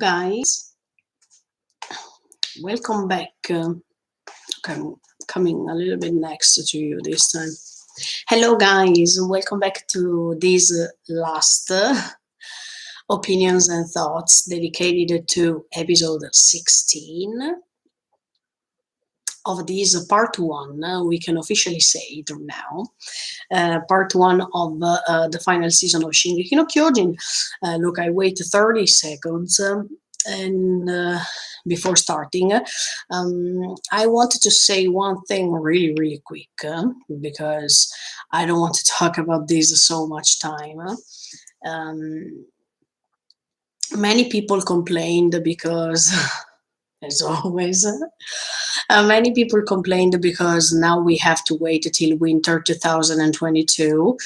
guys, welcome back. Okay, I'm coming a little bit next to you this time. Hello, guys, welcome back to this last opinions and thoughts dedicated to episode 16 of this part one. We can officially say it now. Part one of the final season of Shingeki no Kyojin. Look, I wait 30 seconds and before starting, I wanted to say one thing really, really quick because I don't want to talk about this so much time. Um, Many people complained because, as always, many people complained because now we have to wait till winter 2022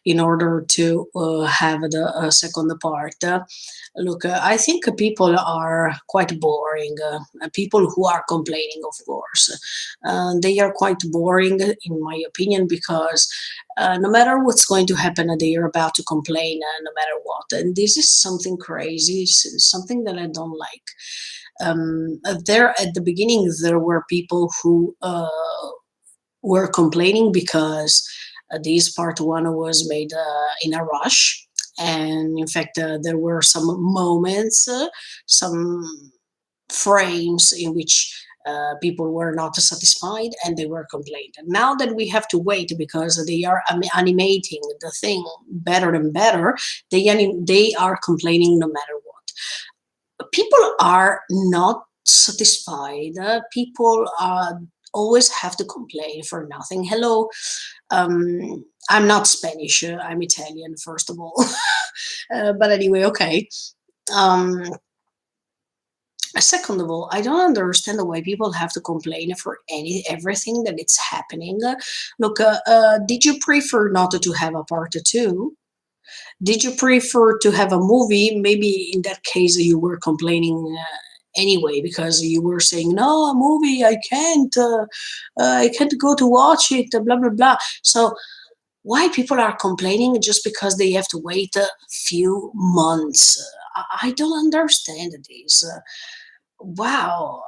in order to have the second part. Look, I think people are quite boring. People who are complaining, of course, they are quite boring, in my opinion, because no matter what's going to happen, they are about to complain no matter what. And this is something crazy, something that I don't like. There at the beginning, there were people who were complaining because this part one was made in a rush. And in fact, there were some moments, some frames in which people were not satisfied and they were complaining. Now that we have to wait because they are animating the thing better and better, they are complaining no matter what. People are not satisfied. People always have to complain for nothing. Hello, I'm not Spanish. I'm Italian, first of all. But anyway, okay. Um, Second of all, I don't understand why people have to complain for everything that it's happening. Look, did you prefer not to have a part two? Did you prefer to have a movie? Maybe in that case you were complaining anyway because you were saying no, a movie I can't go to watch it, blah blah blah. So why people are complaining just because they have to wait a few months? I don't understand this. Wow,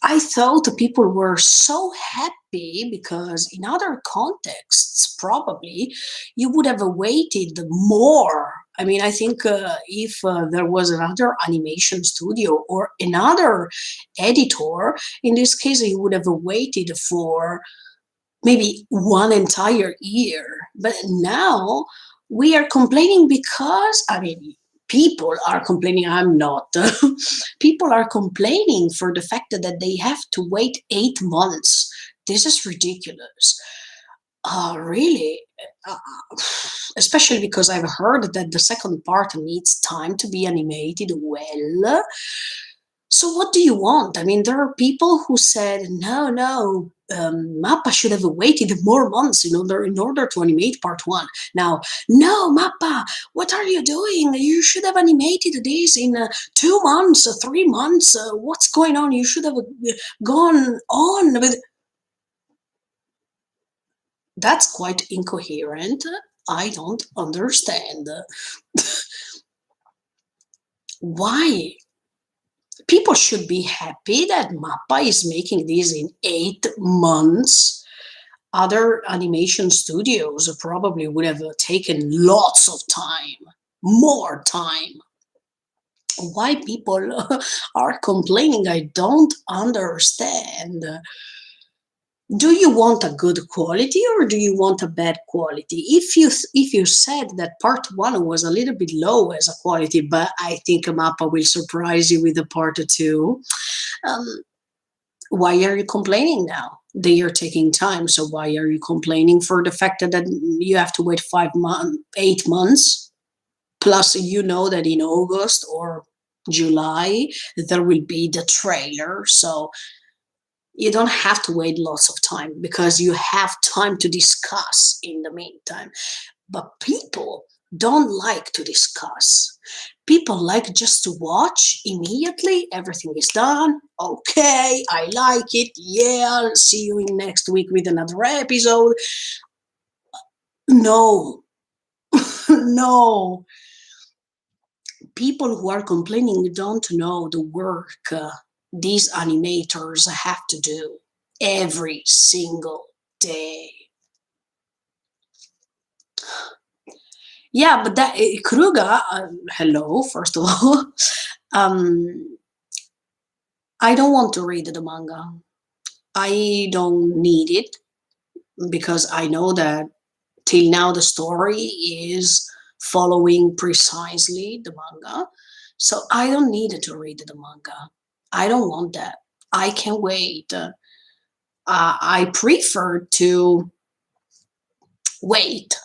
I thought people were so happy because in other contexts, probably you would have waited more. I mean, I think if there was another animation studio or another editor, in this case, you would have waited for maybe one entire year. But now we are complaining because, I mean, people are complaining. I'm not. People are complaining for the fact that they have to wait 8 months. This is ridiculous. Really? Uh, Especially because I've heard that the second part needs time to be animated well. So what do you want? I mean, there are people who said, no, no, Mappa should have waited more months in order to animate part one. Now, no, Mappa, what are you doing? You should have animated this in 2 months, 3 months. What's going on? You should have gone on with. That's quite incoherent. I don't understand. Why? People should be happy that Mappa is making this in 8 months. Other animation studios probably would have taken lots of time, more time. Why people are complaining, I don't understand. Do you want a good quality or do you want a bad quality? If you said that part one was a little bit low as a quality, but I think Mappa will surprise you with the part two. Um, why are you complaining now? They are taking time, so why are you complaining for the fact that you have to wait 5 months, 8 months? Plus, you know that in August or July there will be the trailer, so you don't have to wait lots of time because you have time to discuss in the meantime. But people don't like to discuss. People like just to watch immediately. Everything is done. Okay, I like it. Yeah, I'll see you in next week with another episode. No, no. people who are complaining don't know the work these animators have to do every single day. Yeah, but that Kruga, hello, first of all. um, I don't want to read the manga. I don't need it because I know that till now the story is following precisely the manga. So I don't need to read the manga. I don't want that. I can wait. I prefer to wait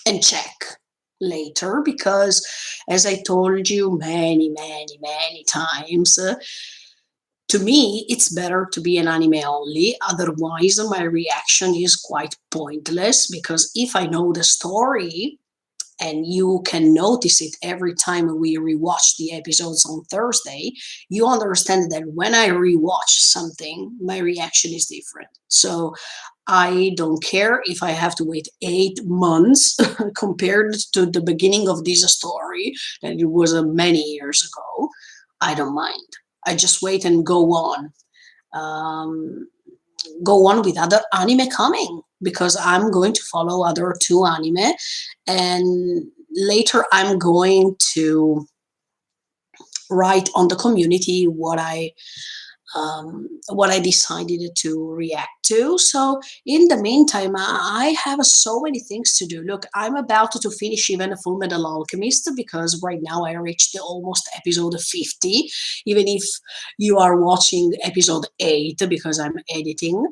and check later because, as I told you many, many, many times, to me, it's better to be an anime only. Otherwise, my reaction is quite pointless because if I know the story, and you can notice it every time we rewatch the episodes on Thursday, you understand that when I rewatch something, my reaction is different. So I don't care if I have to wait 8 months compared to the beginning of this story, that it was many years ago. I don't mind. I just wait and um, go on with other anime coming because I'm going to follow other two anime, and later I'm going to write on the community what I decided to react to. So in the meantime, I have so many things to do. Look, I'm about to finish even a Full Metal Alchemist because right now I reached almost episode 50. Even if you are watching episode 8 because I'm editing,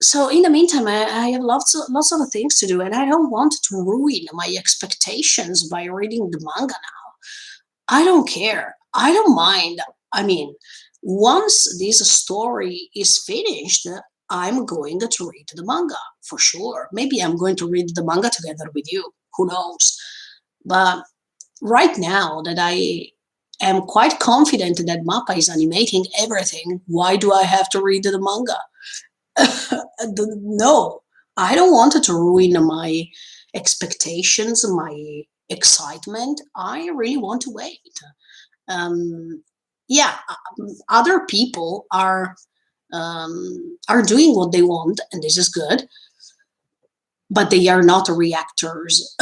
so in the meantime, I have lots of things to do, and I don't want to ruin my expectations by reading the manga now. I don't care. I don't mind. I mean, once this story is finished, I'm going to read the manga for sure. Maybe I'm going to read the manga together with you. Who knows? But right now that I am quite confident that Mappa is animating everything, why do I have to read the manga? No, I don't want it to ruin my expectations, my excitement. I really want to wait. Um, yeah, other people are doing what they want, and this is good. But they are not reactors.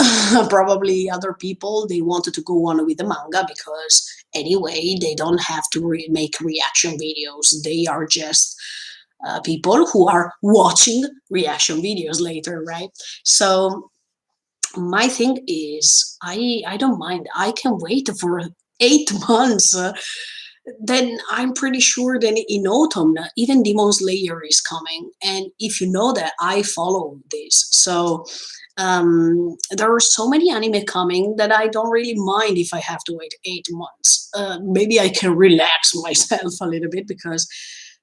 Probably other people they wanted to go on with the manga because anyway they don't have to make reaction videos. They are just people who are watching reaction videos later, right? So my thing is, I don't mind. I can wait for 8 months. Then I'm pretty sure that in autumn, even Demon Slayer is coming. And if you know that, I follow this. So there are so many anime coming that I don't really mind if I have to wait 8 months. Maybe I can relax myself a little bit because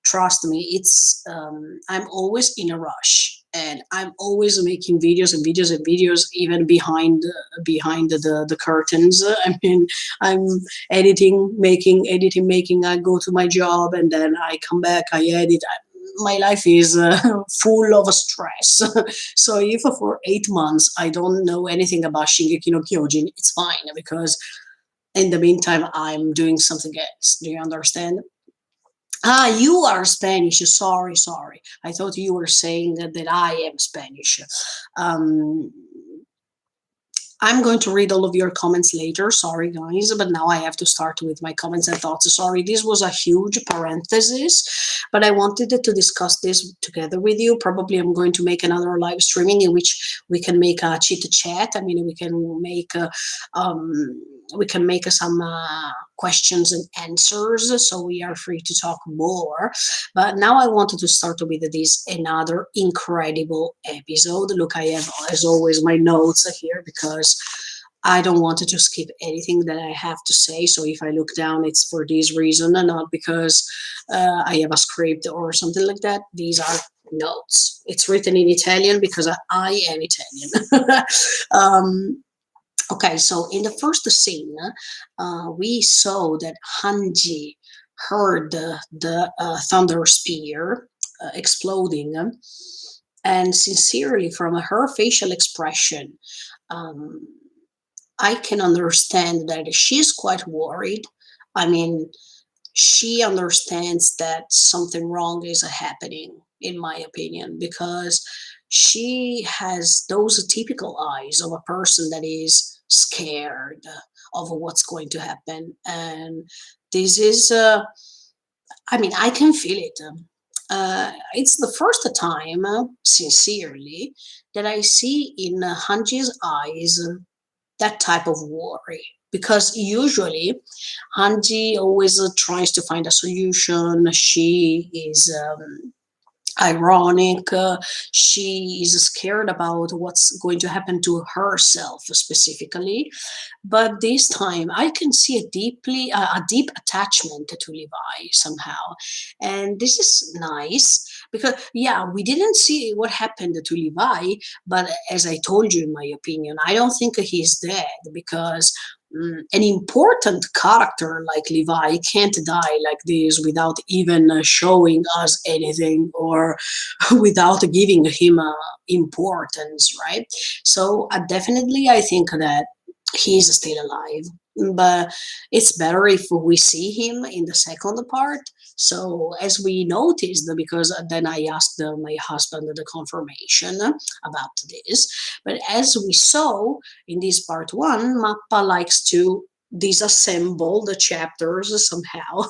trust me, it's I'm always in a rush and I'm always making videos and videos and videos even behind the curtains. I mean, I'm editing, making. I go to my job and then I come back, I edit. My life is full of stress. So if for 8 months I don't know anything about Shingeki no Kyojin, it's fine because in the meantime I'm doing something else. Do you understand? Ah, you are Spanish. Sorry, sorry. I thought you were saying that I am Spanish. Um, I'm going to read all of your comments later. Sorry, guys, but now I have to start with my comments and thoughts. Sorry, this was a huge parenthesis, but I wanted to discuss this together with you. Probably I'm going to make another live streaming in which we can make a chit chat. I mean, um, we can make some questions and answers, so we are free to talk more. But now I wanted to start with this another incredible episode. Look, I have, as always, my notes here because I don't want to skip anything that I have to say. So if I look down, it's for this reason and not because I have a script or something like that. These are notes. It's written in Italian because I am Italian. Okay, so in the first scene, we saw that Hanji heard the thunder spear exploding, and sincerely, from her facial expression, um, I can understand that she's quite worried. I mean, she understands that something wrong is happening, in my opinion, because she has those typical eyes of a person that is scared of what's going to happen. And this is, I mean, I can feel it. It's the first time, sincerely, that I see in Hanji's eyes that type of worry. Because usually Hanji always tries to find a solution. She is ironic. She is scared about what's going to happen to herself specifically. But this time, I can see a deep attachment to Levi somehow, and this is nice because yeah, we didn't see what happened to Levi, but as I told you, in my opinion, I don't think he's dead because. An important character like Levi can't die like this without even showing us anything or without giving him importance, right? So definitely, I think that he's still alive. But it's better if we see him in the second part. So, as we noticed, because then I asked my husband the confirmation about this. But as we saw in this part one, Mappa likes to disassemble the chapters somehow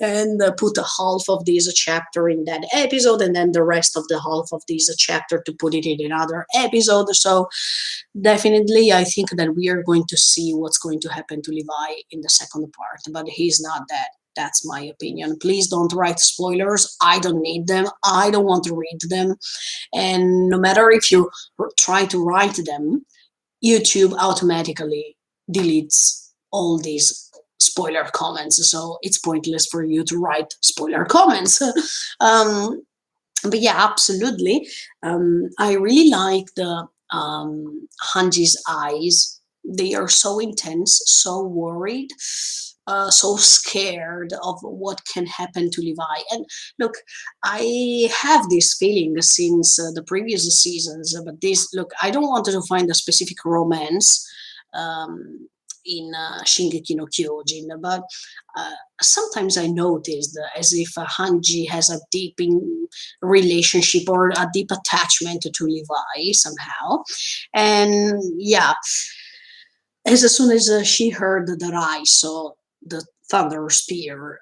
and put a half of this chapter in that episode and then the rest of the half of this chapter to put it in another episode. So definitely, I think that we are going to see what's going to happen to Levi in the second part, but he's not dead. That's my opinion. Please don't write spoilers. I don't need them. I don't want to read them. And no matter if you try to write them, YouTube automatically deletes all these spoiler comments. So it's pointless for you to write spoiler comments. um, but yeah, absolutely. I really like the Hanji's eyes. They are so intense, so worried, so scared of what can happen to Levi. And look, I have this feeling since the previous seasons, but this look, I don't want to find a specific romance. Um, in Shingeki no Kyojin, but uh, sometimes I noticed as if Hanji has a deep relationship or a deep attachment to Levi somehow. And yeah, as soon as she heard that I saw the thunder spear,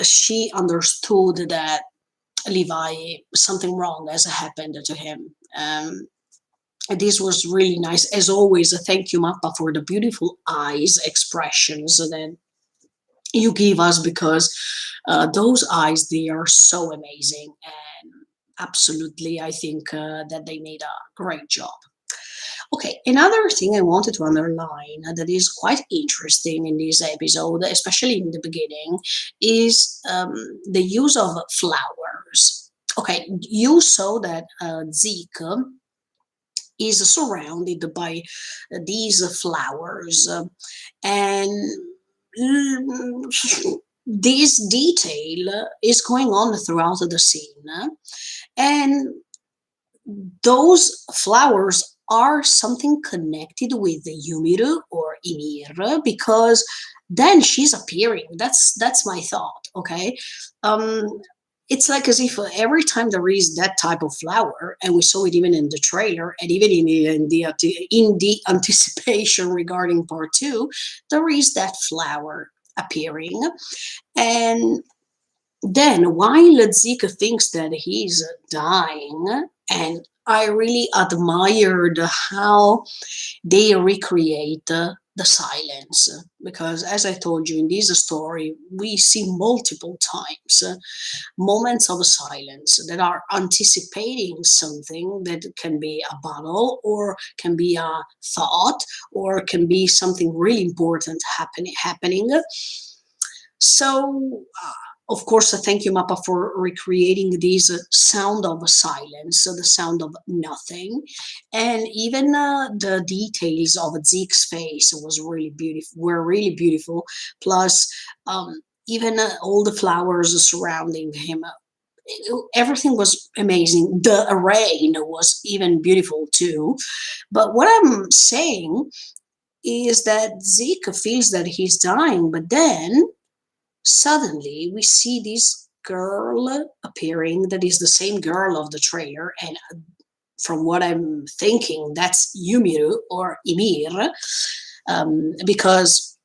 she understood that Levi, something wrong has happened to him. This was really nice. As always, thank you, Mappa, for the beautiful eyes expressions that you give us because those eyes, they are so amazing. And absolutely, I think that they made a great job. Okay, another thing I wanted to underline that is quite interesting in this episode, especially in the beginning, is the use of flowers. Okay, you saw that Zeke is surrounded by these flowers, and this detail is going on throughout the scene, and those flowers are something connected with the Yumiru or Ymir because then she's appearing. That's my thought. Okay, um, it's like as if every time there is that type of flower, and we saw it even in the trailer, and even in the anticipation regarding part two, there is that flower appearing, and then while Zeke thinks that he's dying, and I really admired how they recreate the silence because, as I told you in this story, we see multiple times moments of silence that are anticipating something that can be a battle or can be a thought or can be something really important happening. So, of course, thank you, Mappa, for recreating this sound of silence, so the sound of nothing, and even the details of Zeke's face was really beautiful. Were really beautiful. Plus, even all the flowers surrounding him. Everything was amazing. The rain was even beautiful too. But what I'm saying is that Zeke feels that he's dying, but then suddenly we see this girl appearing that is the same girl of the trailer, and from what I'm thinking, that's Yumiru or Ymir, because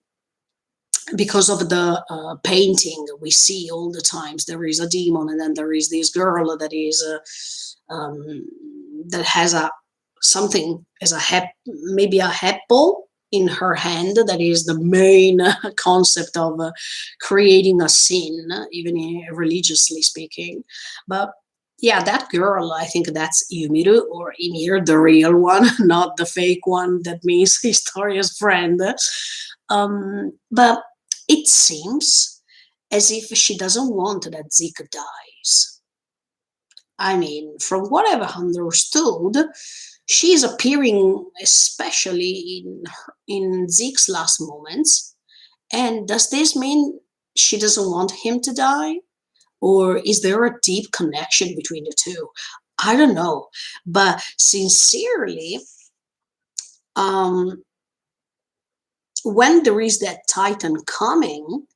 of the painting we see all the times. There is a demon, and then there is this girl that is that has a something as a maybe a apple in her hand. That is the main concept of creating a sin, even religiously speaking. But yeah, that girl, I think that's Yumiru or Ymir, the real one, not the fake one that means Historia's friend. But it seems as if she doesn't want that Zeke dies. I mean, from what I've understood, she is appearing especially in Zeke's last moments. And does this mean she doesn't want him to die? Or is there a deep connection between the two? I don't know. But sincerely, um, when there is that Titan coming,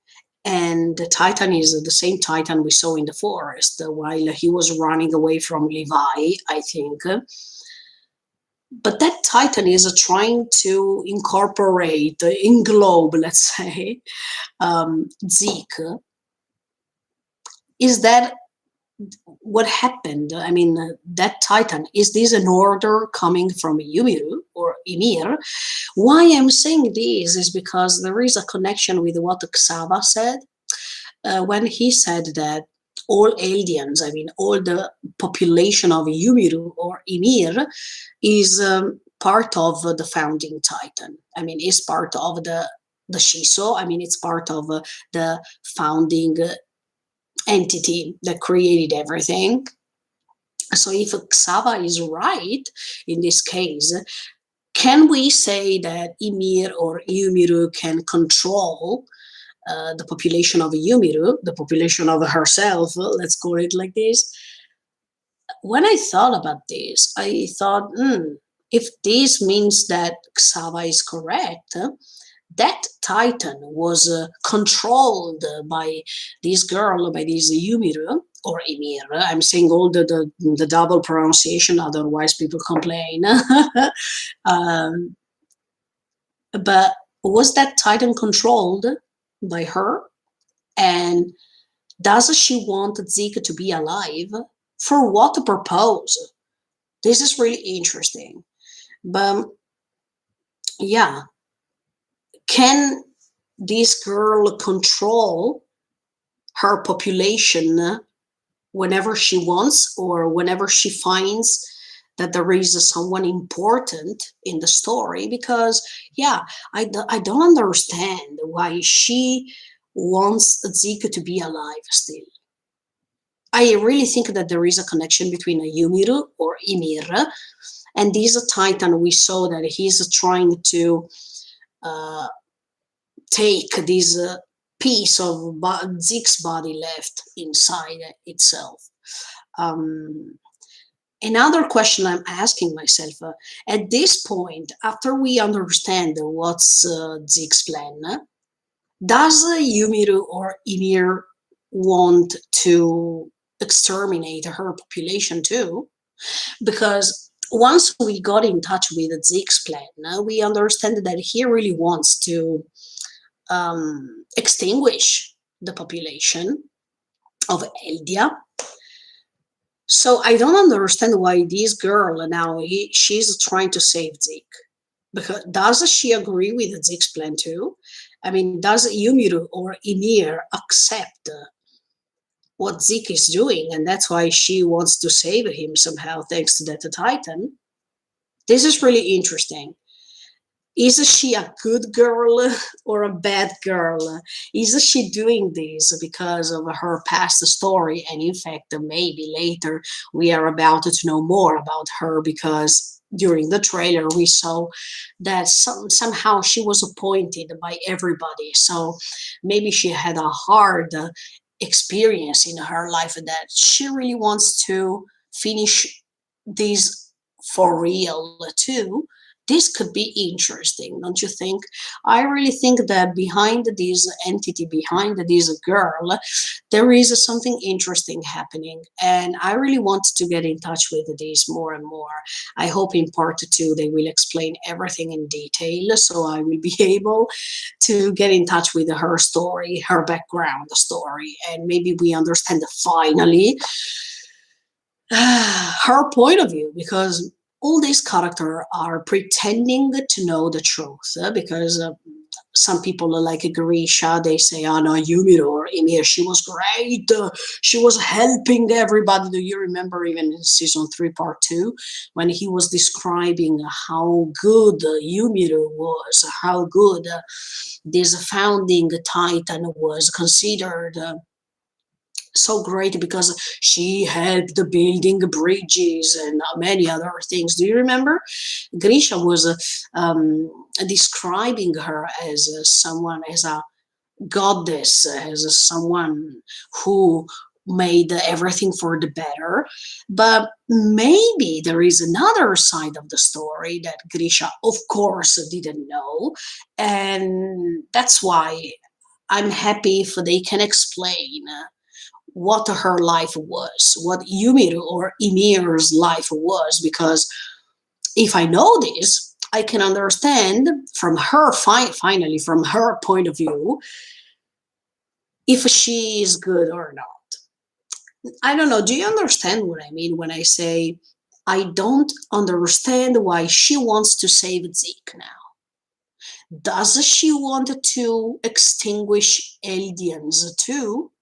and the Titan is the same Titan we saw in the forest while he was running away from Levi, I think. But that Titan is trying to incorporate, englobe, let's say, Zeke. Is that what happened? I mean, that Titan, is this an order coming from Yumiru or Ymir? Why I'm saying this is because there is a connection with what Xava said when he said that all Eldians, I mean, all the population of Yumiru or Ymir, is part of the founding Titan. I mean, is part of the Shiso. I mean, it's part of the founding entity that created everything. So if Xava is right in this case, can we say that Ymir or Yumiru can control the population of Yumiru, the population of herself, let's call it like this? When I thought about this, I thought, if this means that Xava is correct, that Titan was controlled by this girl, by this Yumiru or Ymir. I'm saying all the double pronunciation, otherwise people complain. um, but was that Titan controlled by her? And does she want Zeke to be alive? For what purpose? This is really interesting. But yeah, can this girl control her population whenever she wants or whenever she finds that there is someone important in the story? Because yeah, I don't understand why she wants Zeke to be alive still. I really think that there is a connection between a Yumiru or Ymir and this Titan. We saw that he's trying to uh, take this piece of Zeke's body left inside itself. Um, Another question I'm asking myself at this point, after we understand what's Zeke's plan, does Yumiru or Ymir want to exterminate her population too? Because once we got in touch with Zeke's plan, we understand that he really wants to extinguish the population of Eldia. So I don't understand why this girl now she's trying to save Zeke. Because does she agree with Zeke's plan too? I mean, does Yumiru or Ymir accept what Zeke is doing, and that's why she wants to save him somehow, thanks to that Titan? This is really interesting. Is she a good girl or a bad girl? Is she doing this because of her past story? And in fact, maybe later we are about to know more about her because during the trailer we saw that somehow she was appointed by everybody. So maybe she had a hard experience in her life that she really wants to finish this for real too, this could be interesting, don't you think? I really think that behind this entity, behind this girl, there is something interesting happening. And I really want to get in touch with this more and more. I hope in part two they will explain everything in detail so I will be able to get in touch with her story, her background story, and maybe we understand finally her point of view, because all these characters are pretending to know the truth, because some people are like Grisha, they say, oh no, Yumiro or Emir, she was great, she was helping everybody. Do you remember even in season 3 part 2 when he was describing how good Yumiro was, how good this founding titan was considered, so great because she helped building bridges and many other things. Do you remember? Grisha was describing her as someone, as a goddess, as someone who made everything for the better. But maybe there is another side of the story that Grisha, of course, didn't know. And that's why I'm happy if they can explain what her life was, what Yumir or Ymir's life was, because if I know this, I can understand from her, finally, from her point of view, if she is good or not. I don't know. Do you understand what I mean when I say I don't understand why she wants to save Zeke now? Does she want to extinguish aliens too?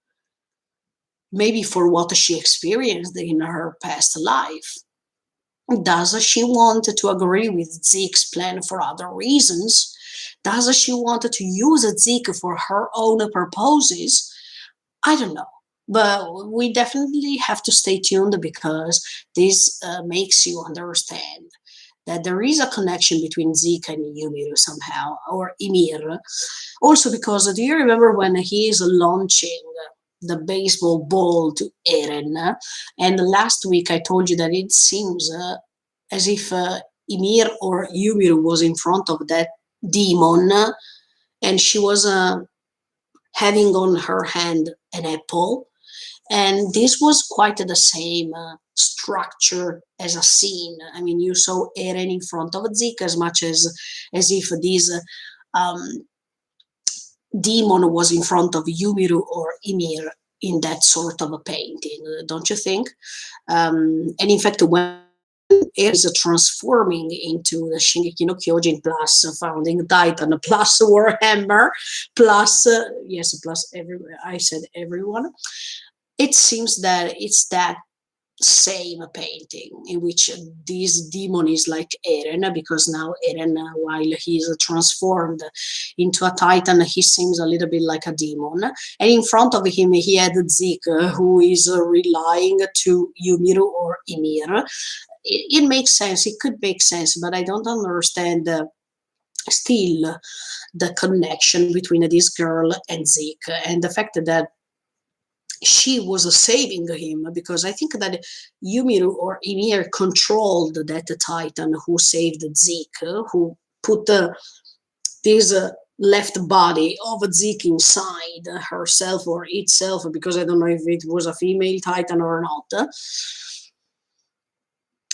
Maybe for what she experienced in her past life. Does she want to agree with Zeke's plan for other reasons? Does she want to use Zeke for her own purposes? I don't know. But we definitely have to stay tuned because this makes you understand that there is a connection between Zeke and Ymir somehow, or Ymir. Also, because do you remember when he is launching the baseball ball to Eren? And last week I told you that it seems as if Ymir or Ymir was in front of that demon, and she was having on her hand an apple, and this was quite the same structure as a scene. I mean, you saw Eren in front of Zeke as much as if this um, demon was in front of Yumiru or Ymir in that sort of a painting, don't you think? And in fact, when Eren is transforming into the Shingeki no Kyojin plus founding Titan plus Warhammer plus yes plus everywhere, I said everyone, it seems that it's that same painting in which this demon is like Eren, because now Eren, while he's transformed into a titan, he seems a little bit like a demon. And in front of him, he had Zeke, who is relying to Yumiru or Ymir. It makes sense. It could make sense, but I don't understand still the connection between this girl and Zeke, and the fact that she was saving him, because I think that Yumiru or Ymir controlled that titan who saved Zeke, who put this left body of Zeke inside herself or itself, because I don't know if it was a female titan or not.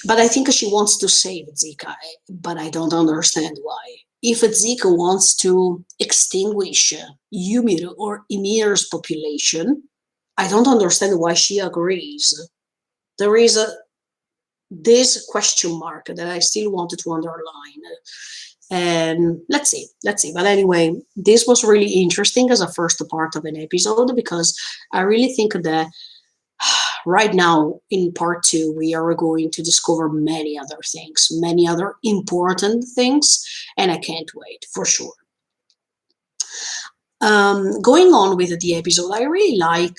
But I think she wants to save Zeke, but I don't understand why. If Zeke wants to extinguish Ymir or Ymir's population, I don't understand why she agrees. There is this question mark that I still wanted to underline. And let's see. But anyway, this was really interesting as a first part of an episode, because I really think that right now in part 2 we are going to discover many other things, many other important things, and I can't wait for sure. Going on with the episode, I really like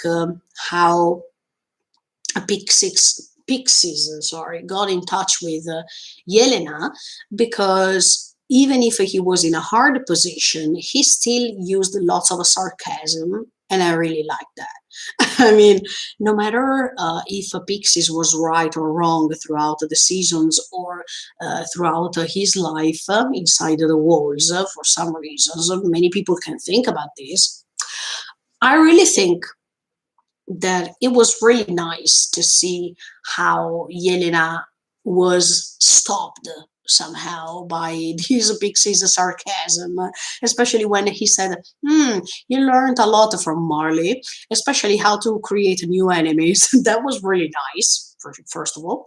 how Pixies, sorry, got in touch with Yelena, because even if he was in a hard position, he still used lots of sarcasm and I really like that. I mean, no matter if Pixies was right or wrong throughout the seasons or throughout his life inside the walls, for some reasons, many people can think about this. I really think that it was really nice to see how Yelena was stopped somehow by these Pixies' sarcasm, especially when he said, you learned a lot from Marley, especially how to create new enemies. That was really nice, first of all.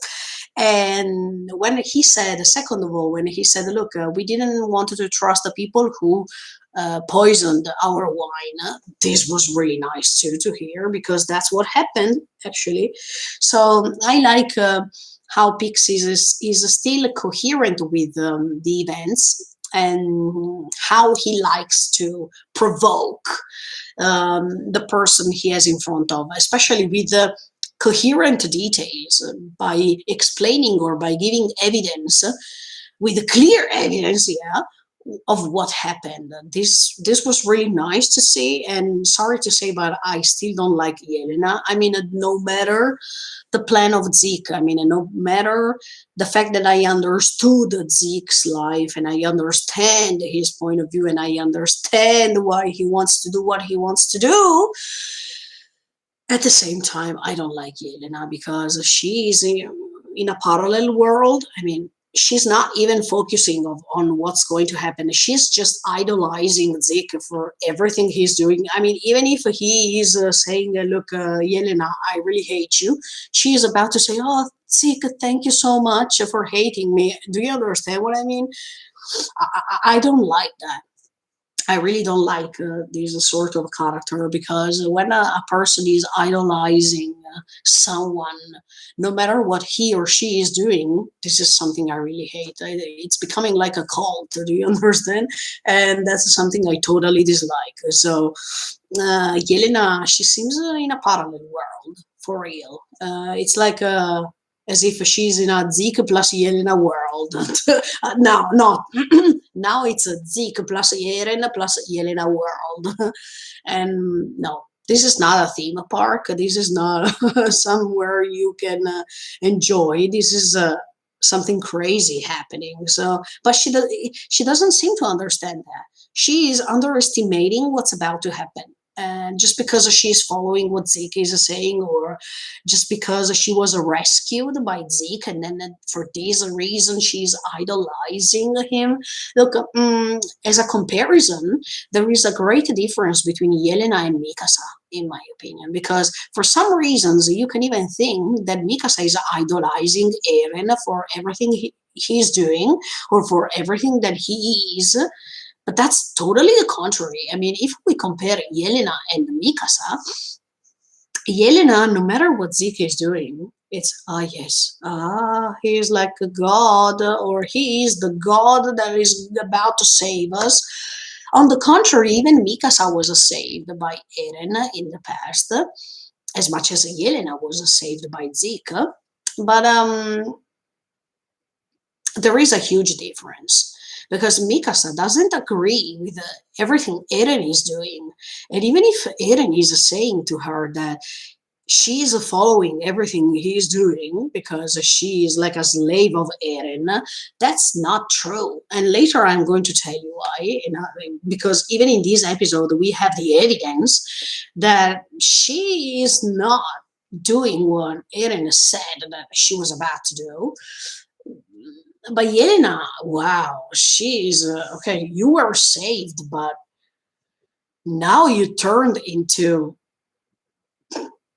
And when he said, second of all, when he said, look, we didn't want to trust the people who poisoned our wine, this was really nice too to hear because that's what happened actually. So I like how Pixies is still coherent with the events and how he likes to provoke the person he has in front of, especially with the coherent details by explaining or by giving evidence with clear evidence, yeah, of what happened. This was really nice to see, and sorry to say, but I still don't like Yelena. I mean, no matter the plan of Zeke, I mean, no matter the fact that I understood Zeke's life and I understand his point of view and I understand why he wants to do what he wants to do, at the same time, I don't like Yelena because she's in a parallel world. I mean, she's not even focusing on what's going to happen. She's just idolizing Zeke for everything he's doing. I mean, even if he is saying, look, Yelena, I really hate you, she is about to say, oh, Zeke, thank you so much for hating me. Do you understand what I mean? I don't like that. I really don't like this sort of character because when a person is idolizing someone, no matter what he or she is doing, this is something I really hate. It's becoming like a cult. Do you understand? And that's something I totally dislike. So Yelena, she seems in a parallel world for real. It's like as if she's in a Zeke plus Yelena world. No, not now. It's a Zeke plus Yelena plus Yelena world, and no. This is not a theme park. This is not somewhere you can enjoy. This is something crazy happening. So, but she doesn't seem to understand that. She is underestimating what's about to happen. And just because she is following what Zeke is saying, or just because she was rescued by Zeke, and then for this reason she's idolizing him. Look, as a comparison, there is a great difference between Yelena and Mikasa, in my opinion, because for some reasons you can even think that Mikasa is idolizing Eren for everything he's doing or for everything that he is, but that's totally the contrary. I mean, if we compare Yelena and Mikasa, Yelena, no matter what Zeke is doing, it's yes, he is like a god, or he is the god that is about to save us. On the contrary, even Mikasa was saved by Eren in the past, as much as Yelena was saved by Zeke. But there is a huge difference because Mikasa doesn't agree with everything Eren is doing. And even if Eren is saying to her that she is following everything he's doing because she is like a slave of Eren, that's not true. And later I'm going to tell you why. Because even in this episode, we have the evidence that she is not doing what Eren said that she was about to do. But Yelena, wow, she is okay. You were saved, but now you turned into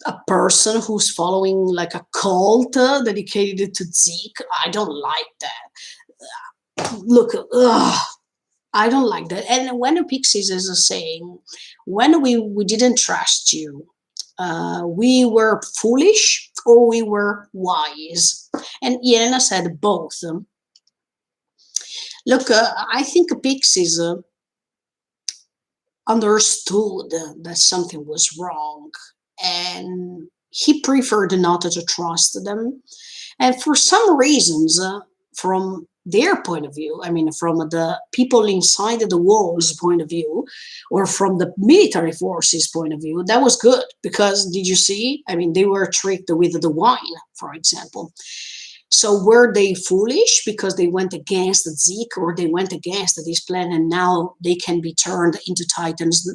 a person who's following like a cult dedicated to Zeke. I don't like that. Look, I don't like that. And when the Pixies is saying, when we didn't trust you, we were foolish or we were wise. And Yelena said both. Look, I think Pixies understood that something was wrong and he preferred not to trust them. And for some reasons, from their point of view, I mean, from the people inside the walls point of view, or from the military forces point of view, that was good. Because did you see? I mean, they were tricked with the wine, for example. So were they foolish because they went against Zeke, or they went against this plan, and now they can be turned into titans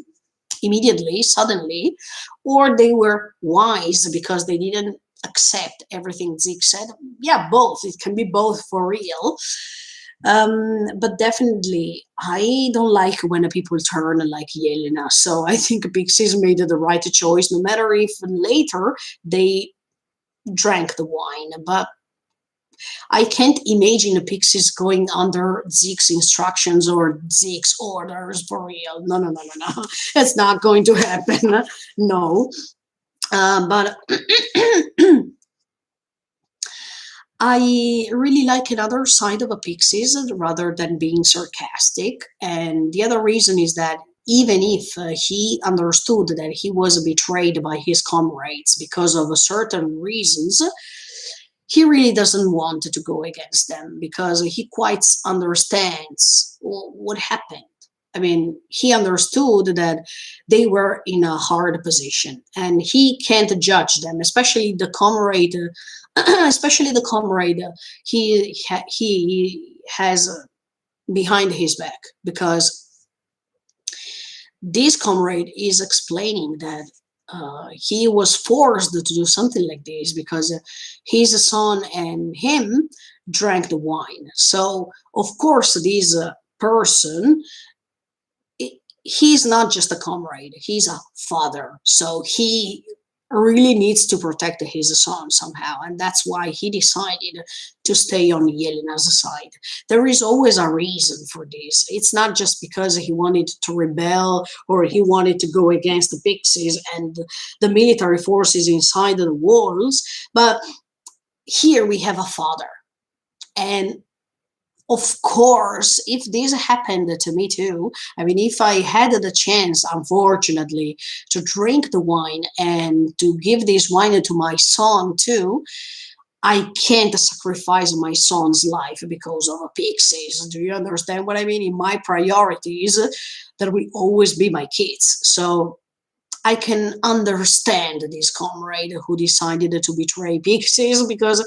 immediately, suddenly, or they were wise because they didn't accept everything Zeke said? Yeah, both. It can be both for real. But definitely, I don't like when people turn like Yelena. So I think Pixies made the right choice, no matter if later they drank the wine. But I can't imagine the Pixies going under Zeke's instructions or Zeke's orders for real. No, no, no, no, no. It's not going to happen. No. But I really like another side of a Pixies rather than being sarcastic. And the other reason is that even if he understood that he was betrayed by his comrades because of certain reasons, he really doesn't want to go against them because he quite understands what happened. I mean, he understood that they were in a hard position, and he can't judge them, especially the comrade, especially the comrade he has behind his back, because this comrade is explaining that he was forced to do something like this because his son and him drank the wine. So, of course, this person, he's not just a comrade, he's a father. So he really needs to protect his son somehow, and that's why he decided to stay on Yelena's side. There is always a reason for this. It's not just because he wanted to rebel or he wanted to go against the Pixies and the military forces inside the walls, but here we have a father. And of course, if this happened to me too, I mean, if I had the chance, unfortunately, to drink the wine and to give this wine to my son too, I can't sacrifice my son's life because of a Pixies. Do you understand what I mean? In my priorities, that will always be my kids. So I can understand this comrade who decided to betray Pixies because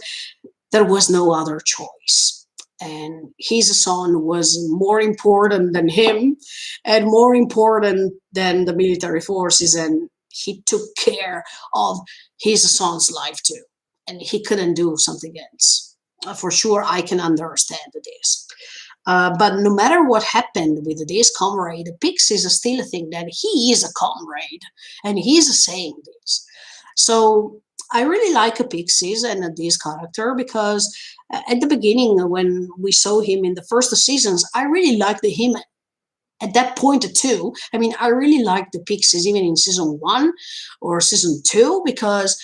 there was no other choice. And his son was more important than him and more important than the military forces. And he took care of his son's life too. And he couldn't do something else. For sure, I can understand this. But no matter what happened with this comrade, Pixies still think that he is a comrade, and he's saying this. So I really like Pixies and this character because at the beginning, when we saw him in the first seasons, I really liked him at that point too. I mean, I really liked the Pixies even in season one or season two because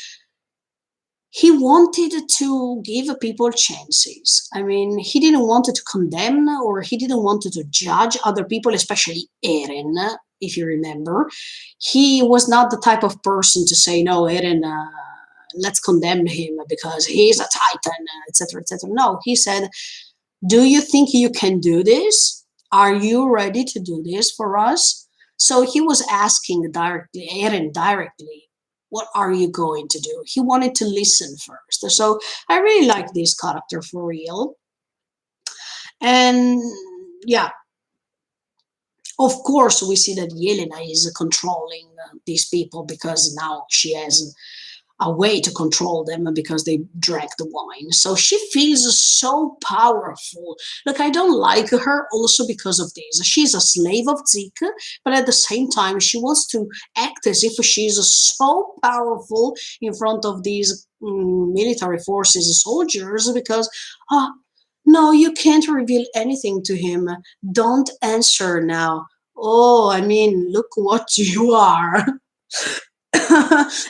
he wanted to give people chances. I mean, he didn't want to condemn or he didn't want to judge other people, especially Eren, if you remember. He was not the type of person to say, no, Eren, let's condemn him because he's a titan, etc., etc. No, he said, do you think you can do this? Are you ready to do this for us? So he was asking directly, Eren directly, what are you going to do? He wanted to listen first. So I really like this character for real. And yeah, of course, we see that Yelena is controlling these people because now she has a way to control them because they drank the wine. So she feels so powerful. Look, I don't like her also because of this. She's a slave of Zeke, but at the same time, she wants to act as if she's so powerful in front of these military forces, soldiers, because, oh, no, you can't reveal anything to him. Don't answer now. Oh, I mean, look what you are.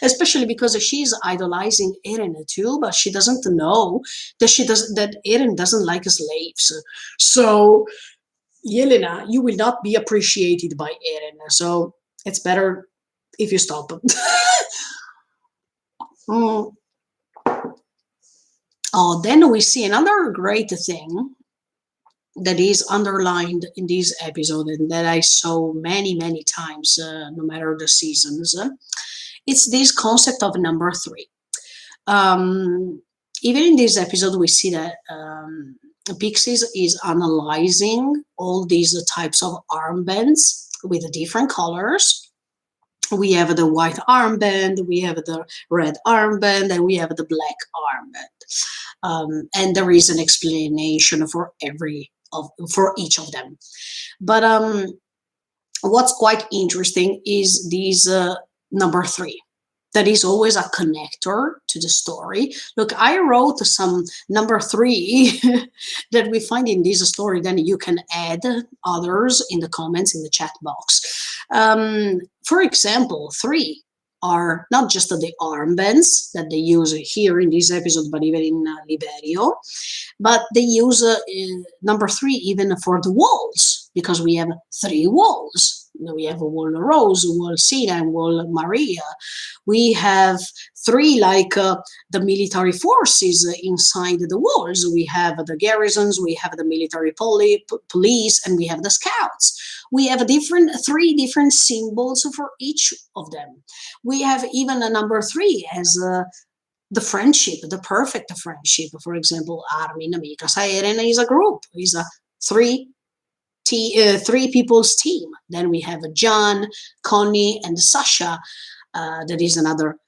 Especially because she's idolizing Eren too, but she doesn't know that Eren doesn't like slaves. So Yelena, you will not be appreciated by Eren. So it's better if you stop. Mm, Oh, then we see another great thing that is underlined in this episode and that I saw many, many times, no matter the seasons. It's this concept of number three. Um, Even in this episode, we see that Pixies is analyzing all these types of armbands with different colors. We have the white armband, we have the red armband, and we have the black armband. And there is an explanation for each of them. But what's quite interesting is this number three. That is always a connector to the story. Look, I wrote some number three that we find in this story. Then you can add others in the comments in the chat box. For example, three are not just the armbands that they use here in this episode, but even in Liberio, but they use number three even for the walls because we have three walls. We have a wall Rose, wall Sina, and wall Maria. We have three like the military forces inside the walls. We have the garrisons, we have the military police, and we have the scouts. We have three different symbols for each of them. We have even a number three as the friendship, the perfect friendship. For example, Armin, Amica, Saeren is a group. Is a three three people's team. Then we have John, Connie, and Sasha. That is another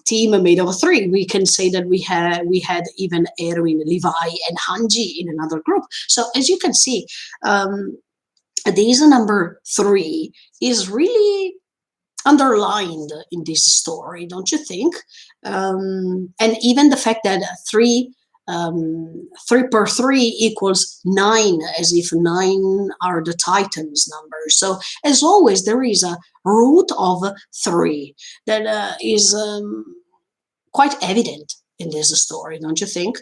team made of three. We can say that we had even Erwin, Levi, and Hanji in another group. So as you can see, this number three is really underlined in this story, don't you think? And even the fact that three per three equals nine, as if nine are the Titans numbers. So as always, there is a root of three that is quite evident in this story, don't you think?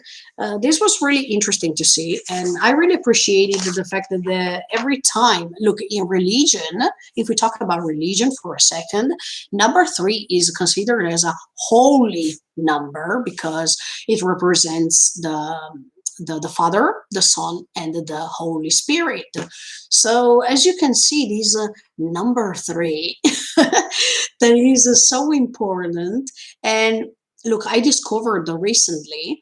This was really interesting to see, and I really appreciated the fact that every time, look, in religion, if we talk about religion for a second, number three is considered as a holy number because it represents the Father, the Son, and the Holy Spirit. So as you can see, this number three that is so important. And look, I discovered recently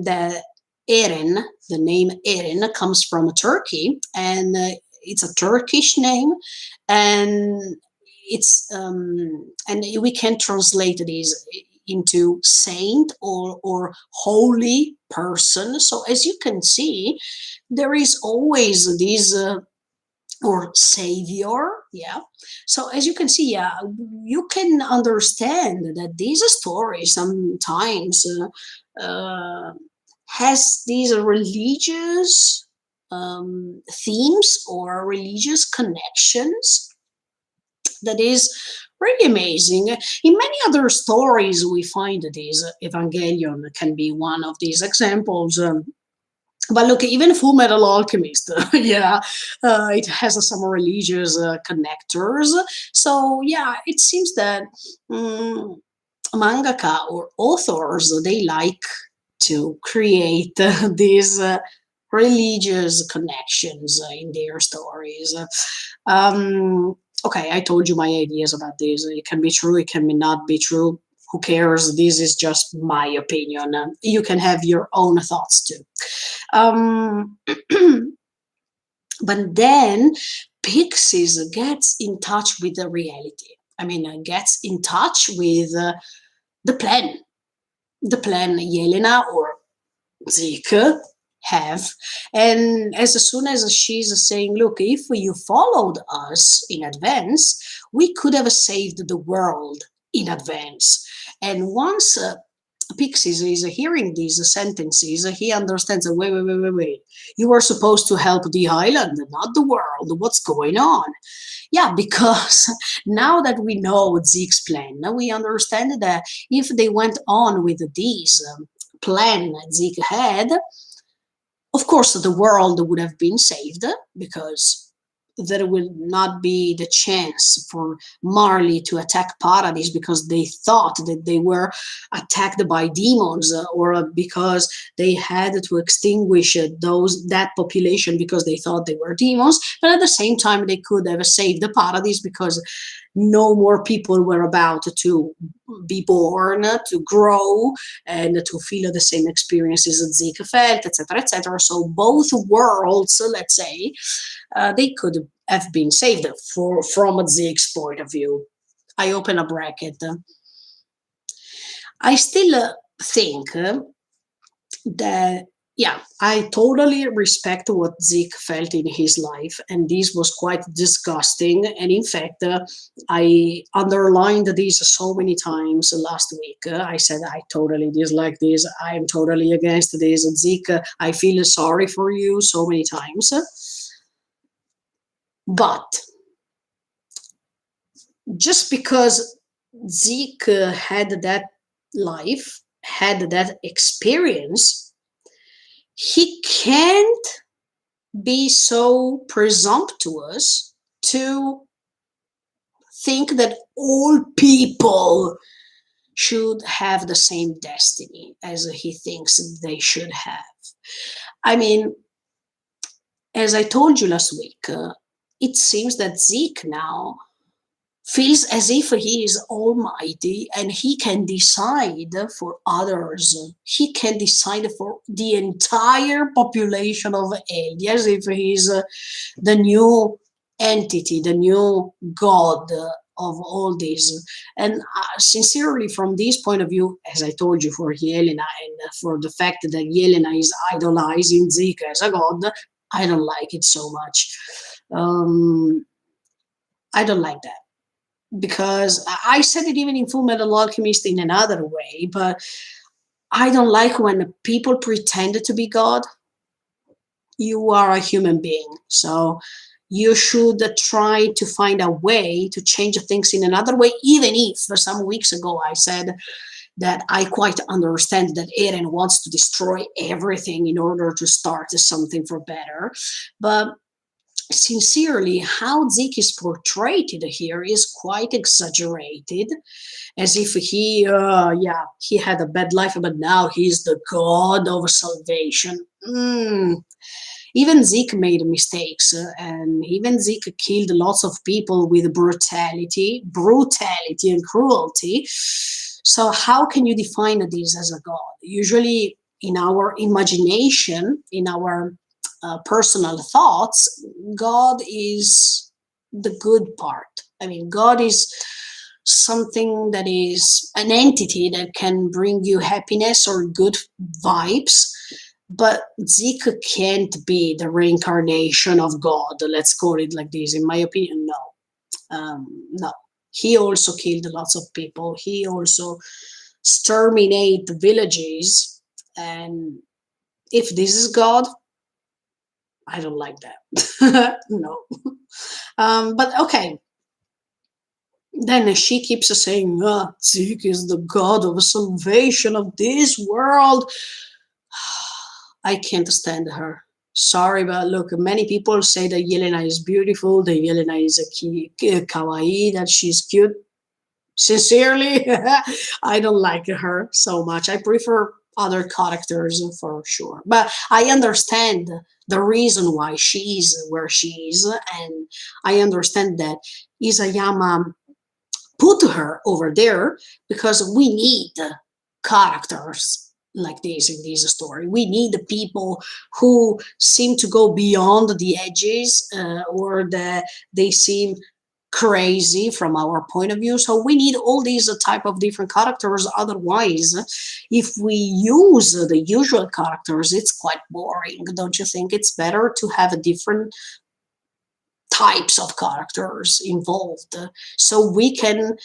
that Eren, the name Eren, comes from Turkey, and it's a Turkish name, and and we can translate this into saint or holy person. So as you can see, there is always this or savior, yeah. So as you can see, yeah, you can understand that this story sometimes has these religious themes or religious connections that is really amazing. In many other stories we find this. Evangelion can be one of these examples. But look, even Full Metal Alchemist, yeah, it has some religious connectors. So yeah, it seems that um, mangaka or authors, they like to create these religious connections in their stories. Okay, I told you my ideas about this. It can be true, it can not be true. Who cares? This is just my opinion. You can have your own thoughts too. Um, but then Pixies gets in touch with the reality. I mean, gets in touch with the plan. The plan Yelena or Zeke have. And as soon as she's saying, look, if you followed us in advance, we could have saved the world in advance. And once Pixies is hearing these sentences, he understands that wait. You were supposed to help the island, not the world. What's going on? Yeah, because now that we know Zeke's plan, now we understand that if they went on with this plan Zeke had, of course the world would have been saved because there will not be the chance for Marley to attack Paradise because they thought that they were attacked by demons, or because they had to extinguish that population because they thought they were demons. But at the same time, they could have saved the Paradise because no more people were about to be born, to grow, and to feel the same experiences that Zeke felt, etc., etc. So both worlds, let's say, they could have been saved from Zeke's point of view. I open a bracket. I still think that, yeah, I totally respect what Zeke felt in his life, and this was quite disgusting. And in fact, I underlined this so many times last week. I said I totally dislike this. I am totally against this. Zeke, I feel sorry for you so many times. But just because Zeke had that life, had that experience, he can't be so presumptuous to think that all people should have the same destiny as he thinks they should have. I mean, as I told you last week, it seems that Zeke now feels as if he is almighty and he can decide for others. He can decide for the entire population of Eldia, as if he's the new entity, the new god of all this. And sincerely, from this point of view, as I told you, for Yelena and for the fact that Yelena is idolizing Zeke as a god, I don't like it so much. I don't like that, because I said it even in Full Metal Alchemist in another way, but I don't like when people pretend to be God. You are a human being, so you should try to find a way to change things in another way, even if some weeks ago I said that I quite understand that Eren wants to destroy everything in order to start something for better. But sincerely, how Zeke is portrayed here is quite exaggerated, as if yeah, he had a bad life, but now he's the god of salvation. Even Zeke made mistakes, and even Zeke killed lots of people with brutality and cruelty. So how can you define this as a god? Usually, in our imagination, in our personal thoughts, God is the good part. I mean, God is something that is an entity that can bring you happiness or good vibes. But Zeke can't be the reincarnation of God. Let's call it like this. In my opinion, no. No. He also killed lots of people. He also exterminated villages. And if this is God, I don't like that. No. But okay. Then she keeps saying, Zeke is the god of salvation of this world. I can't stand her. Sorry, but look, many people say that Yelena is beautiful, that Yelena is kawaii, that she's cute. Sincerely, I don't like her so much. I prefer other characters for sure. But I understand the reason why she is where she is, and I understand that Isayama put her over there because we need characters like this in this story. We need the people who seem to go beyond the edges, or that they seem crazy from our point of view. So we need all these type of different characters. Otherwise, if we use the usual characters, it's quite boring. Don't you think? It's better to have a different types of characters involved, so we can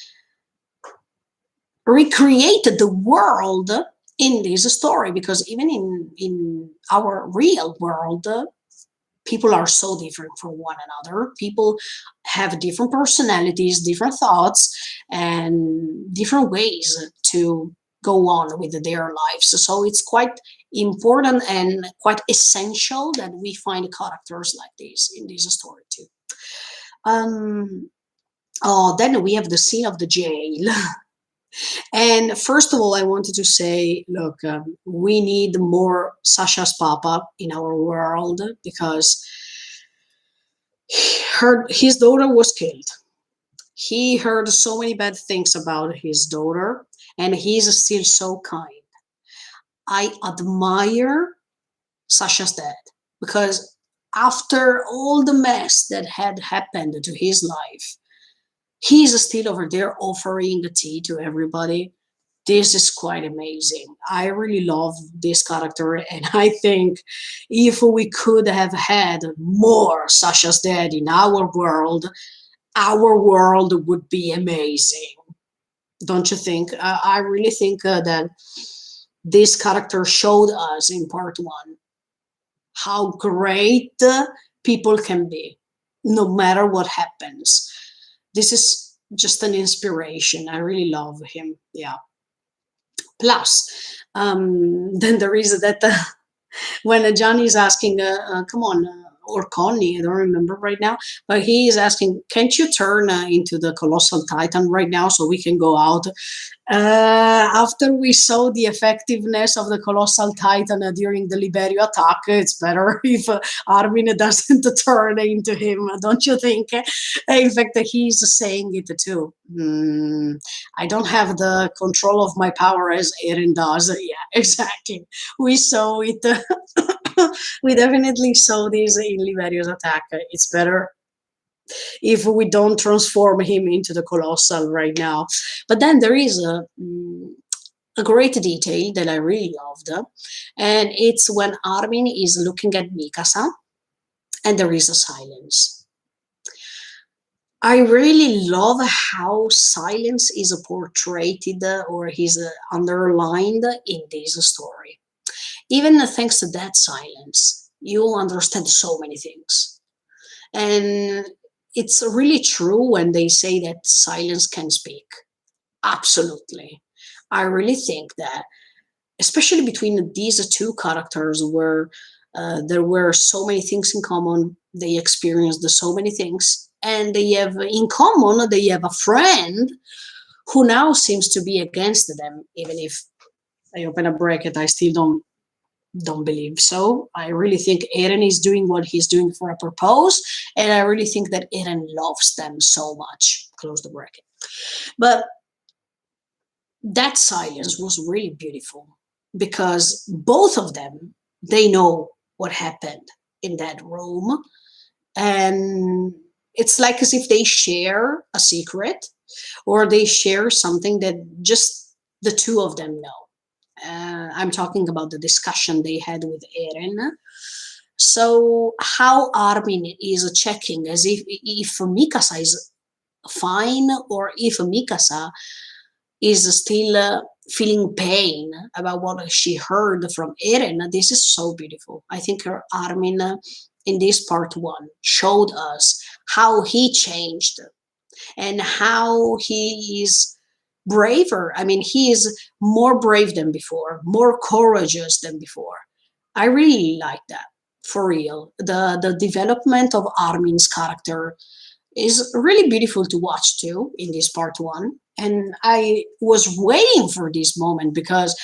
recreate the world in this story. Because even in our real world, people are so different from one another. People have different personalities, different thoughts, and different ways to go on with their lives. So it's quite important and quite essential that we find characters like this in this story too. Um, oh, then we have the scene of the jail. And first of all, I wanted to say, look, we need more Sasha's Papa in our world because his daughter was killed. He heard so many bad things about his daughter, and he's still so kind. I admire Sasha's dad because after all the mess that had happened to his life, he's still over there offering the tea to everybody. This is quite amazing. I really love this character, and I think if we could have had more Sasha's dad in our world would be amazing. Don't you think? I really think that this character showed us in part one how great people can be, no matter what happens. This is just an inspiration. I really love him. Yeah. Plus, then there is that when Johnny is asking, come on, or Connie, I don't remember right now, but he is asking, can't you turn into the colossal titan right now so we can go out? After we saw the effectiveness of the colossal titan during the Liberio attack, it's better if Armin doesn't turn into him, don't you think? In fact, he's saying it too. I don't have the control of my power as Eren does. Yeah, exactly. We saw it. We definitely saw this in Liberio's attack. It's better if we don't transform him into the colossal right now. But then there is a great detail that I really loved, and it's when Armin is looking at Mikasa and there is a silence. I really love how silence is portrayed or is underlined in this story. Even thanks to that silence, you understand so many things. And it's really true when they say that silence can speak. Absolutely. I really think that, especially between these two characters, where there were so many things in common, they experienced so many things, and they have in common, they have a friend who now seems to be against them, even if I open a bracket, I still don't believe so. I really think Eren is doing what he's doing for a purpose, and I really think that Eren loves them so much. Close the bracket. But that silence was really beautiful because both of them, they know what happened in that room, and it's like as if they share a secret or they share something that just the two of them know. I'm talking about the discussion they had with Eren. So how Armin is checking as if Mikasa is fine or if Mikasa is still feeling pain about what she heard from Eren. This is so beautiful. I think Armin in this part one showed us how he changed and how he is braver. I mean, he is more brave than before, more courageous than before. I really like that, for real. The development of Armin's character is really beautiful to watch too in this part one. And I was waiting for this moment because,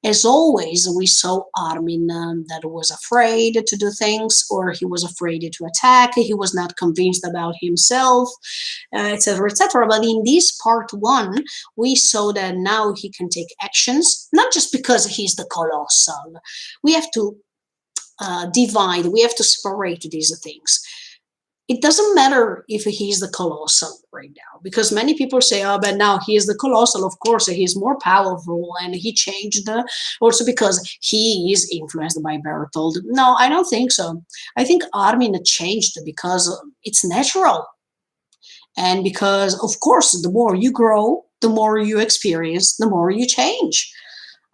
as always, we saw Armin that was afraid to do things, or he was afraid to attack. He was not convinced about himself, etc., etc. But in this part one, we saw that now he can take actions, not just because he's the colossal. We have to divide. We have to separate these things. It doesn't matter if he's the colossal right now, because many people say, oh, but now he is the colossal. Of course, he's more powerful and he changed also because he is influenced by Bertold. No, I don't think so. I think Armin changed because it's natural. And because, of course, the more you grow, the more you experience, the more you change.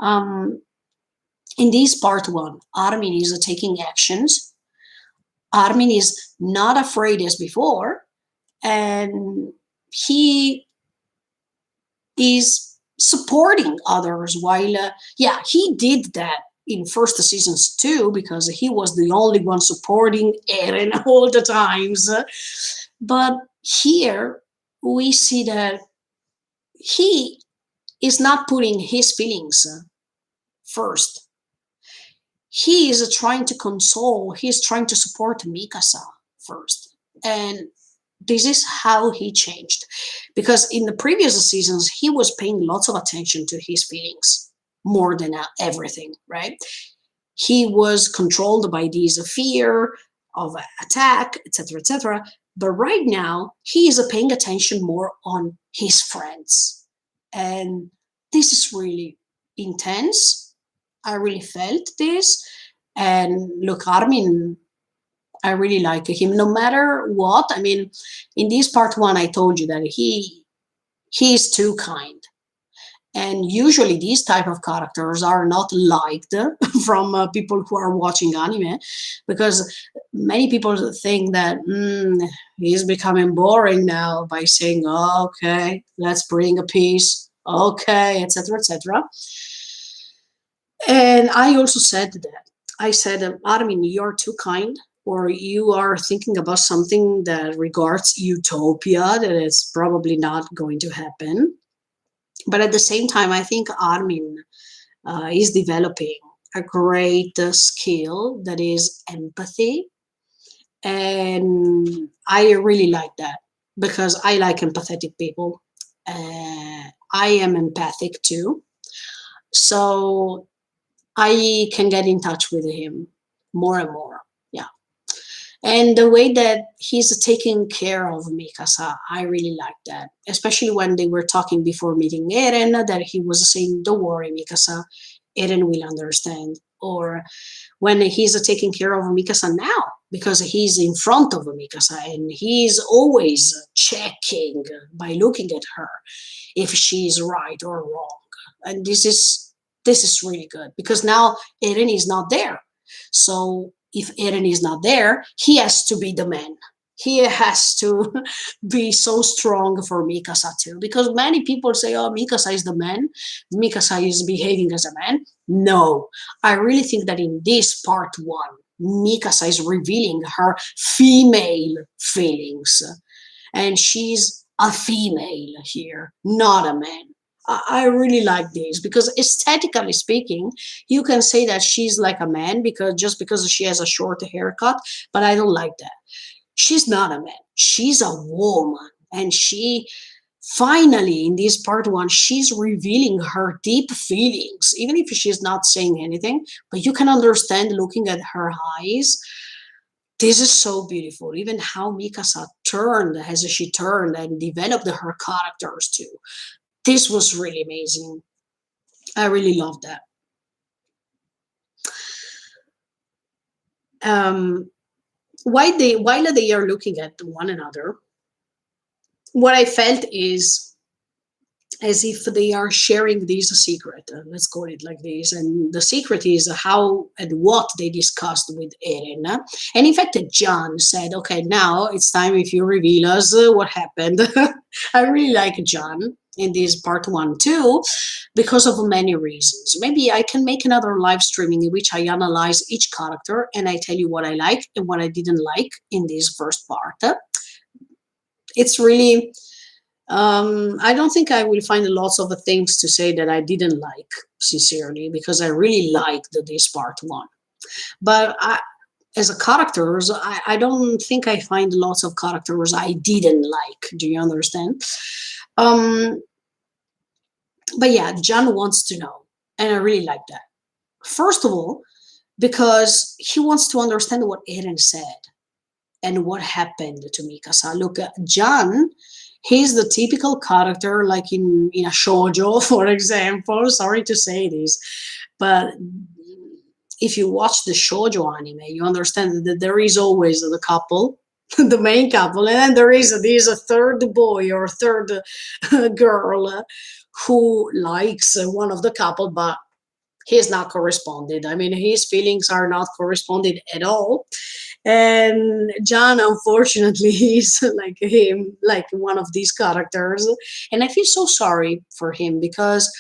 Um, in this part one, Armin is taking actions. Armin is not afraid as before, and he is supporting others while yeah, he did that in first seasons too, because he was the only one supporting Eren all the times. But here we see that he is not putting his feelings first. He is trying to console, he is trying to support Mikasa first. And this is how he changed. Because in the previous seasons, he was paying lots of attention to his feelings more than everything, right? He was controlled by this fear of attack, etc., etc. But right now, he is paying attention more on his friends. And this is really intense. I really felt this. And look, Armin, I really like him no matter what. I mean, in this part one, I told you that he is too kind. And usually these type of characters are not liked from people who are watching anime, because many people think that he's becoming boring now by saying, oh, okay, let's bring a peace, okay, etc., etc. And I also said that. I said, Armin, you're too kind, or you are thinking about something that regards utopia that is probably not going to happen. But at the same time, I think Armin is developing a great skill that is empathy. And I really like that because I like empathetic people. I am empathic too. So I can get in touch with him more and more. Yeah. And the way that he's taking care of Mikasa, I really like that. Especially when they were talking before meeting Eren, that he was saying, don't worry, Mikasa, Eren will understand. Or when he's taking care of Mikasa now, because he's in front of Mikasa and he's always checking by looking at her if she's right or wrong. And this is really good because now Eren is not there. So if Eren is not there, he has to be the man. He has to be so strong for Mikasa too. Because many people say, oh, Mikasa is the man. Mikasa is behaving as a man. No, I really think that in this part one, Mikasa is revealing her female feelings. And she's a female here, not a man. I really like this because aesthetically speaking, you can say that she's like a man because just because she has a short haircut, but I don't like that. She's not a man. She's a woman. And she finally in this part one, she's revealing her deep feelings, even if she's not saying anything, but you can understand looking at her eyes. This is so beautiful. Even how Mikasa turned as she turned and developed her characters too. This was really amazing. I really love that. Um, while they are looking at one another, what I felt is as if they are sharing this secret. Let's call it like this. And the secret is how and what they discussed with Eren. And in fact, John said, okay, now it's time if you reveal us what happened. I really like John in this part one too, because of many reasons. Maybe I can make another live streaming in which I analyze each character and I tell you what I like and what I didn't like in this first part. It's really I don't think I will find lots of things to say that I didn't like, sincerely, because I really liked this part one. But as a characters, I don't think I find lots of characters I didn't like. Do you understand? Um, but yeah, John wants to know, and I really like that. First of all, because he wants to understand what Eren said and what happened to Mikasa. Look, John, he's the typical character like in a shoujo, for example. Sorry to say this, but if you watch the shoujo anime, you understand that there is always the couple, the main couple, and then there is this a third boy or third girl who likes one of the couple, but he's not corresponded. I mean, his feelings are not corresponded at all. And John, unfortunately, is like him, like one of these characters. And I feel so sorry for him because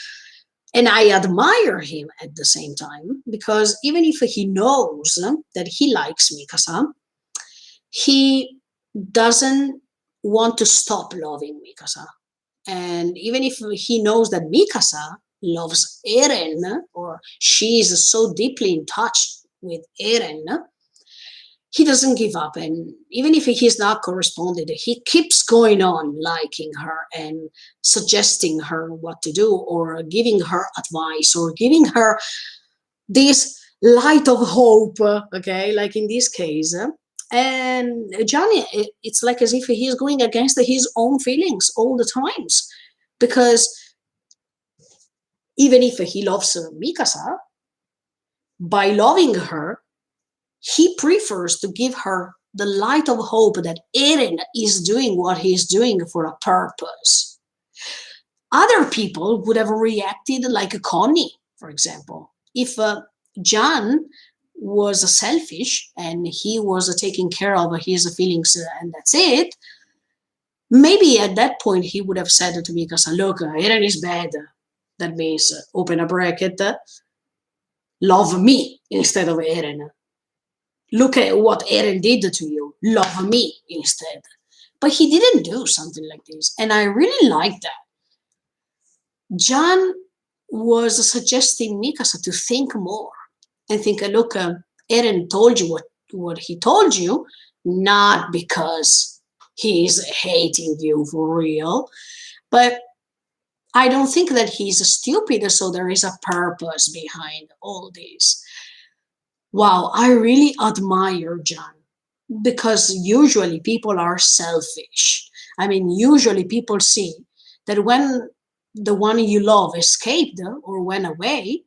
And I admire him at the same time because even if he knows that he likes Mikasa, he doesn't want to stop loving Mikasa. And even if he knows that Mikasa loves Eren, or she is so deeply in touch with Eren, he doesn't give up. And even if he's not corresponded, he keeps going on liking her and suggesting her what to do, or giving her advice, or giving her this light of hope, okay, like in this case. And Johnny, it's like as if he's going against his own feelings all the times, because even if he loves Mikasa, by loving her, he prefers to give her the light of hope that Eren is doing what he's doing for a purpose. Other people would have reacted like Connie, for example. If John was selfish and he was taking care of his feelings and that's it, maybe at that point he would have said to Mikasa, look, Eren is bad. That means, open a bracket, love me instead of Eren. Look at what Eren did to you. Love me instead. But he didn't do something like this. And I really like that. John was suggesting Mikasa to think more and think, look, Eren told you what he told you, not because he's hating you for real, but I don't think that he's stupid, so there is a purpose behind all this. Wow, I really admire John because usually people are selfish. I mean, usually people see that when the one you love escaped or went away,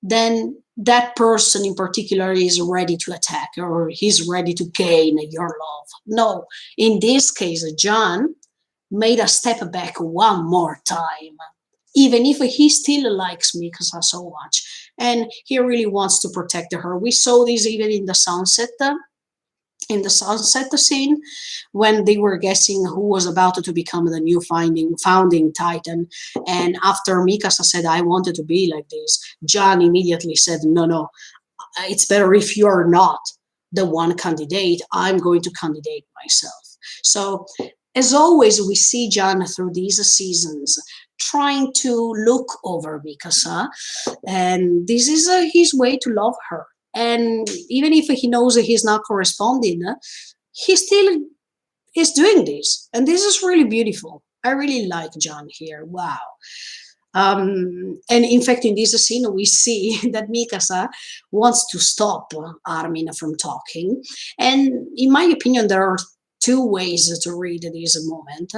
then that person in particular is ready to attack or he's ready to gain your love. No, in this case, John made a step back one more time, even if he still likes Mikasa so much and he really wants to protect her. We saw this even in the sunset scene when they were guessing who was about to become the new founding titan, and after Mikasa said, I wanted to be like this, John immediately said, no, no, it's better if you're not the one candidate, I'm going to candidate myself. So as always, we see John through these seasons trying to look over Mikasa, and this is his way to love her. And even if he knows that he's not corresponding, he still is doing this, and this is really beautiful. I really like John here. Wow. And in fact, in this scene, we see that Mikasa wants to stop Armin from talking. And in my opinion, there are two ways to read this moment.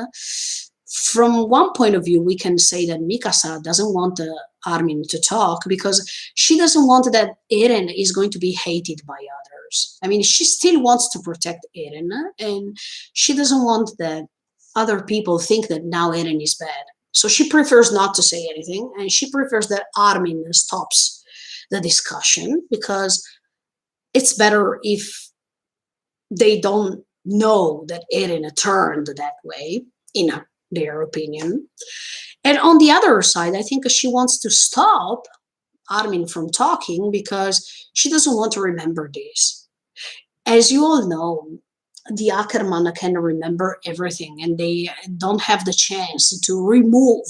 From one point of view, we can say that Mikasa doesn't want Armin to talk because she doesn't want that Eren is going to be hated by others. I mean, she still wants to protect Eren, and she doesn't want that other people think that now Eren is bad. So she prefers not to say anything, and she prefers that Armin stops the discussion because it's better if they don't know that Eren turned that way, in their opinion. And on the other side, I think she wants to stop Armin from talking because she doesn't want to remember this. As you all know, the Ackerman can remember everything and they don't have the chance to remove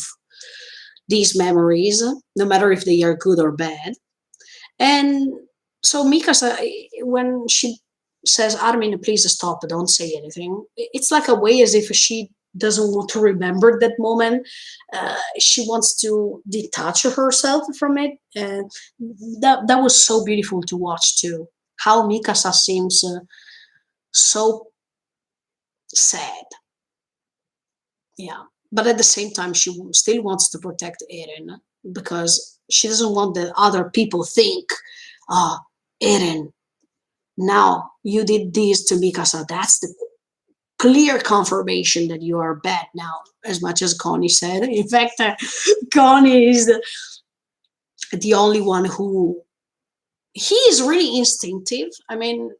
these memories, no matter if they are good or bad. And so Mikasa, when she says, Armin, please stop, don't say anything, it's like a way as if she doesn't want to remember that moment. She wants to detach herself from it. And that was so beautiful to watch too. How Mikasa seems so sad. Yeah. But at the same time, she still wants to protect Eren because she doesn't want that other people think, ah, Eren, now you did this to Mikasa. That's the clear confirmation that you are bad now, as much as Connie said. In fact, Connie is the only one who, he is really instinctive. I mean,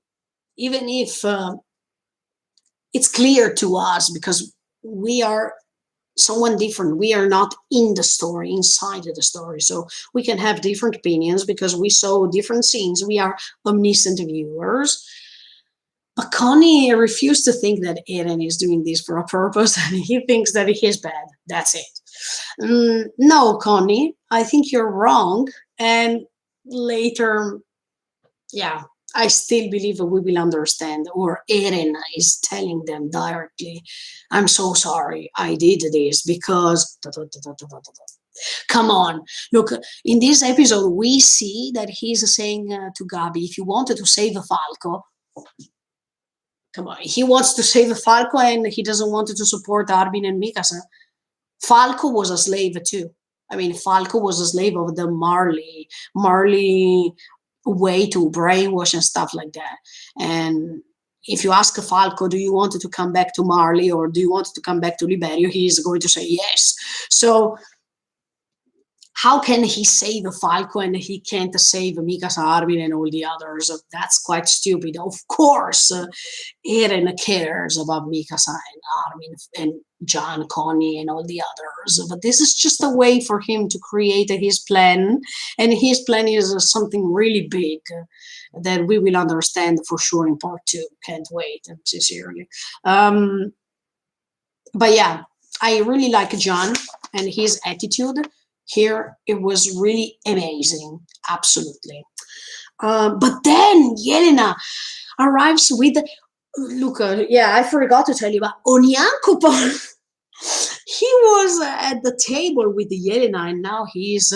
even if it's clear to us because we are someone different. We are not in the story, inside of the story. So we can have different opinions because we saw different scenes. We are omniscient viewers. But Connie refused to think that Eren is doing this for a purpose, and he thinks that he's bad. That's it. No, Connie, I think you're wrong. And later, yeah, I still believe that we will understand, or Eren is telling them directly, I'm so sorry I did this because. Come on, look, in this episode, we see that he's saying to Gabi, if you wanted to save Falco, come on, he wants to save Falco and he doesn't want to support Armin and Mikasa. Falco was a slave too. I mean, Falco was a slave of the Marley way to brainwash and stuff like that. And if you ask Falco, do you want to come back to Marley or do you want to come back to Liberio? He is going to say yes. So how can he save Falco and he can't save Mikasa, Armin, and all the others? That's quite stupid. Of course, Eren cares about Mikasa and Armin and John, Connie, and all the others. But this is just a way for him to create his plan. And his plan is something really big that we will understand for sure in part 2. Can't wait, sincerely. But yeah, I really like John and his attitude. Here, it was really amazing. Absolutely. But then Yelena arrives with, look, yeah, I forgot to tell you about Onyankopon. He was at the table with Yelena, and now he's,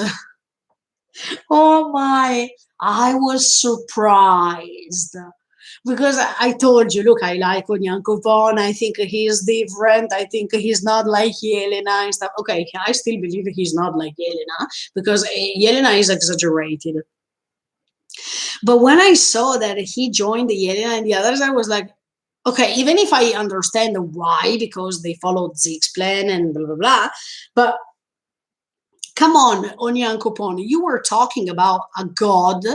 oh my, I was surprised. Because I told you, look, I like Onyankopon. I think he's different. I think he's not like Yelena and stuff. Okay, I still believe he's not like Yelena because Yelena is exaggerated. But when I saw that he joined the Yelena and the others, I was like, okay, even if I understand why, because they followed Zeke's plan and blah, blah, blah. But come on, Onyankopon, you were talking about a god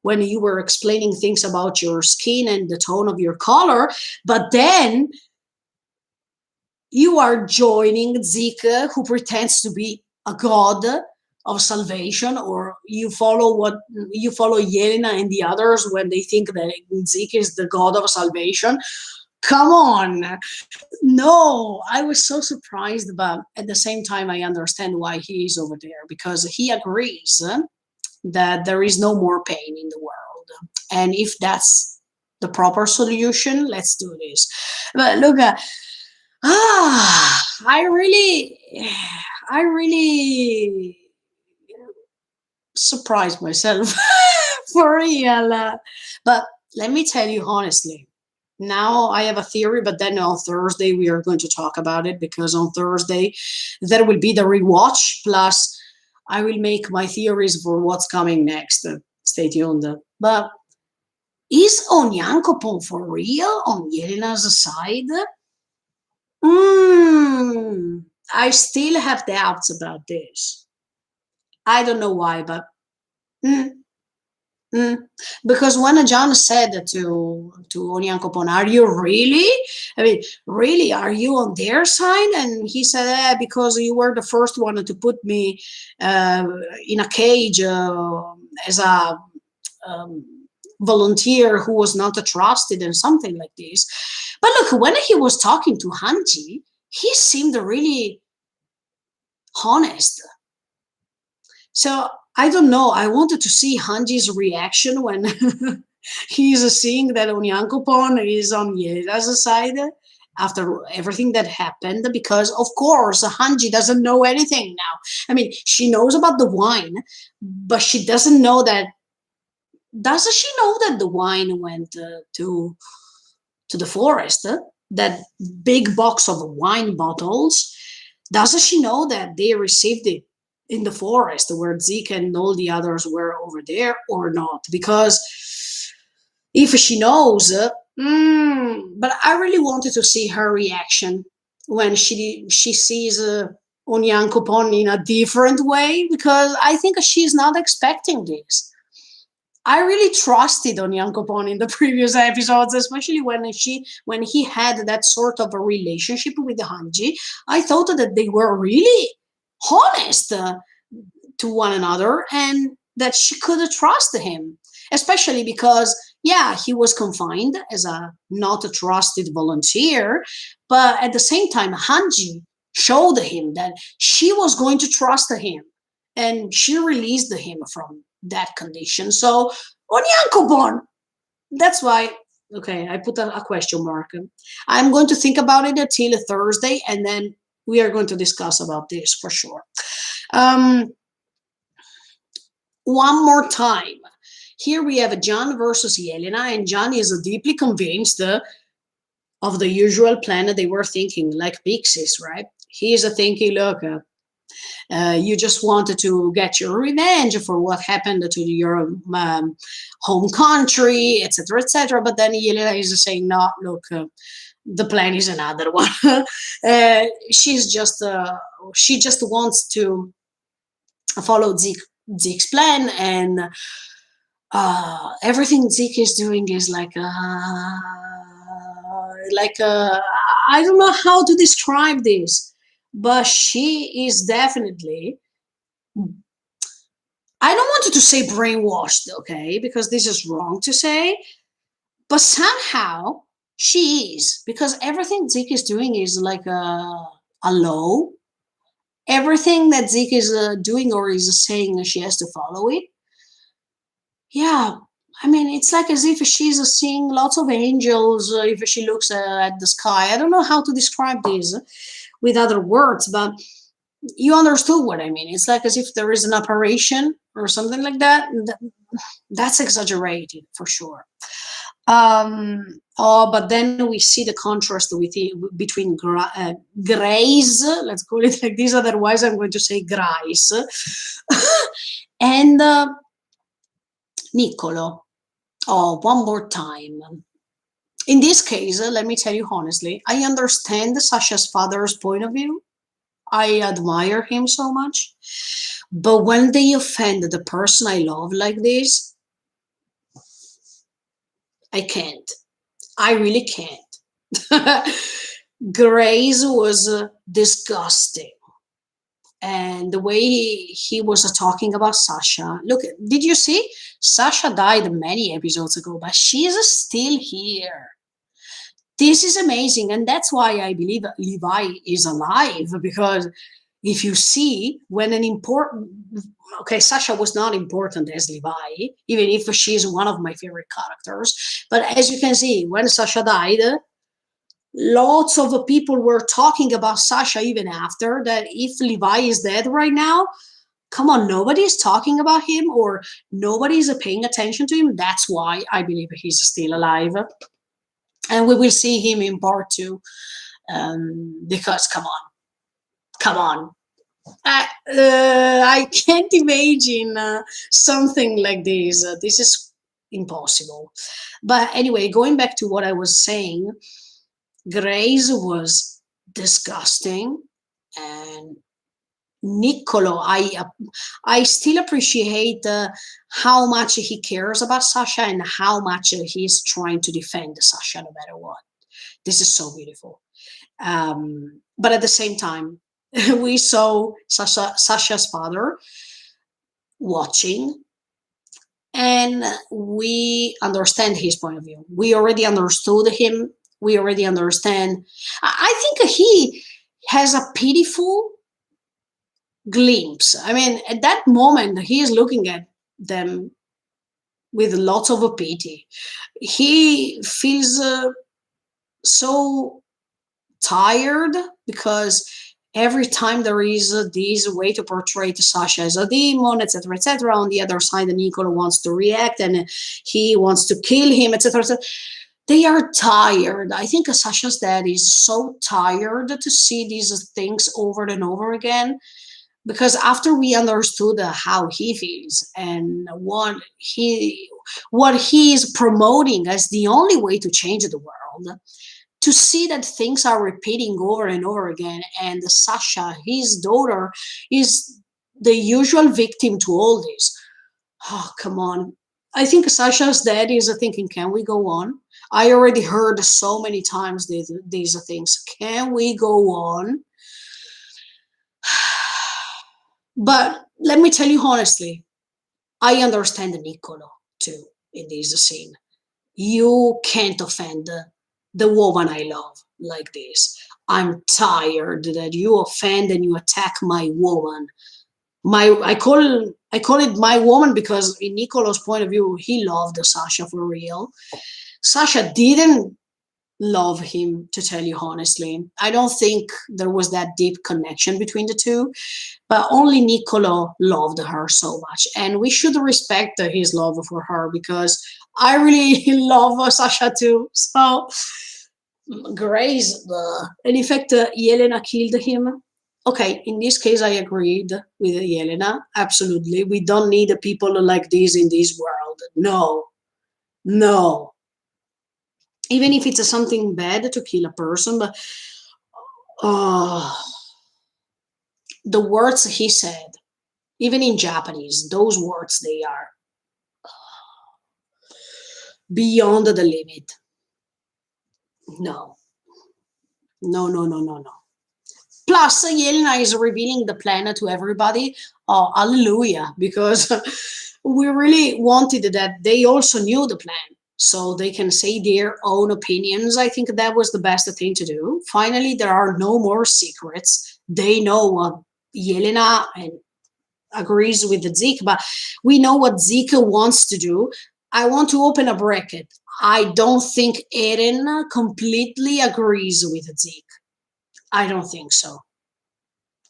when you were explaining things about your skin and the tone of your color, but then you are joining Zeke, who pretends to be a god of salvation, or you follow Yelena and the others when they think that Zeke is the god of salvation. Come on. No, I was so surprised, but at the same time, I understand why he is over there, because he agrees that there is no more pain in the world. And if that's the proper solution, let's do this. But look, I really surprised myself for real. But let me tell you honestly, now I have a theory, but then on Thursday we are going to talk about it, because on Thursday there will be the rewatch, plus I will make my theories for what's coming next. Stay tuned. But is Onyankopon for real on Yelena's side? I still have doubts about this. I don't know why, but because when John said to Onyankopon, "Are you really? I mean, really, are you on their side?" And he said, "Because you were the first one to put me in a cage as a volunteer who was not trusted," and something like this. But look, when he was talking to Hanji, he seemed really honest. So I don't know. I wanted to see Hanji's reaction when he's seeing that Onyankopon is on Yelena's side after everything that happened, because of course Hanji doesn't know anything now. I mean, she knows about the wine, but she doesn't know that. Does she know that the wine went to the forest? That big box of wine bottles. Does she know that they received it in the forest where Zeke and all the others were over there, or not? Because if she knows, but I really wanted to see her reaction when she sees Onyankopon in a different way, because I think she's not expecting this. I really trusted Onyankopon in the previous episodes, especially when he had that sort of a relationship with Hanji. I thought that they were really honest to one another and that she could trust him, especially because, yeah, he was confined as a not a trusted volunteer, but at the same time, Hanji showed him that she was going to trust him and she released him from that condition. So, Onyankopon, that's why. Okay, I put a question mark. I'm going to think about it until Thursday, and then we are going to discuss about this for sure. Um, one more time. Here we have John versus Yelena, and John is deeply convinced of the usual plan that they were thinking, like pixies, right? He is thinking, look, you just wanted to get your revenge for what happened to your home country, etc., etc. But then Yelena is saying, no, look, the plan is another one. She's just she just wants to follow Zeke's plan, and everything Zeke is doing is I don't know how to describe this, but she is definitely. I don't want to say brainwashed, okay, because this is wrong to say, but somehow she is, because everything Zeke is doing is like a law. Everything that Zeke is doing or is saying, she has to follow it. Yeah, I mean, it's like as if she's seeing lots of angels if she looks at the sky. I don't know how to describe this with other words, but you understood what I mean. It's like as if there is an apparition or something like that. That's exaggerated for sure. But then we see the contrast between Grace, let's call it like this, otherwise I'm going to say Grace, and Niccolo. Oh, one more time. In this case, let me tell you honestly, I understand Sasha's father's point of view. I admire him so much. But when they offend the person I love like this, I can't. I really can't. Grace was disgusting. And the way he was talking about Sasha. Look, did you see? Sasha died many episodes ago, but she's still here. This is amazing. And that's why I believe Levi is alive, because if you see when an important okay, Sasha was not important as Levi, even if she is one of my favorite characters, but as you can see, when Sasha died, lots of people were talking about Sasha even after that. If Levi is dead right now, come on, nobody is talking about him or nobody is paying attention to him. That's why I believe he's still alive, and we will see him in part two, because come on, I can't imagine something like this. This is impossible. But anyway, going back to what I was saying, Grace was disgusting, and Niccolo, I still appreciate how much he cares about Sasha and how much he's trying to defend Sasha no matter what. This is so beautiful. But at the same time, we saw Sasha's father watching, and we understand his point of view. We already understood him. We already understand. I think he has a pitiful glimpse. I mean, at that moment, he is looking at them with lots of pity. He feels so tired because every time there is this way to portray Sasha as a demon, etc., etc. On the other side, Niccolo wants to react and he wants to kill him, etc., etc. They are tired. I think Sasha's dad is so tired to see these things over and over again, because after we understood how he feels and what he is promoting as the only way to change the world, to see that things are repeating over and over again, and Sasha, his daughter, is the usual victim to all this. Oh, come on. I think Sasha's dad is thinking, can we go on? I already heard so many times these things. Can we go on? But let me tell you honestly, I understand Niccolo too in this scene. You can't offend the woman I love like this. I'm tired that you offend and you attack my woman. I call it my woman because in Nicolo's point of view, he loved Sasha for real. Sasha didn't love him, to tell you honestly. I don't think there was that deep connection between the two, but only Nicolo loved her so much. And we should respect his love for her because I really love Sasha too. So, Grace, and in fact, Yelena killed him. Okay, in this case, I agreed with Yelena. Absolutely. We don't need people like this in this world. No, no. Even if it's something bad to kill a person, but uh, the words he said, even in Japanese, those words, they are beyond the limit. No, no, no, no, no, no. Plus, Yelena is revealing the plan to everybody. Oh, hallelujah, because we really wanted that they also knew the plan so they can say their own opinions. I think that was the best thing to do. Finally, there are no more secrets. They know what Yelena and agrees with Zeke, but we know what Zeke wants to do. I want to open a bracket. I don't think Eren completely agrees with Zeke. I don't think so.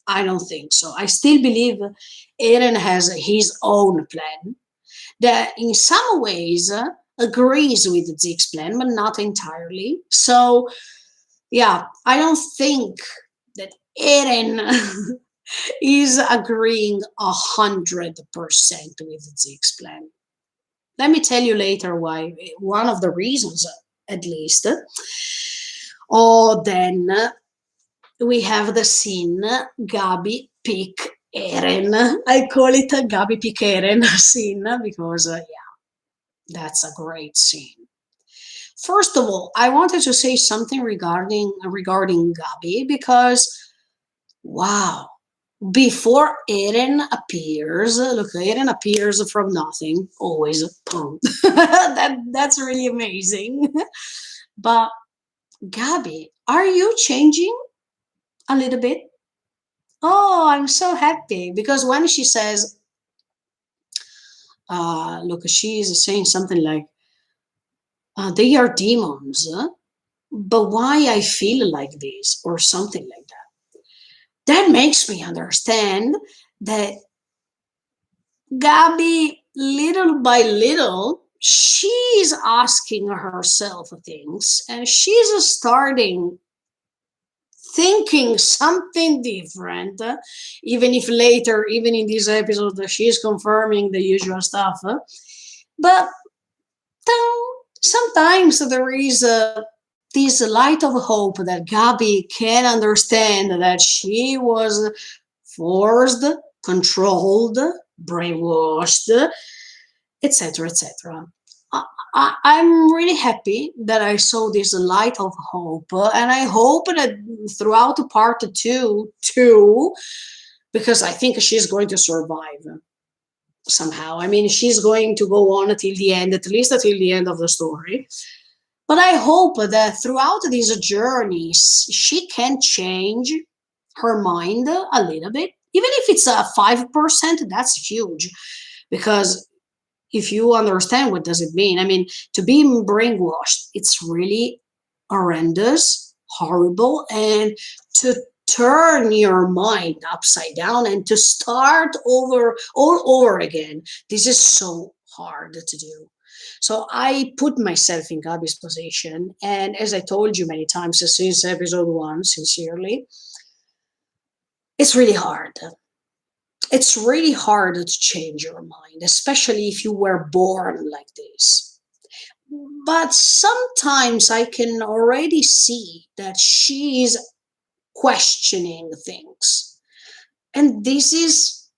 I don't think so. I still believe Eren has his own plan that in some ways agrees with Zeke's plan, but not entirely. So, yeah, I don't think that Eren is agreeing 100% with Zeke's plan. Let me tell you later why. One of the reasons, at least. Oh, then we have the scene Gabi pick Eren. I call it a Gabi pick Eren scene because, yeah, that's a great scene. First of all, I wanted to say something regarding Gabi because, wow, before Eren appears, look, Eren appears from nothing, always. Boom. That's really amazing. But Gabi, are you changing a little bit? Oh, I'm so happy because when she says, look, she is saying something like, they are demons, but why I feel like this, or something like that. That makes me understand that Gabi, little by little, she's asking herself things and she's starting thinking something different, even if later, even in this episode, she's confirming the usual stuff. But sometimes there is this light of hope that Gabi can understand that she was forced, controlled, brainwashed, etc., etc. I'm really happy that I saw this light of hope, and I hope that throughout part two, too, because I think she's going to survive somehow. I mean, she's going to go on until the end, at least until the end of the story. But I hope that throughout these journeys, she can change her mind a little bit. Even if it's a 5%, that's huge. Because if you understand what does it mean, I mean, to be brainwashed, it's really horrendous, horrible, and to turn your mind upside down and to start over all over again, this is so hard to do. So I put myself in Gabi's position, and as I told you many times since episode one, sincerely, it's really hard. It's really hard to change your mind, especially if you were born like this. But sometimes I can already see that she is questioning things. And this is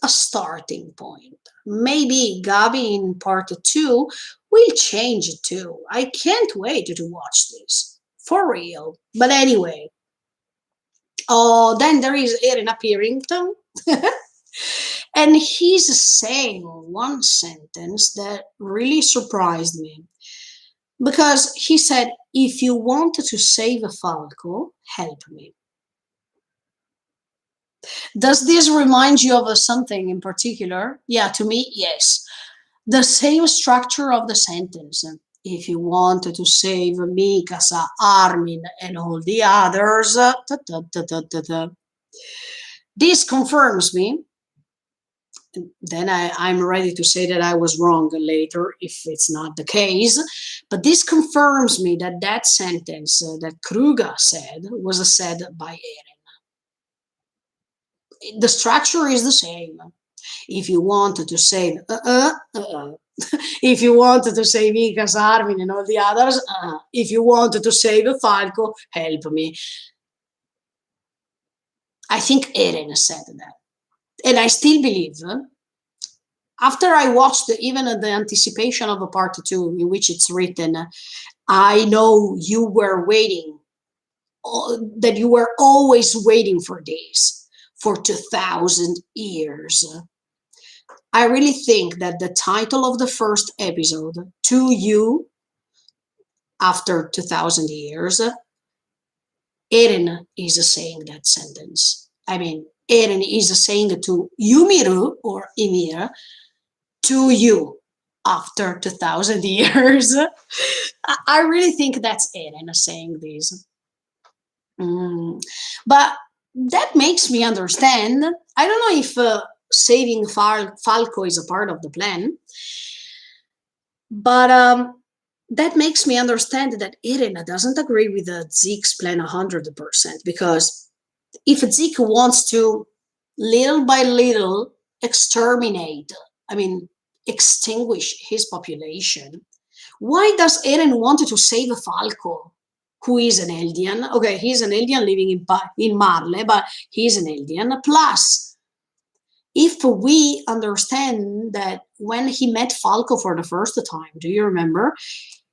a starting point. Maybe Gabi in part two will change it too. I can't wait to watch this. For real. But anyway, oh, then there is Aaron appearing too. And he's saying one sentence that really surprised me. Because he said, if you wanted to save a Falco, help me. Does this remind you of something in particular? Yeah, to me, yes. The same structure of the sentence. If you wanted to save Mikasa, Armin, and all the others, this confirms me. Then I'm ready to say that I was wrong later if it's not the case. But this confirms me that that sentence that Kruger said was said by Eren. The structure is the same. If you wanted to save, if you wanted to save Ika's Armin and all the others, if you wanted to save Falco, help me. I think Eren said that. And I still believe, after I watched even the anticipation of a part two, in which it's written, I know you were waiting, that you were always waiting for this for 2000 years. I really think that the title of the first episode, To You, after 2000 years, Eren is saying that sentence. I mean, Eren is saying to Yumiru or Ymir, to you after 2000 years. I really think that's Eren saying this. But that makes me understand. I don't know if saving Falco is a part of the plan, but that makes me understand that Eren doesn't agree with Zeke's plan 100%, because if Zeke wants to little by little exterminate, I mean, extinguish his population, why does Eren want to save Falco, who is an Eldian? Okay, he's an Eldian living in Marle, but he's an Eldian. Plus, if we understand that when he met Falco for the first time, do you remember?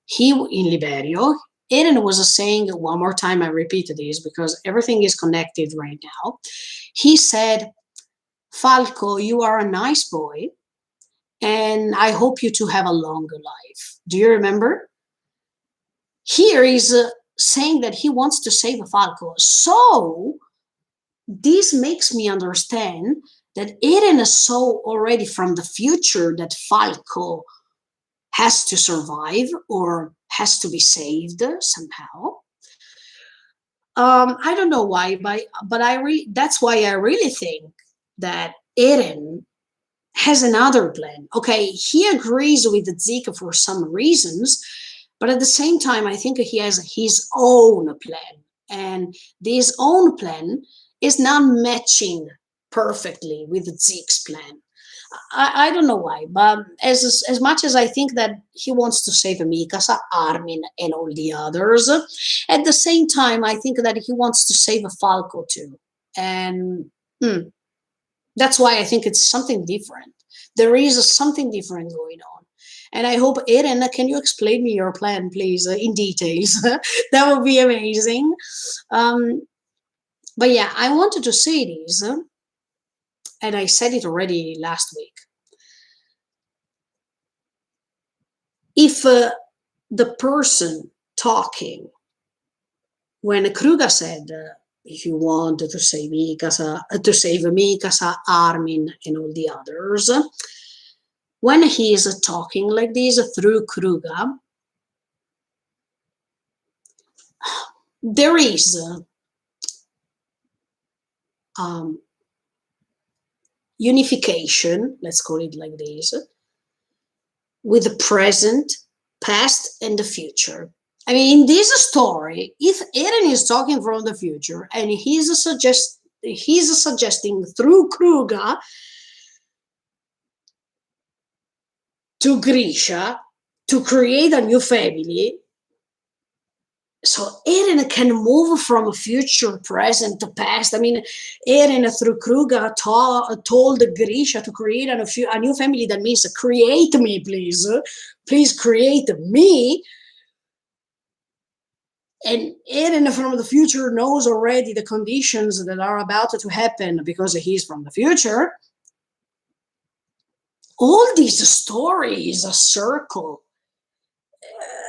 He in Liberio, Eren was saying, one more time, I repeat this because everything is connected right now. He said, Falco, you are a nice boy, and I hope you to have a longer life. Do you remember? Here he's saying that he wants to save Falco. So this makes me understand that Eren saw already from the future that Falco has to survive or has to be saved somehow. I don't know why, but that's why I really think that Eren has another plan. Okay, he agrees with Zeke for some reasons, but at the same time, I think he has his own plan. And this own plan is not matching perfectly with Zeke's plan. I don't know why, but as much as I think that he wants to save Mikasa, Armin, and all the others, at the same time, I think that he wants to save Falco too. And that's why I think it's something different. There is something different going on. And I hope, Eren, can you explain me your plan, please, in details? That would be amazing. Um, but yeah, I wanted to say this, and I said it already last week. If the person talking, when Kruger said, if you want to save Mikasa, Armin, and all the others, when he is talking like this through Kruger, there is um, unification, let's call it like this, with the present, past, and the future. I mean, in this story, if Eren is talking from the future and he's suggesting through Kruger to Grisha to create a new family, So Eren can move from future, present to past. I mean, Eren through Kruger told Grisha to create a new family. That means create me, please. Please create me. And Eren from the future knows already the conditions that are about to happen because he's from the future. All these stories, a circle,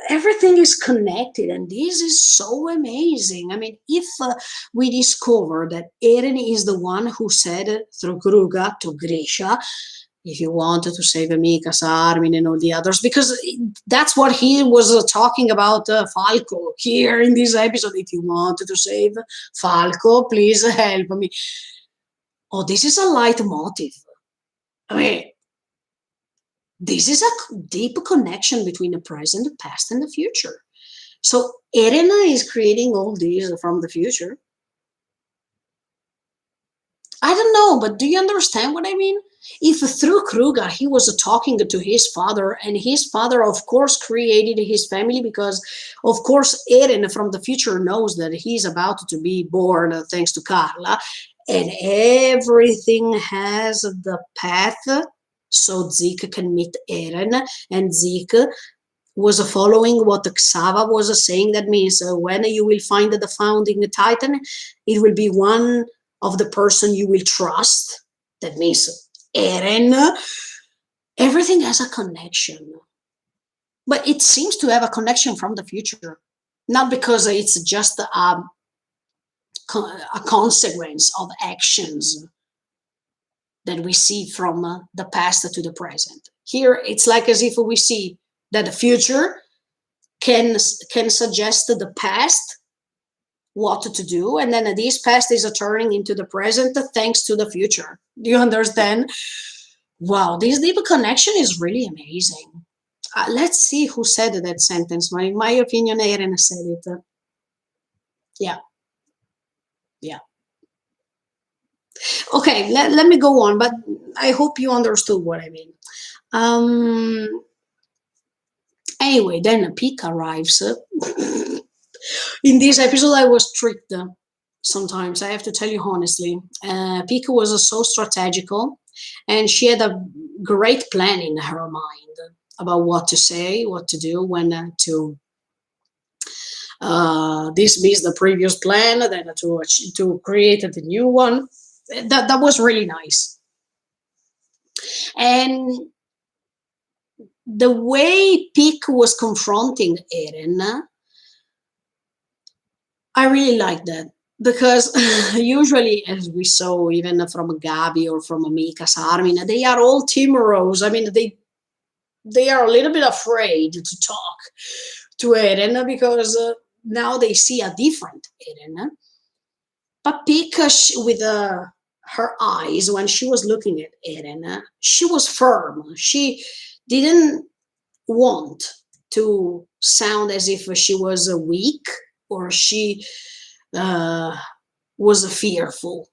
everything is connected, and this is so amazing. I mean, if we discover that Eren is the one who said through Kruga to Grisha, if you wanted to save Mika, Armin, and all the others, because that's what he was talking about Falco here in this episode. If you wanted to save Falco, please help me. Oh, this is a leitmotif. I mean, this is a deep connection between the present, the past, and the future. So Elena is creating all these from the future. I don't know, but do you understand what I mean? If through Kruger he was talking to his father, and his father, of course, created his family because, of course, Eren from the future knows that he's about to be born thanks to Carla, and everything has the path so Zeke can meet Eren, and Zeke was following what Xava was saying. That means when you will find the founding titan, it will be one of the person you will trust. That means Eren. Everything has a connection, but it seems to have a connection from the future, not because it's just a consequence of actions that we see from the past to the present. Here, it's like as if we see that the future can suggest the past what to do, and then this past is turning into the present thanks to the future. Do you understand? Wow, this deep connection is really amazing. Let's see who said that sentence. In my opinion, Eren said it. Yeah, yeah. Okay, let me go on, but I hope you understood what I mean. Anyway, then Pika arrives. In this episode, I was tricked sometimes, I have to tell you honestly. Pika was so strategical, and she had a great plan in her mind about what to say, what to do, when to dismiss the previous plan, then to create the new one. That was really nice. And the way Pika was confronting Eren, I really like that because usually, as we saw even from Gabi or from Mika's Armin, they are all timorous. I mean, they are a little bit afraid to talk to Eren because now they see a different Eren. But Pika, with her eyes, when she was looking at Eren, she was firm. She didn't want to sound as if she was weak or she uh, was fearful.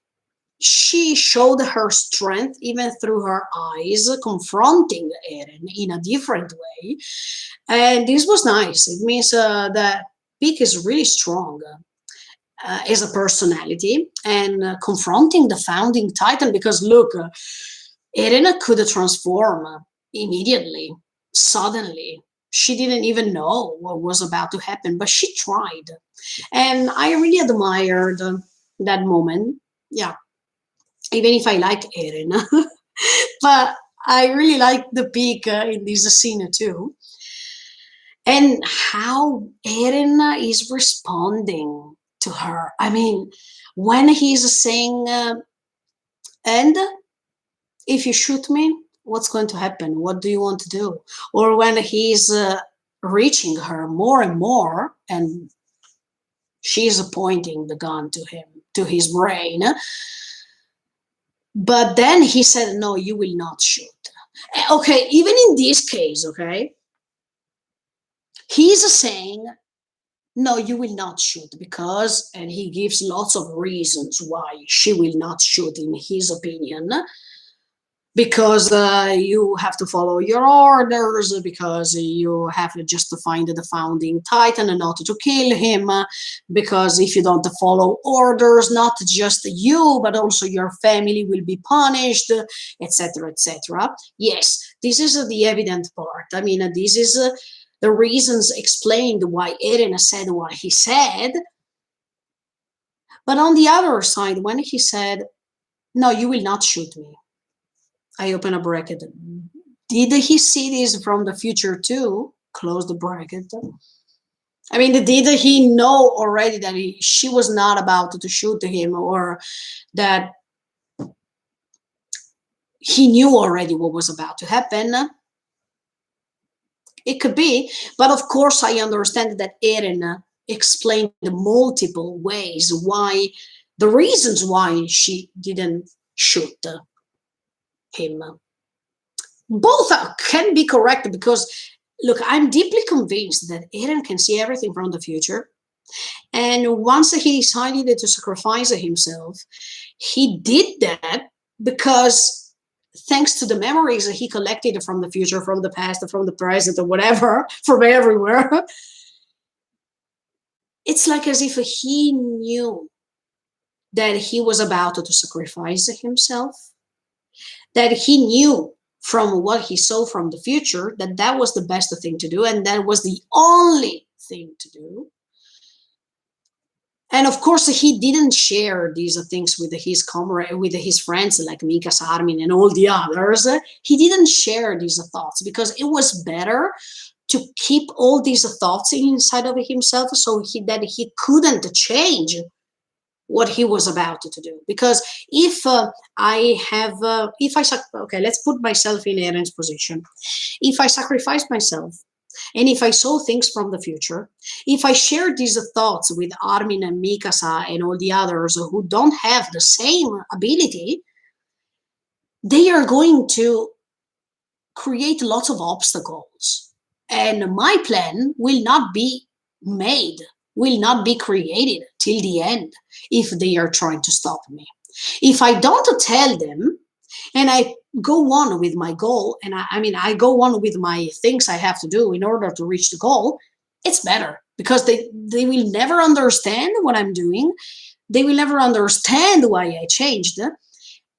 She showed her strength even through her eyes, confronting Eren in a different way. And this was nice. It means that Pik is really strong as a personality and confronting the founding titan because look, Eren could transform immediately, suddenly. She didn't even know what was about to happen, but she tried. And I really admired that moment. Yeah, even if I like Eren. But I really like the peak in this scene too. And how Eren is responding to her. I mean, when he's saying, and if you shoot me, what's going to happen? What do you want to do? Or when he's reaching her more and more, and she's pointing the gun to him, to his brain. But then he said, no, you will not shoot. Okay, even in this case, okay, he's saying, no, you will not shoot because, and he gives lots of reasons why she will not shoot in his opinion. because you have to follow your orders, because you have to just to find the founding titan and not to kill him, because if you don't follow orders, not just you but also your family will be punished, etc., etc. Yes, this is the evident part. I mean, this is the reasons explained why Eren said what he said. But on the other side, when he said, no, you will not shoot me, I open a bracket. Did he see this from the future too? Close the bracket. I mean, did he know already that she was not about to shoot him, or that he knew already what was about to happen? It could be, but of course, I understand that Eren explained multiple ways why, the reasons why she didn't shoot him. Both can be correct because, look, I'm deeply convinced that Eren can see everything from the future. And once he decided to sacrifice himself, he did that because thanks to the memories that he collected from the future, from the past, from the present, or whatever, from everywhere, it's like as if he knew that he was about to sacrifice himself, that he knew from what he saw from the future that that was the best thing to do and that was the only thing to do. And of course, he didn't share these things with his comrade, with his friends like Mikas, Armin, and all the others. He didn't share these thoughts because it was better to keep all these thoughts inside of himself, so that he couldn't change what he was about to do. Because if okay, let's put myself in Eren's position. If I sacrifice myself, and if I saw things from the future, if I share these thoughts with Armin and Mikasa and all the others who don't have the same ability, they are going to create lots of obstacles. And my plan will not be made, will not be created till the end if they are trying to stop me. If I don't tell them and I go on with my goal, and I go on with my things I have to do in order to reach the goal, it's better because they will never understand what I'm doing. They will never understand why I changed.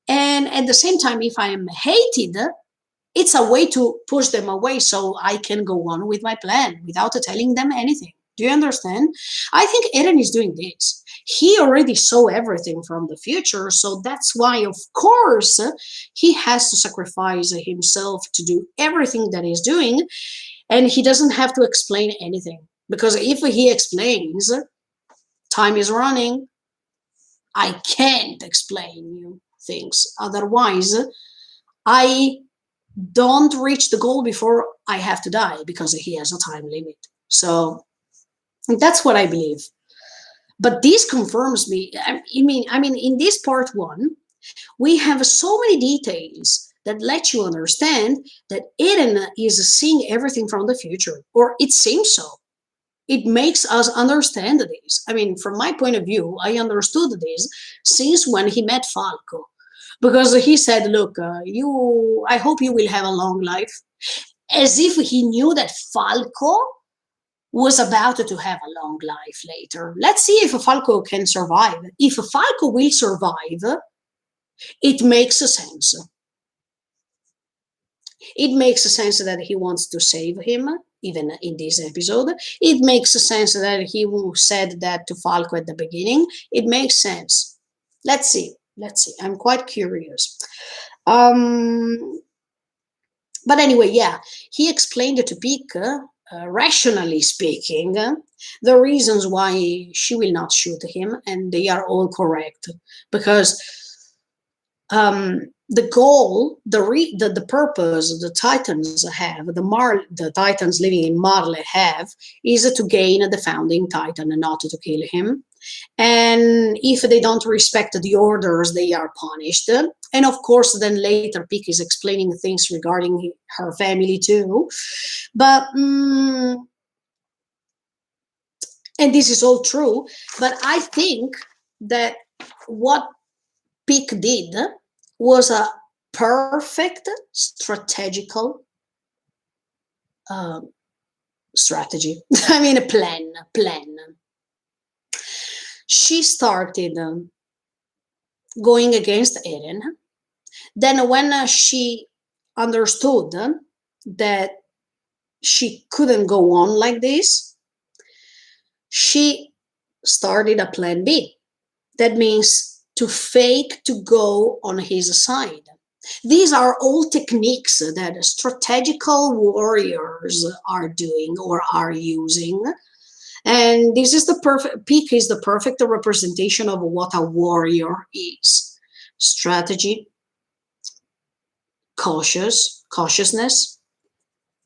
And at the same time, if I am hated, it's a way to push them away so I can go on with my plan without telling them anything. Do you understand? I think Eren is doing this. He already saw everything from the future, so that's why, of course, he has to sacrifice himself to do everything that he's doing, and he doesn't have to explain anything. Because if he explains, time is running, I can't explain you things. Otherwise, I don't reach the goal before I have to die because he has a time limit. So that's what I believe. But this confirms me. I mean, in this part one, we have so many details that let you understand that Eren is seeing everything from the future, or it seems so. It makes us understand this. I mean, from my point of view, I understood this since when he met Falco, because he said, "Look, I hope you will have a long life," as if he knew that Falco was about to have a long life later. Let's see if Falco can survive. If Falco will survive, it makes sense. It makes sense that he wants to save him, even in this episode. It makes sense that he said that to Falco at the beginning. It makes sense. Let's see. Let's see. I'm quite curious. Um, but anyway, yeah, he explained to Pika, rationally speaking, the reasons why she will not shoot him, and they are all correct. Because the goal, the purpose the Titans have, the Titans living in Marley have, is to gain the founding Titan and not to kill him. And if they don't respect the orders, they are punished. And of course, then later Pik is explaining things regarding her family too. But and this is all true. But I think that what Pik did was perfect strategical um, strategy. I mean, a plan. Plan. She started going against Eren. Then, when she understood that she couldn't go on like this, she started a plan B. That means to fake to go on his side. These are all techniques that strategical warriors are doing or are using. And this is the perfect, Peak is the perfect representation of what a warrior is. Strategy, cautiousness,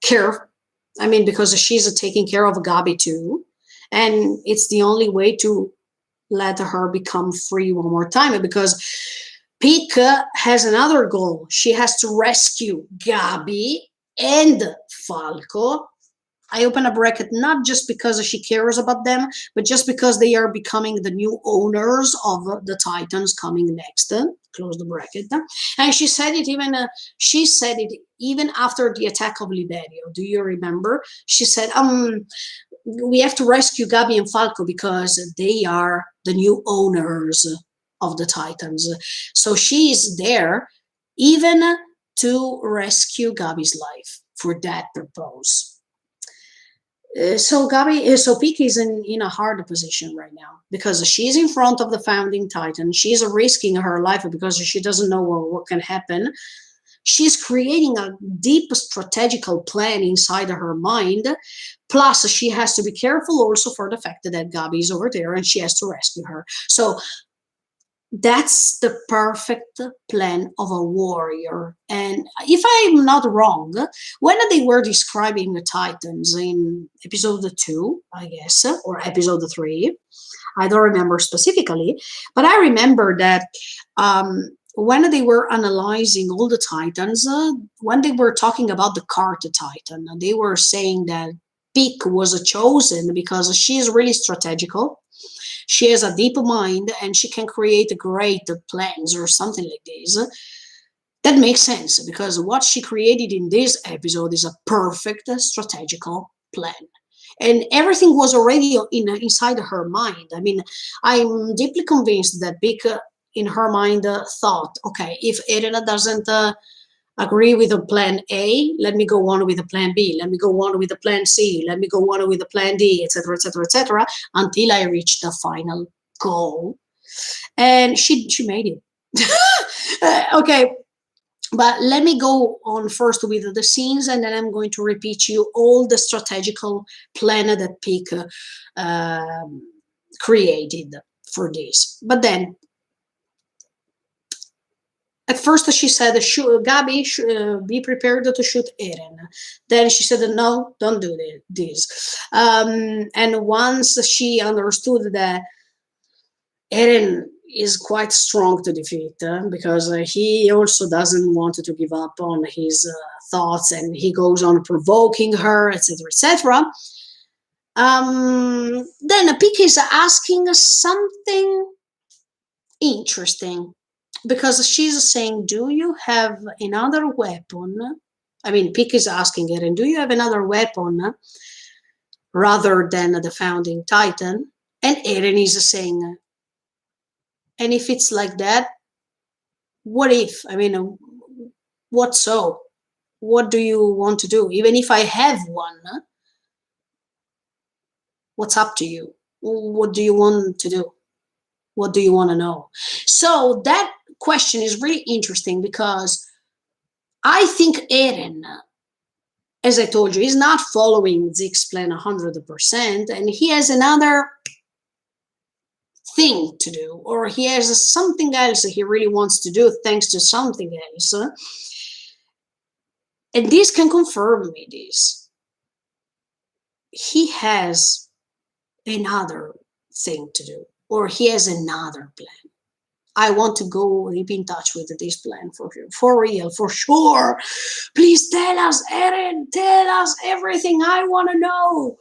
care. I mean, because she's taking care of Gabi too. And it's the only way to let her become free one more time, because Pika has another goal. She has to rescue Gabi and Falco. I open a bracket not just because she cares about them, but just because they are becoming the new owners of the Titans coming next. Close the bracket. And she said it even after the attack of Liberio. Do you remember? She said, we have to rescue Gabi and Falco because they are the new owners of the Titans. So she is there even to rescue Gabi's life for that purpose. So Pika is in a hard position right now because she's in front of the founding Titan. She's risking her life because she doesn't know what can happen. She's creating a deep strategical plan inside of her mind. Plus, she has to be careful also for the fact that Gabi is over there and she has to rescue her. So that's the perfect plan of a warrior. And if I'm not wrong, when they were describing the Titans in episode 2, I guess, or episode 3, I don't remember specifically, but I remember that when they were analyzing all the Titans, when they were talking about the cart Titan, they were saying that Peak was chosen because she is really strategical. She has a deep mind and she can create great plans or something like this. That makes sense because what she created in this episode is a perfect strategical plan. And everything was already inside her mind. I mean, I'm deeply convinced that Bika, in her mind, thought, okay, if Irina doesn't agree with the plan A, let me go on with the plan B, let me go on with the plan C, let me go on with the plan D, etc., etc., etc., until I reach the final goal. And she made it. Okay, but let me go on first with the scenes, and then I'm going to repeat you all the strategical plan that Peak created for this. But then at first she said, Gabi, be prepared to shoot Eren. Then she said, no, don't do this. And once she understood that Eren is quite strong to defeat because he also doesn't want to give up on his thoughts, and he goes on provoking her, etc., etc. Then Pika is asking something interesting because she's saying, do you have another weapon? I mean, Pika is asking Eren, do you have another weapon rather than the founding Titan? And Eren is saying, and if it's like that, what if? I mean, what so? What do you want to do? Even if I have one, what's up to you? What do you want to do? What do you want to know? So that question is really interesting because I think Eren, as I told you, is not following Zeke's plan 100%, and he has another thing to do, or he has something else he really wants to do thanks to something else. And this can confirm me this. He has another thing to do, or he has another plan. I want to go keep in touch with this plan for real, for sure. Please tell us, Eren, tell us everything. I want to know.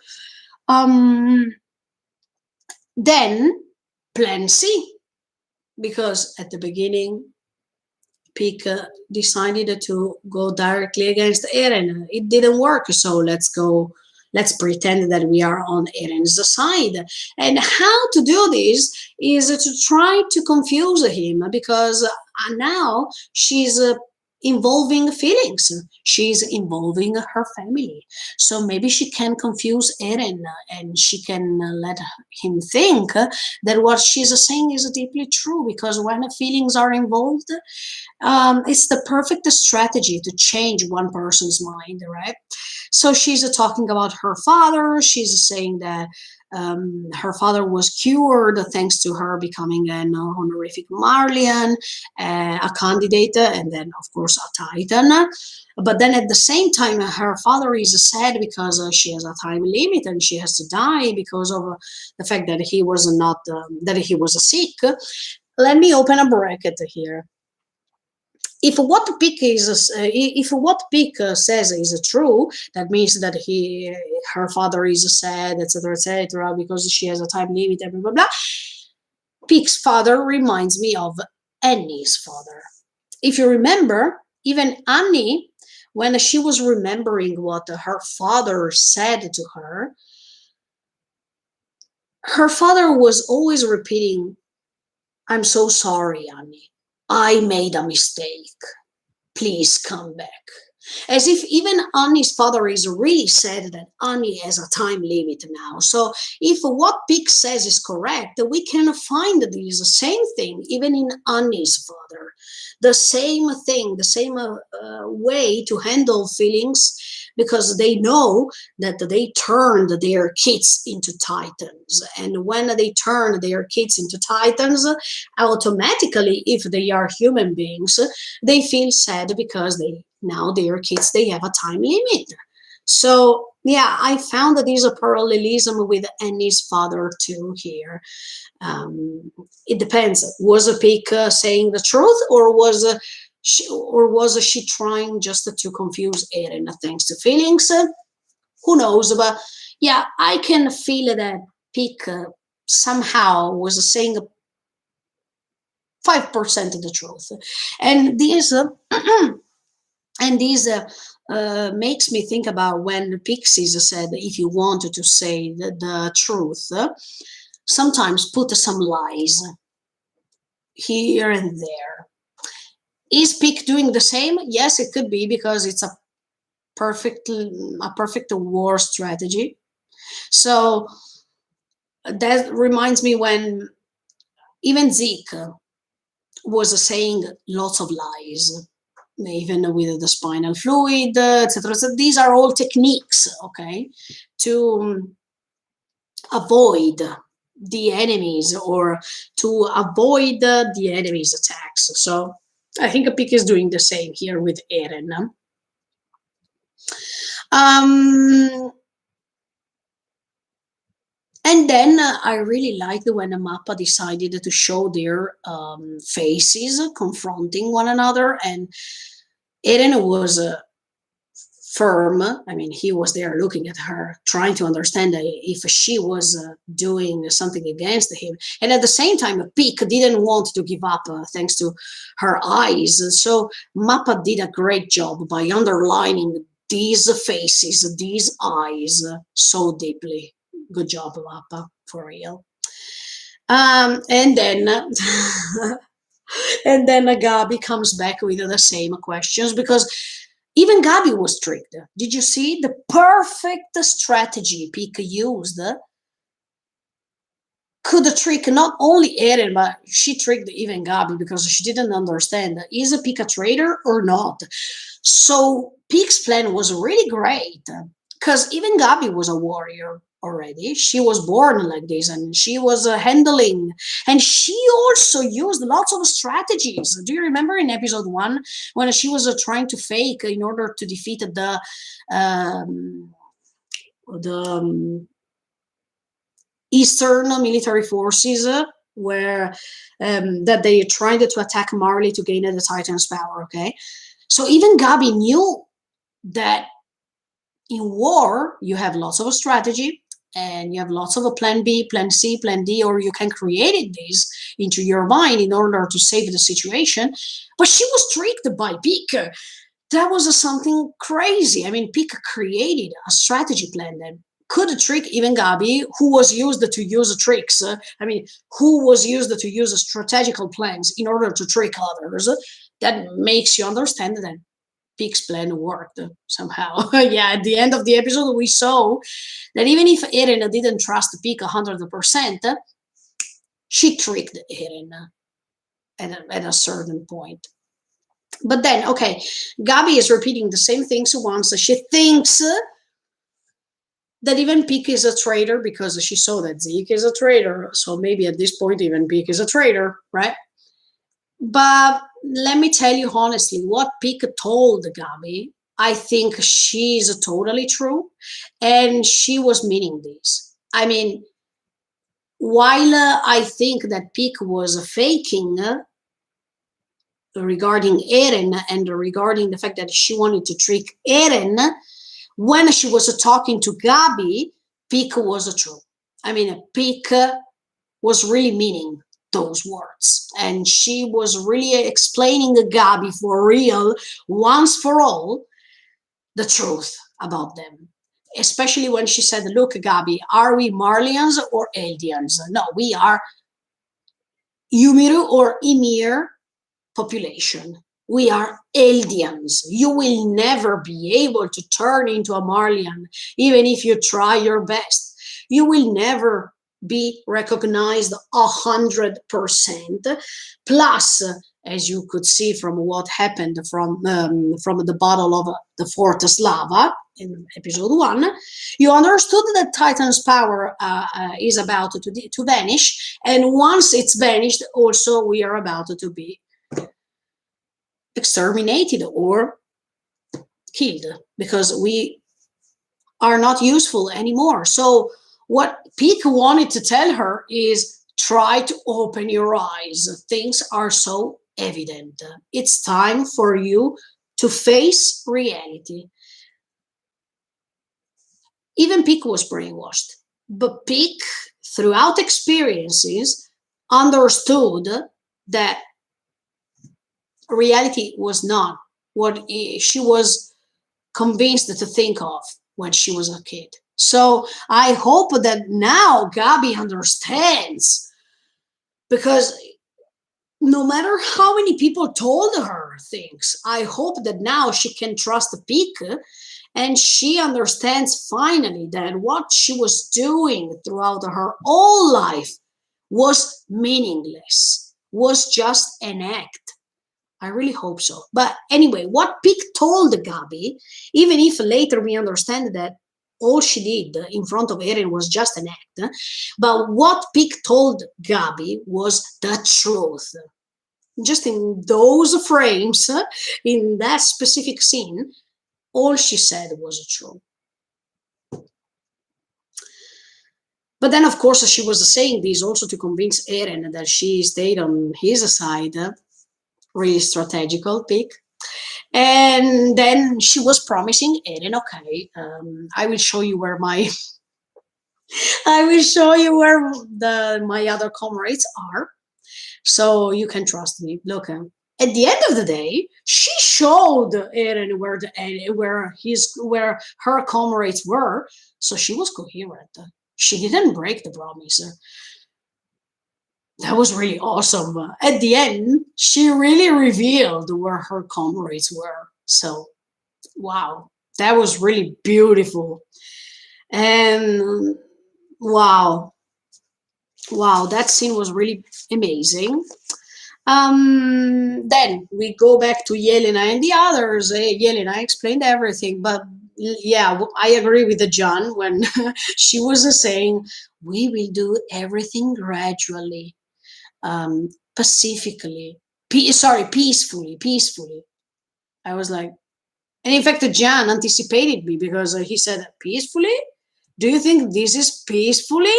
Then plan C, because at the beginning Pik decided to go directly against Eren. It didn't work, so let's go. Let's pretend that we are on Eren's side. And how to do this is to try to confuse him because now she's involving feelings. She's involving her family. So maybe she can confuse Eren and she can let him think that what she's saying is deeply true because when feelings are involved, it's the perfect strategy to change one person's mind, right? So she's talking about her father. She's saying that her father was cured thanks to her becoming an honorific Marlian, a candidate, and then, of course, a Titan. But then at the same time, her father is sad because she has a time limit and she has to die because of the fact that he was not that he was sick. Let me open a bracket here. If what Pick says is true, that means that her father is sad, etc., because she has a time limit, and blah blah blah. Pick's father reminds me of Annie's father. If you remember, even Annie, when she was remembering what her father said to her father was always repeating, "I'm so sorry, Annie. I made a mistake. Please come back." As if even Annie's father is really sad that Annie has a time limit now. So if what Pick says is correct, we can find this same thing even in Annie's father. The same thing, the same way to handle feelings because they know that they turned their kids into titans. And when they turn their kids into titans, automatically, if they are human beings, they feel sad because their kids they have a time limit. So yeah, I found that there's a parallelism with Annie's father too here. It depends. Was a Pick saying the truth, or was she trying just to confuse Eren thanks to feelings? Who knows? But yeah, I can feel that Pick somehow was saying 5% of the truth, and this and this makes me think about when Pixies said, "If you wanted to say the truth, sometimes put some lies here and there." Is Pick doing the same? Yes, it could be because it's a perfect war strategy. So that reminds me when even Zeke was saying lots of lies, even with the spinal fluid, etc. So these are all techniques, okay, to avoid the enemies or to avoid the enemy's attacks. So I think a Pick is doing the same here with Eren. Um, and then I really liked when Mappa decided to show their faces confronting one another, and Eren was firm. I mean, he was there looking at her, trying to understand if she was doing something against him. And at the same time, Pick didn't want to give up thanks to her eyes. So Mappa did a great job by underlining these faces, these eyes so deeply. Good job, Mappa, for real. And then and then Gabi comes back with the same questions because even Gabi was tricked. Did you see the perfect strategy Pika used? Could trick not only Eren, but she tricked even Gabi because she didn't understand is a Pika traitor or not. So Peak's plan was really great because even Gabi was a warrior already. She was born like this and she was handling, and she also used lots of strategies. Do you remember in episode 1 when she was trying to fake in order to defeat um, the Eastern military forces where that they tried to attack Marley to gain the Titan's power, okay? So even Gabi knew that in war you have lots of strategy, and you have lots of a plan B, plan C, plan D, or you can create this into your mind in order to save the situation. But she was tricked by Pika. That was something crazy. I mean, Pika created a strategy plan that could trick even Gabi, who was used to use tricks. I mean, who was used to use strategical plans in order to trick others. That makes you understand that Pig's plan worked somehow. Yeah, at the end of the episode, we saw that even if Eren didn't trust Pig 100%, she tricked Eren at a certain point. But then, okay, Gabi is repeating the same things once. She thinks that even Pig is a traitor because she saw that Zeke is a traitor. So maybe at this point, even Pig is a traitor, right? But let me tell you honestly, what Pika told Gabi, I think she's totally true, and she was meaning this. I mean, while I think that Pika was faking regarding Eren and regarding the fact that she wanted to trick Eren, when she was talking to Gabi, Pika was true. I mean, Pika was really meaning those words. And she was really explaining to Gabi for real, once for all, the truth about them. Especially when she said, look, Gabi, are we Marlians or Eldians? No, we are Yumiru or Ymir population. We are Eldians. You will never be able to turn into a Marlian, even if you try your best. You will never be recognized 100%. Plus, as you could see from what happened from the Battle of the Fortress Lava in episode 1, you understood that Titan's power is about to vanish, and once it's vanished, also we are about to be exterminated or killed because we are not useful anymore. So what Peak wanted to tell her is try to open your eyes. Things are so evident. It's time for you to face reality. Even Peak was brainwashed, but Peak, throughout experiences, understood that reality was not what she was convinced to think of when she was a kid. So I hope that now Gabi understands, because no matter how many people told her things, I hope that now she can trust Peak and she understands finally that what she was doing throughout her whole life was meaningless, was just an act. I really hope so. But anyway, what Pick told Gabi, even if later we understand that all she did in front of Eren was just an act, but what Pick told Gabi was the truth. Just in those frames, in that specific scene, all she said was true. But then, of course, she was saying this also to convince Eren that she stayed on his side. Really strategical pick. And then she was promising Eren, okay, I will show you where my I will show you where my other comrades are, so you can trust me. Look, at the end of the day, she showed Eren where her comrades were, so she was coherent. She didn't break the promise. That was really awesome. At the end, she really revealed where her comrades were. So, wow, that was really beautiful. And wow, wow, that scene was really amazing. Then we go back to Yelena and the others. Yelena explained everything, but yeah, I agree with the John when she was saying we will do everything gradually, pacifically, peacefully. I was like, and in fact, John anticipated me because he said, peacefully? Do you think this is peacefully?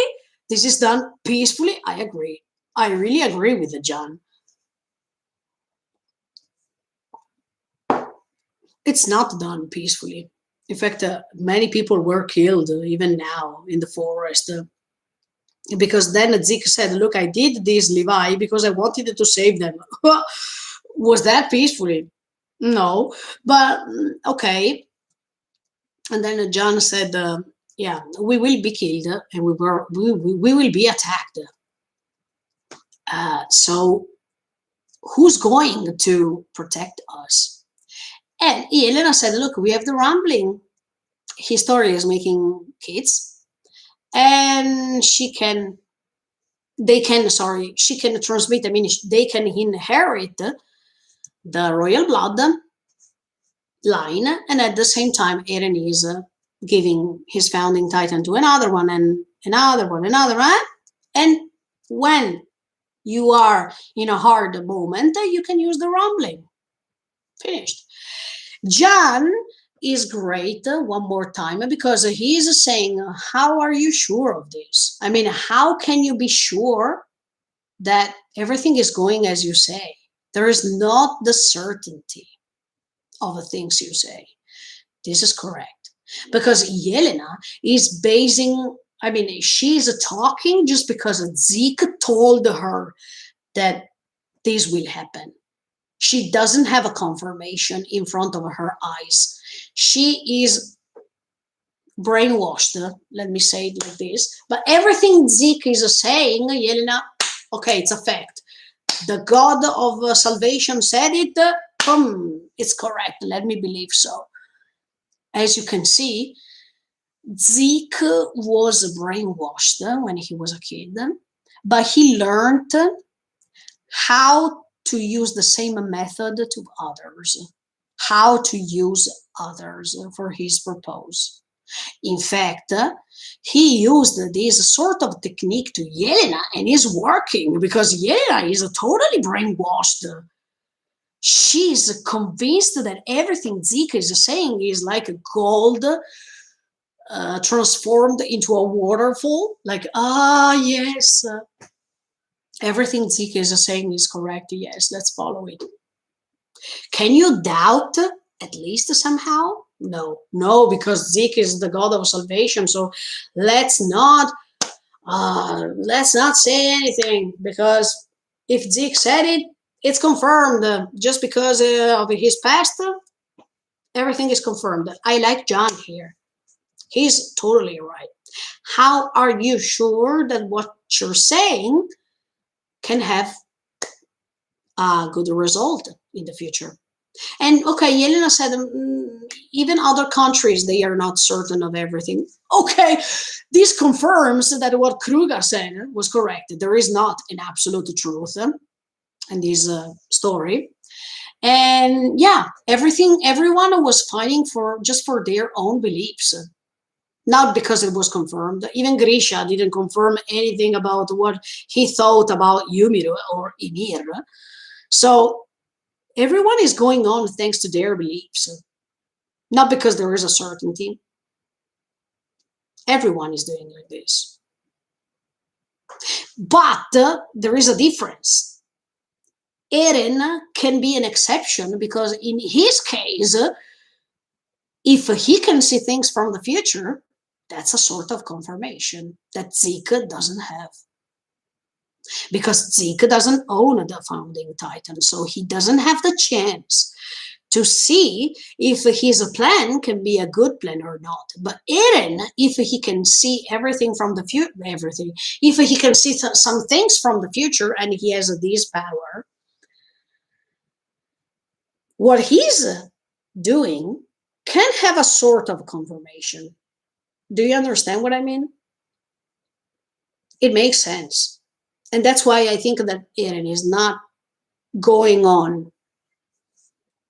This is done peacefully? I agree. I really agree with the John. It's not done peacefully. In fact, many people were killed even now in the forest. Because then Zeke said, "Look, I did this, Levi, because I wanted to save them." Was that peacefully? No, but okay. And then John said, "Yeah, we will be killed, and we will be attacked. So who's going to protect us?" And Elena said, "Look, we have the Rambling. His story is making kids, and she can transmit. I mean, they can inherit the royal blood line, and at the same time, Eren is giving his founding titan to another one, and another one. And when you are in a hard moment, you can use the rumbling. Finished. John is great one more time because he is saying, "How are you sure of this? I mean, how can you be sure that everything is going as you say? There is not the certainty of the things you say." This is correct. Because Yelena is basing, I mean, she's talking just because Zeke told her that this will happen. She doesn't have a confirmation in front of her eyes. She is brainwashed, let me say it like this. But everything Zeke is saying, Yelena, okay, it's a fact. The God of salvation said it, it's correct. Let me believe so. As you can see, Zeke was brainwashed when he was a kid, but he learned how to use the same method to others, how to use others for his purpose. In fact, he used this sort of technique to Yelena, and it's working because Yelena is totally brainwashed. She's convinced that everything Zeke is saying is like gold transformed into a waterfall. Like, yes, everything Zeke is saying is correct. Yes, let's follow it. Can you doubt at least somehow? No, because Zeke is the God of salvation. So let's not say anything, because if Zeke said it, it's confirmed. Just because of his past, everything is confirmed. I like John here. He's totally right. How are you sure that what you're saying can have a good result in the future? And okay, Yelena said, even other countries, they are not certain of everything. Okay, this confirms that what Kruger said was correct. There is not an absolute truth in this story. And yeah, everyone was fighting just for their own beliefs. Not because it was confirmed. Even Grisha didn't confirm anything about what he thought about Ymir or Ymir. So everyone is going on thanks to their beliefs, not because there is a certainty. Everyone is doing like this. But there is a difference. Eren can be an exception because in his case, if he can see things from the future, that's a sort of confirmation that Zeke doesn't have. Because Zeke doesn't own the founding titan, so he doesn't have the chance to see if his plan can be a good plan or not. But Eren, if he can see everything from the future, if he can see some things from the future and he has this power, what he's doing can have a sort of confirmation. Do you understand what I mean? It makes sense. And that's why I think that Eren is not going on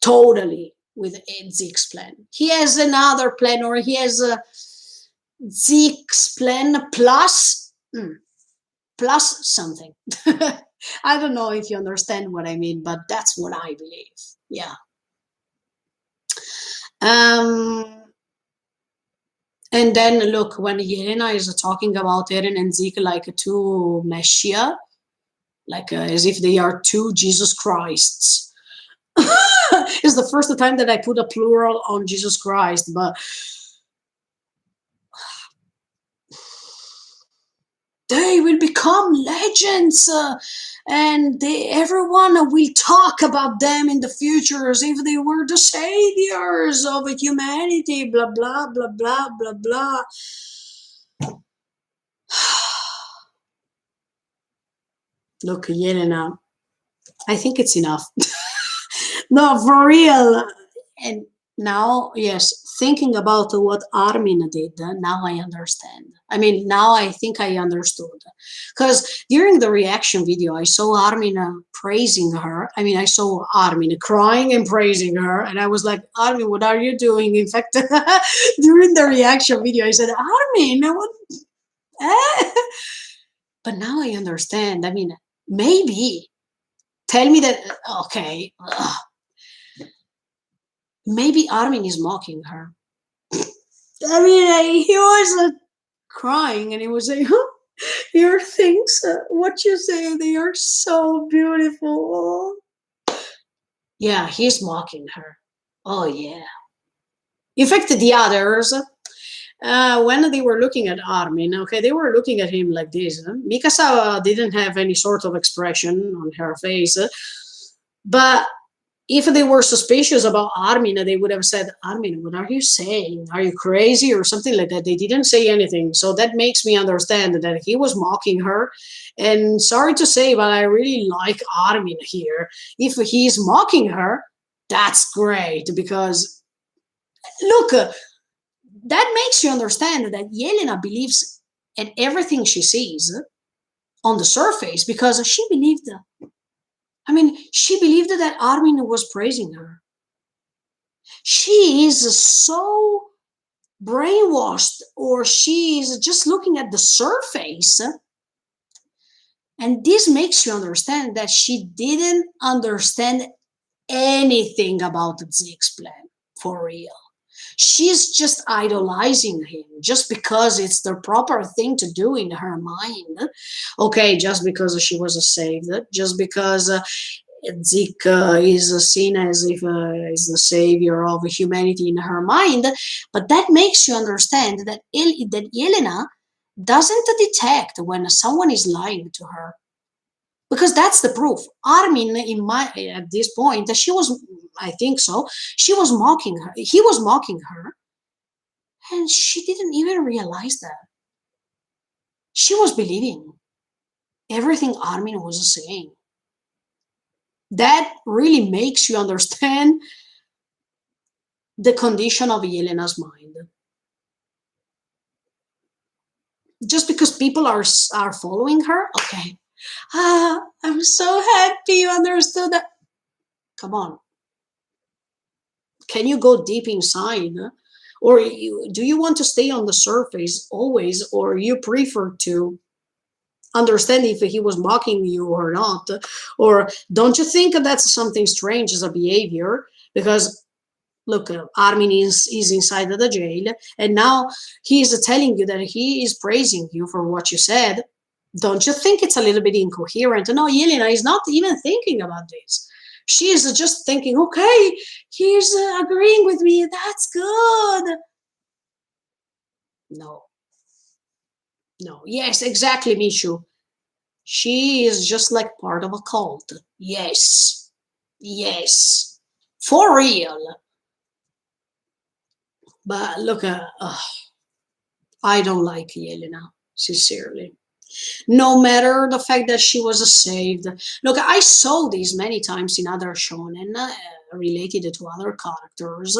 totally with Zeke's plan. He has another plan, or he has a Zeke's plan plus something. I don't know if you understand what I mean, but that's what I believe. Yeah. And then look, when Yelena is talking about Eren and Zeke like two Messiah, like as if they are two Jesus Christs. It's the first time that I put a plural on Jesus Christ, but they will become legends, and everyone will talk about them in the future as if they were the saviors of humanity, blah, blah, blah, blah, blah, blah. Look, Yelena, I think it's enough. No, for real. And now, yes, thinking about what Armin did, now I understand. I mean, now I think I understood. Because during the reaction video, I saw Armin praising her. I mean, I saw Armin crying and praising her. And I was like, Armin, what are you doing? In fact, during the reaction video, I said, Armin, what? Eh? But now I understand. I mean, maybe tell me that, okay, maybe Armin is mocking her. I mean, he was crying and he was saying, your things, what you say, they are so beautiful. Yeah, he's mocking her. Oh, yeah. In fact, the others, when they were looking at Armin, okay, they were looking at him like this. Mikasa didn't have any sort of expression on her face, but if they were suspicious about Armin, they would have said, Armin, what are you saying? Are you crazy or something like that? They didn't say anything. So that makes me understand that he was mocking her. And sorry to say, but I really like Armin here. If he's mocking her, that's great because, look, that makes you understand that Yelena believes in everything she sees on the surface because she believed, I mean, she believed that Armin was praising her. She is so brainwashed, or she is just looking at the surface. And this makes you understand that she didn't understand anything about Zeke's plan for real. She's just idolizing him just because it's the proper thing to do in her mind. Okay, just because she was saved, just because Zeke is seen as if is the savior of humanity in her mind, but that makes you understand that that Yelena doesn't detect when someone is lying to her, because that's the proof. Armin, in my at this point, she was, I think so, she was mocking her. He was mocking her, and she didn't even realize that. She was believing everything Armin was saying. That really makes you understand the condition of Yelena's mind. Just because people are following her, okay. I'm so happy you understood that. Come on, can you go deep inside, or do you want to stay on the surface always, or you prefer to understand if he was mocking you or not? Or don't you think that's something strange as a behavior? Because look, Armin is inside of the jail, and now he is telling you that he is praising you for what you said. Don't you think it's a little bit incoherent? No, Yelena is not even thinking about this. She is just thinking, okay, he's agreeing with me. That's good. No, no. Yes, exactly, Mishu. She is just like part of a cult. Yes, yes, for real. But look, I don't like Yelena, sincerely. No matter the fact that she was saved. Look, I saw this many times in other shonen related to other characters,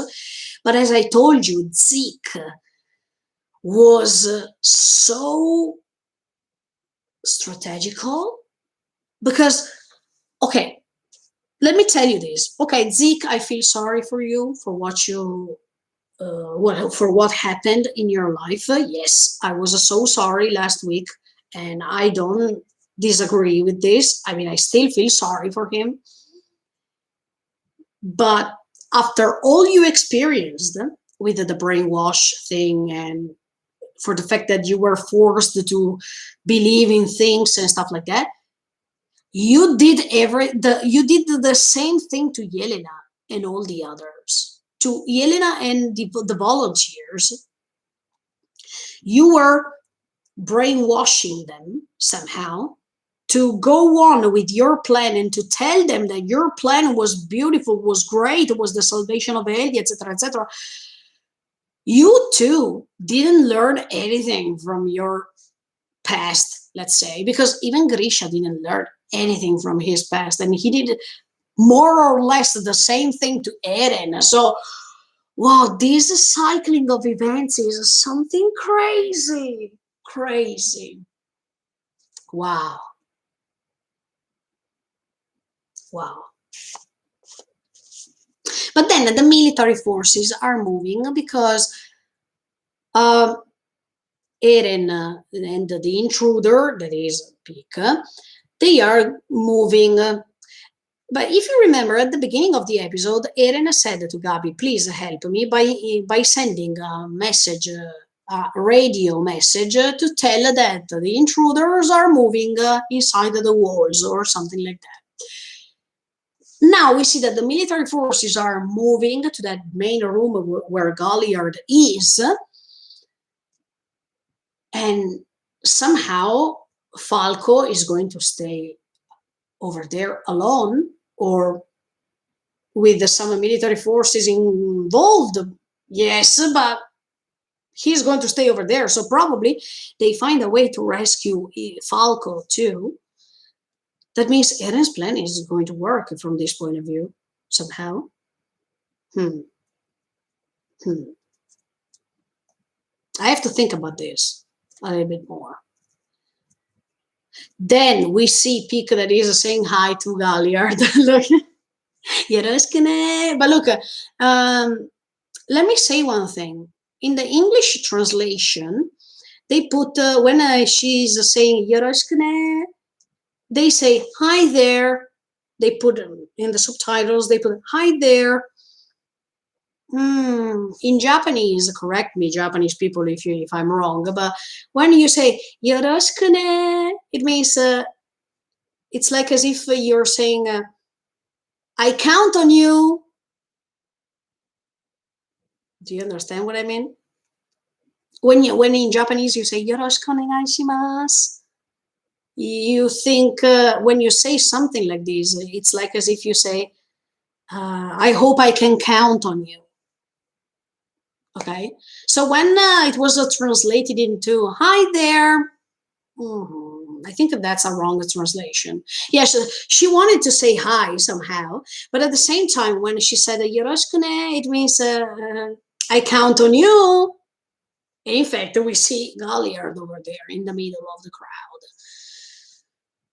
but as I told you, Zeke was so strategical because, okay, let me tell you this. Okay, Zeke, I feel sorry for you for what you for what happened in your life. Yes, I was so sorry last week, and I don't disagree with this. I mean, I still feel sorry for him. But after all you experienced with the brainwash thing, and for the fact that you were forced to believe in things and stuff like that, you did the same thing to Yelena and all the others. To Yelena and the volunteers, you were brainwashing them somehow to go on with your plan and to tell them that your plan was beautiful, was great, was the salvation of Ellie, etc., etc. You too didn't learn anything from your past, let's say, because even Grisha didn't learn anything from his past, and he did more or less the same thing to Eren. So, wow, this cycling of events is something crazy, crazy. Wow, wow. But then the military forces are moving because um, Eren and the intruder, that is Pika, they are moving. But if you remember at the beginning of the episode, Eren said to Gabi, please help me by sending a message, a radio message to tell that the intruders are moving inside the walls or something like that. Now we see that the military forces are moving to that main room where Galliard is, and somehow Falco is going to stay over there alone or with some military forces involved. Yes, but he's going to stay over there. So probably they find a way to rescue Falco too. That means Eren's plan is going to work from this point of view somehow. Hmm. Hmm. I have to think about this a little bit more. Then we see Pika that is saying hi to Galliard. Look, but look, let me say one thing. In the English translation, they put when she's saying Yoroshkune, they say hi there. They put in the subtitles. They put hi there. In Japanese, correct me, Japanese people, if I'm wrong. But when you say Yoroshkune, it means it's like as if you're saying I count on you. Do you understand what I mean? When in Japanese you say Yoroshiku onegai shimasu, you think when you say something like this, it's like as if you say, I hope I can count on you. Okay, so when it was translated into hi there, I think that's a wrong translation. Yes, she wanted to say hi somehow, but at the same time, when she said Yoroshikune, it means I count on you. In fact, we see Galliard over there in the middle of the crowd.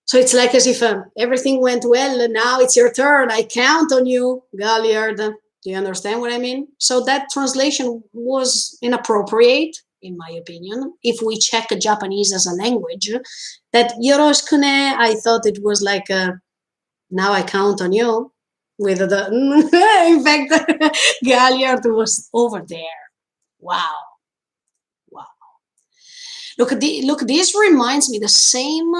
So it's like as if everything went well, and now it's your turn. I count on you, Galliard. Do you understand what I mean? So that translation was inappropriate, in my opinion. If we check Japanese as a language, that Yoroshikune, I thought it was like, now I count on you. With the, in fact, Galliard was over there. Wow. Wow. Look, this reminds me the same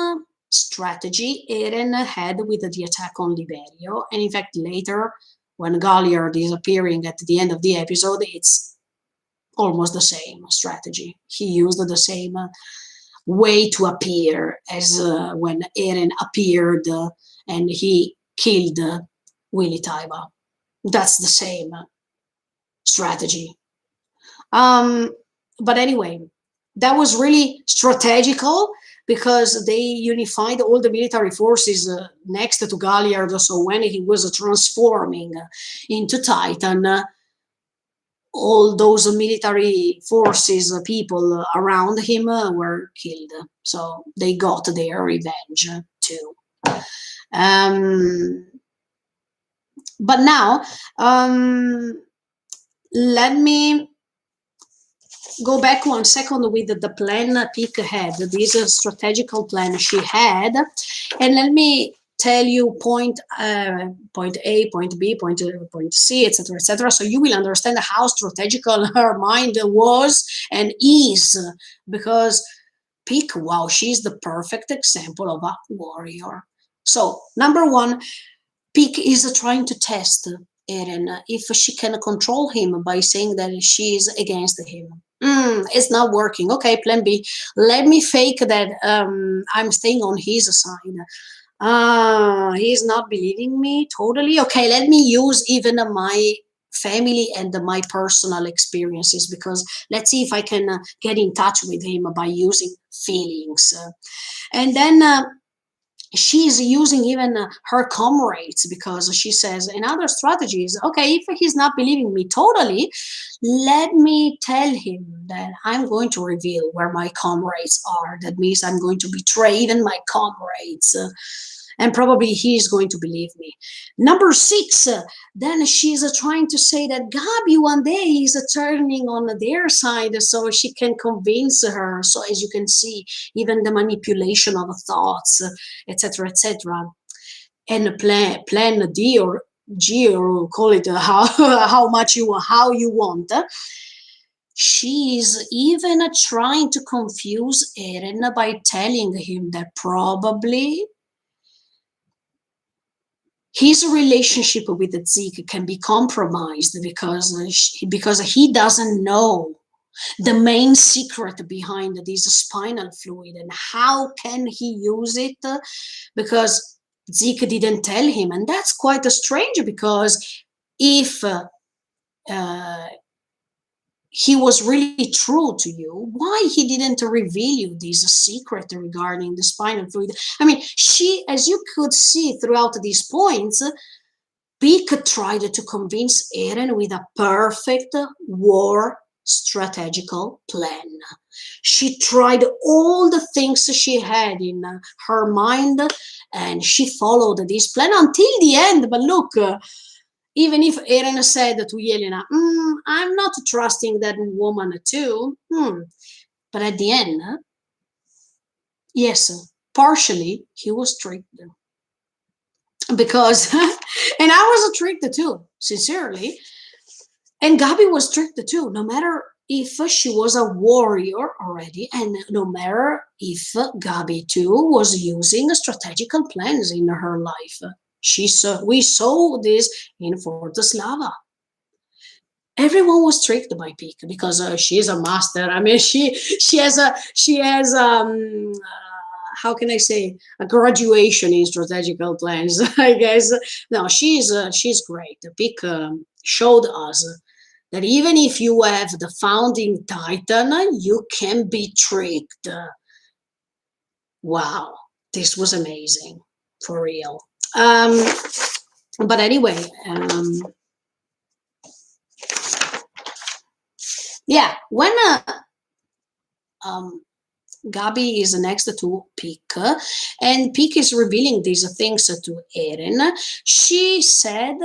strategy Eren had with the attack on Liberio. And in fact, later, when Galliard is appearing at the end of the episode, it's almost the same strategy. He used the same way to appear as when Eren appeared and he killed Willy Taiba. That's the same strategy. But anyway, that was really strategical because they unified all the military forces next to Galliard. So when he was transforming into Titan, all those military forces, people around him were killed. So they got their revenge too. But now, let me go back 1 second with the plan Peak had, this strategical plan she had, and let me tell you point A, point B, point C, etc., etc. So you will understand how strategical her mind was and is, because Peak, wow, she's the perfect example of a warrior. So, number one, Peak is trying to test Eren if she can control him by saying that she is against him. It's not working. Okay, plan B. Let me fake that I'm staying on his side. He's not believing me totally. Okay, let me use even my family and my personal experiences, because let's see if I can get in touch with him by using feelings. And then she's using even her comrades, because she says in other strategies, okay, if he's not believing me totally, let me tell him that I'm going to reveal where my comrades are. That means I'm going to betray even my comrades. And probably he's going to believe me. Number six, then she's trying to say that Gabi one day is turning on their side so she can convince her. So as you can see, even the manipulation of thoughts, etc., etc. And plan D or G, or call it how much you want. She's even trying to confuse Eren by telling him that probably his relationship with Zeke can be compromised because he doesn't know the main secret behind this spinal fluid, and how can he use it, because Zeke didn't tell him. And that's quite strange, because if he was really true to you, why he didn't reveal you this secret regarding the spinal fluid? I mean, she, as you could see throughout these points, Peak tried to convince Eren with a perfect war strategical plan. She tried all the things she had in her mind, and she followed this plan until the end. But look, even if Eren said to Yelena, I'm not trusting that woman too, but at the end, yes, partially he was tricked. Because, and I was tricked too, sincerely. And Gabi was tricked too, no matter if she was a warrior already, and no matter if Gabi too was using strategical plans in her life. We saw this in Fortress Lava. Everyone was tricked by Peak, because she's a master. I mean, she has how can I say, a graduation in strategical plans, I guess. No, she's great. Peak showed us that even if you have the founding titan, you can be tricked. Wow, this was amazing, for real. But anyway, yeah, when um, Gabi is next to Peak, and Peak is revealing these things to Eren. She said,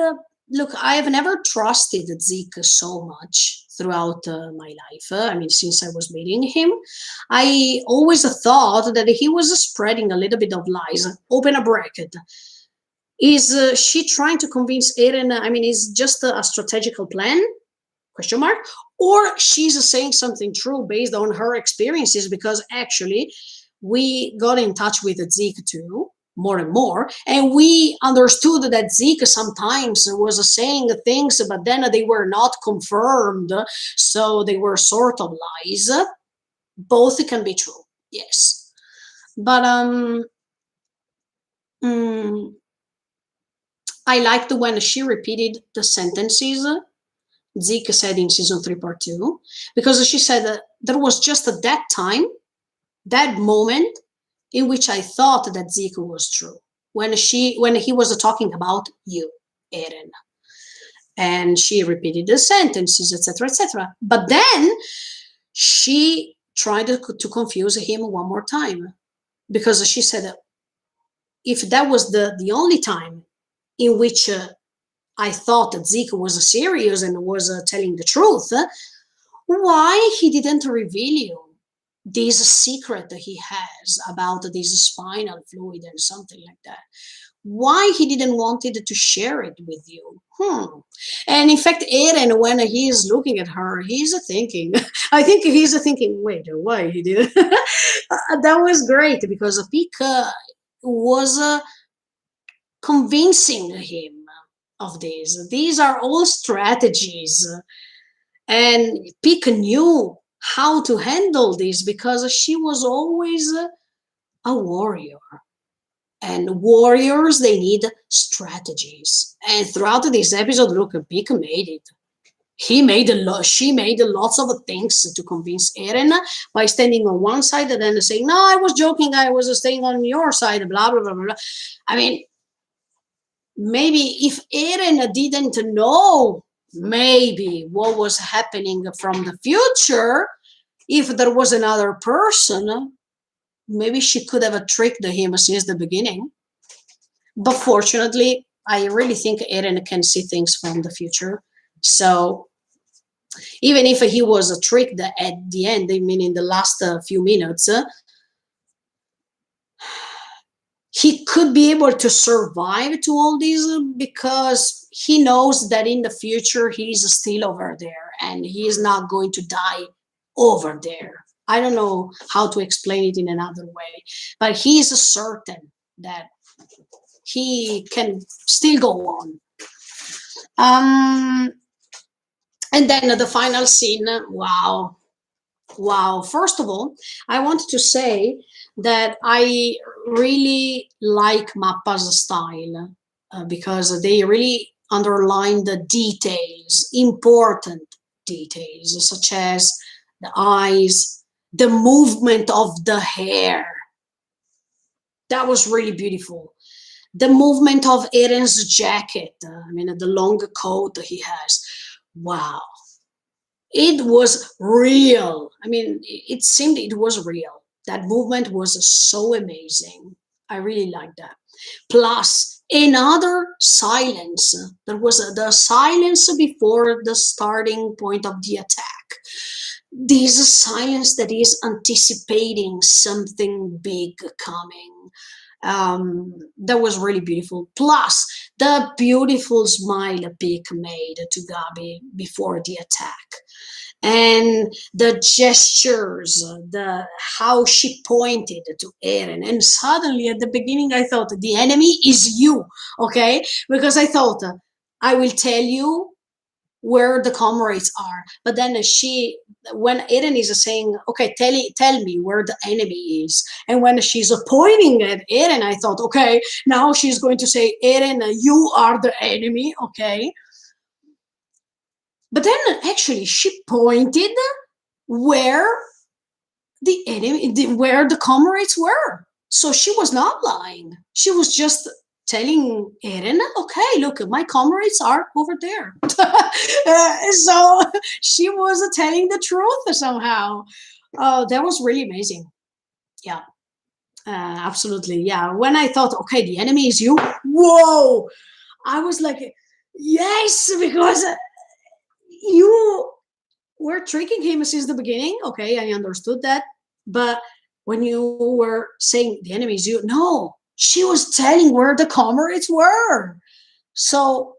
look, I have never trusted Zeke so much throughout my life. I mean, since I was meeting him, I always thought that he was spreading a little bit of lies. Open a bracket. Is she trying to convince Eren? I mean, is just a strategical plan? Question mark. Or she's saying something true based on her experiences, because actually we got in touch with Zeke too, more and more, and we understood that Zeke sometimes was saying things, but then they were not confirmed, so they were sort of lies. Both can be true, yes. But mm, I liked when she repeated the sentences Zeke said in season 3, part 2, because she said there was just at that time, that moment, in which I thought that Zeke was true. When he was talking about you, Eren. And she repeated the sentences, etc., etc. But then she tried to confuse him one more time, because she said if that was the only time in which I thought that Zeke was serious and was telling the truth, why he didn't reveal you this secret that he has about this spinal fluid and something like that? Why he didn't wanted to share it with you? And in fact, Eren, when he is looking at her, he's thinking, I think he's thinking, wait, why he did? That was great, because Pika was convincing him of this. These are all strategies, and Pick knew how to handle this because she was always a warrior. And warriors, they need strategies. And throughout this episode, look, Pick made it. He made a lot. She made lots of things to convince Eren by standing on one side and then saying, "No, I was joking. I was staying on your side." Blah blah blah blah. I mean, maybe if Eren didn't know maybe what was happening from the future, if there was another person, maybe she could have tricked him since the beginning. But fortunately, I really think Eren can see things from the future. So even if he was tricked at the end, I mean, in the last few minutes, he could be able to survive to all this because he knows that in the future he's still over there and he is not going to die over there. I don't know how to explain it in another way, but he is certain that he can still go on. And then the final scene, wow. Wow. First of all, I wanted to say that I really like Mappa's style because they really underline the details, important details, such as the eyes, the movement of the hair. That was really beautiful. The movement of Eren's jacket, I mean, the long coat he has. Wow. It was real. I mean, it seemed it was real. That movement was so amazing. I really like that. Plus, another silence. There was the silence before the starting point of the attack. This silence that is anticipating something big coming. That was really beautiful. Plus, the beautiful smile Pick made to Gabi before the attack, and the gestures, the how she pointed to Eren, and suddenly at the beginning I thought the enemy is you, okay? Because I thought I will tell you where the comrades are, but then when Eren is saying, "Okay, tell me where the enemy is," and when she's pointing at Eren, I thought, okay, now she's going to say, "Eren, you are the enemy," okay? But then actually she pointed where the enemy, where the comrades were. So she was not lying. She was just telling Eren, "Okay, look, my comrades are over there." So she was telling the truth somehow. That was really amazing. Yeah, absolutely. Yeah. When I thought, okay, the enemy is you, whoa, I was like, yes, because you were tricking him since the beginning. Okay, I understood that. But when you were saying the enemy is you, no, she was telling where the comrades were. So,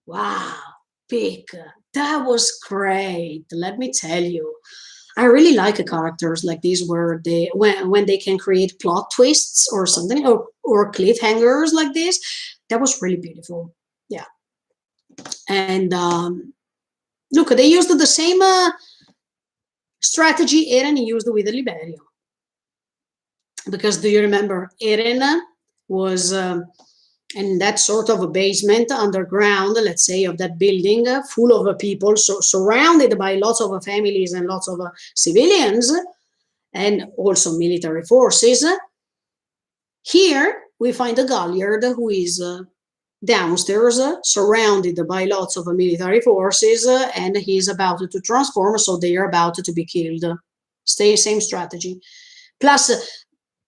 wow, Pick, that was great. Let me tell you. I really like characters like these where they when they can create plot twists or something or cliffhangers like this. That was really beautiful. Yeah. And look, they used the same strategy Eren used with Liberio. Because do you remember Eren was in that sort of a basement underground, let's say, of that building, full of people, so surrounded by lots of families and lots of civilians and also military forces. Here we find a Galliard who is downstairs, surrounded by lots of military forces, and he's about to transform, so they are about to be killed. Same strategy. Plus,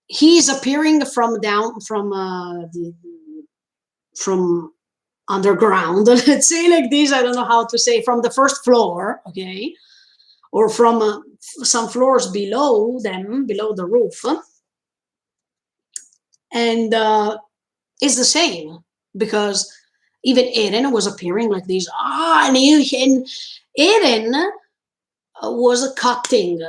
he's appearing from down from underground. Let's say like this. I don't know how to say, from the first floor, okay, or from some floors below them, below the roof, and it's the same because even Eren was appearing like this. And Eren was cutting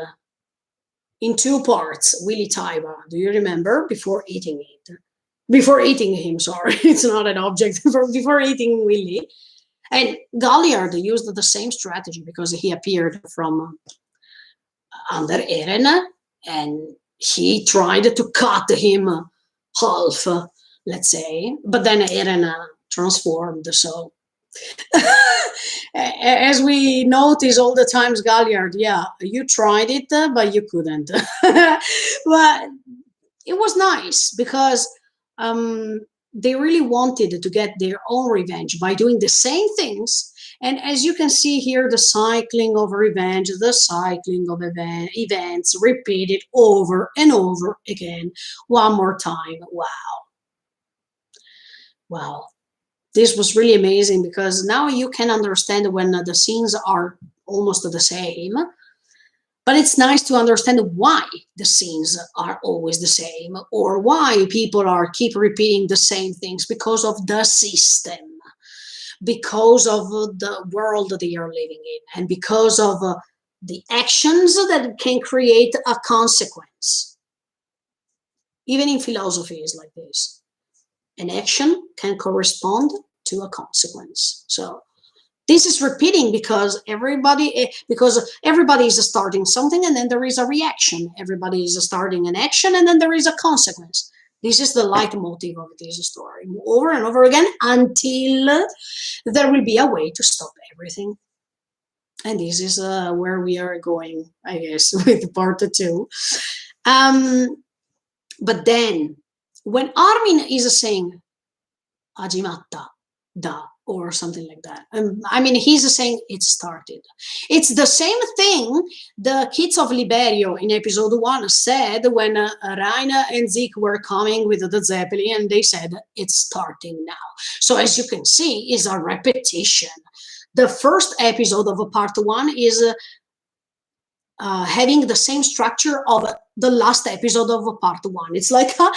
in two parts Willy Taiba. Do you remember, before eating it? before eating him. Sorry, it's not an object. Before eating Willy, and Galliard used the same strategy because he appeared from under Eren, and he tried to cut him half, let's say, but then Eren transformed. So as we notice all the times, Galliard, yeah, you tried it, but you couldn't. But it was nice because um, they really wanted to get their own revenge by doing the same things. And as you can see here, the cycling of revenge, the cycling of events repeated over and over again, one more time. Wow, wow. This was really amazing because now you can understand when the scenes are almost the same, but it's nice to understand why the scenes are always the same or why people are keep repeating the same things because of the system, because of the world that they are living in, and because of the actions that can create a consequence. Even in philosophy is like this. An action can correspond to a consequence. So this is repeating because everybody is starting something and then there is a reaction. Everybody is starting an action and then there is a consequence. This is the leitmotif of this story over and over again until there will be a way to stop everything. And this is where we are going, I guess, with part two. Um, but then when Armin is saying Ajimatta da or something like that. I mean, he's saying it started. It's the same thing the kids of Liberio in episode one said when Raina and Zeke were coming with the Zeppelin, and they said it's starting now. So as you can see, is a repetition. The first episode of part one is having the same structure of the last episode of part one. It's like a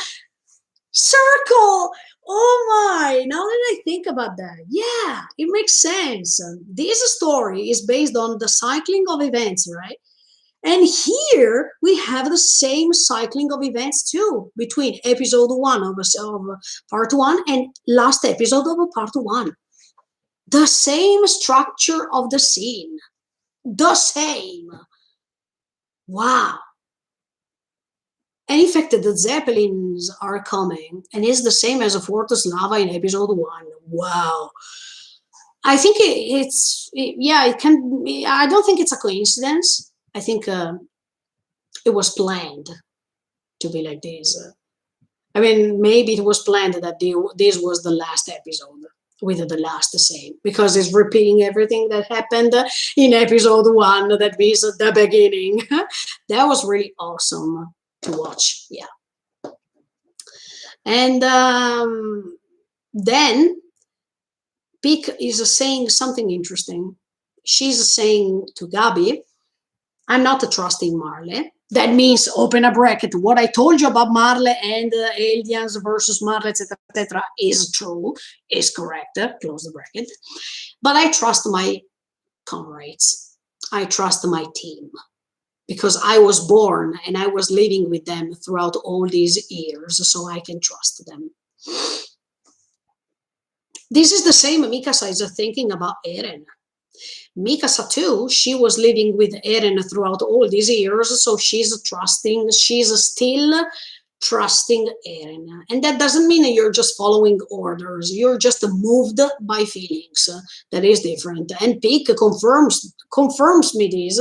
circle. Oh my, now that I think about that, yeah, it makes sense. This story is based on the cycling of events, right? And here we have the same cycling of events too between episode one of part one and last episode of part one. The same structure of the scene, the same. Wow. And in fact, the Zeppelins are coming, and it's the same as a Fortress Lava in episode one. Wow. I think yeah, it can. I don't think it's a coincidence. I think it was planned to be like this. I mean, maybe it was planned that this was the last episode with the last same because it's repeating everything that happened in episode one. That means the beginning. That was really awesome to watch. Yeah. And then Peak is saying something interesting. She's saying to Gabi, I'm not trusting Marley. That means, open a bracket, what I told you about Marley and aliens versus Marley, etc., is true, is correct, close the bracket. But I trust my comrades. I trust my team because I was born and I was living with them throughout all these years, so I can trust them. This is the same Mikasa is thinking about Eren. Mikasa too, she was living with Eren throughout all these years, so she's still trusting Eren. And that doesn't mean you're just following orders, you're just moved by feelings. That is different. And Peak confirms me this.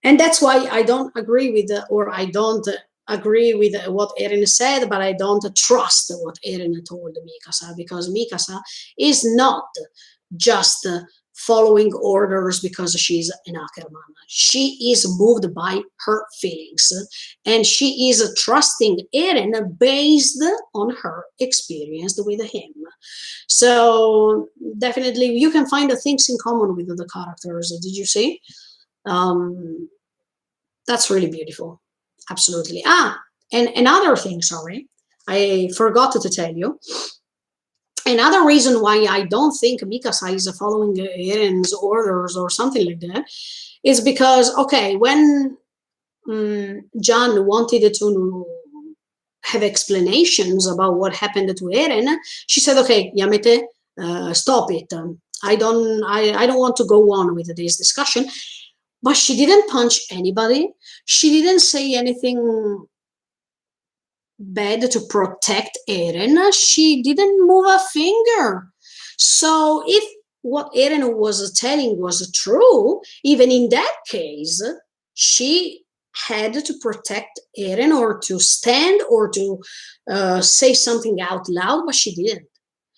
And that's why I don't agree with, or I don't agree with what Eren said, but I don't trust what Eren told Mikasa, because Mikasa is not just following orders because she's an Ackerman. She is moved by her feelings, and she is trusting Eren based on her experience with him. So definitely you can find the things in common with the characters. Did you see? That's really beautiful. Absolutely. And another thing, sorry, I forgot to tell you. Another reason why I don't think Mikasa is following Eren's orders or something like that is because, okay, when John wanted to have explanations about what happened to Eren, she said, "Okay, Yamete, stop it. I don't want to go on with this discussion." But she didn't punch anybody. She didn't say anything bad to protect Eren. She didn't move a finger. So if what Eren was telling was true, even in that case, she had to protect Eren or to stand or to say something out loud, but she didn't.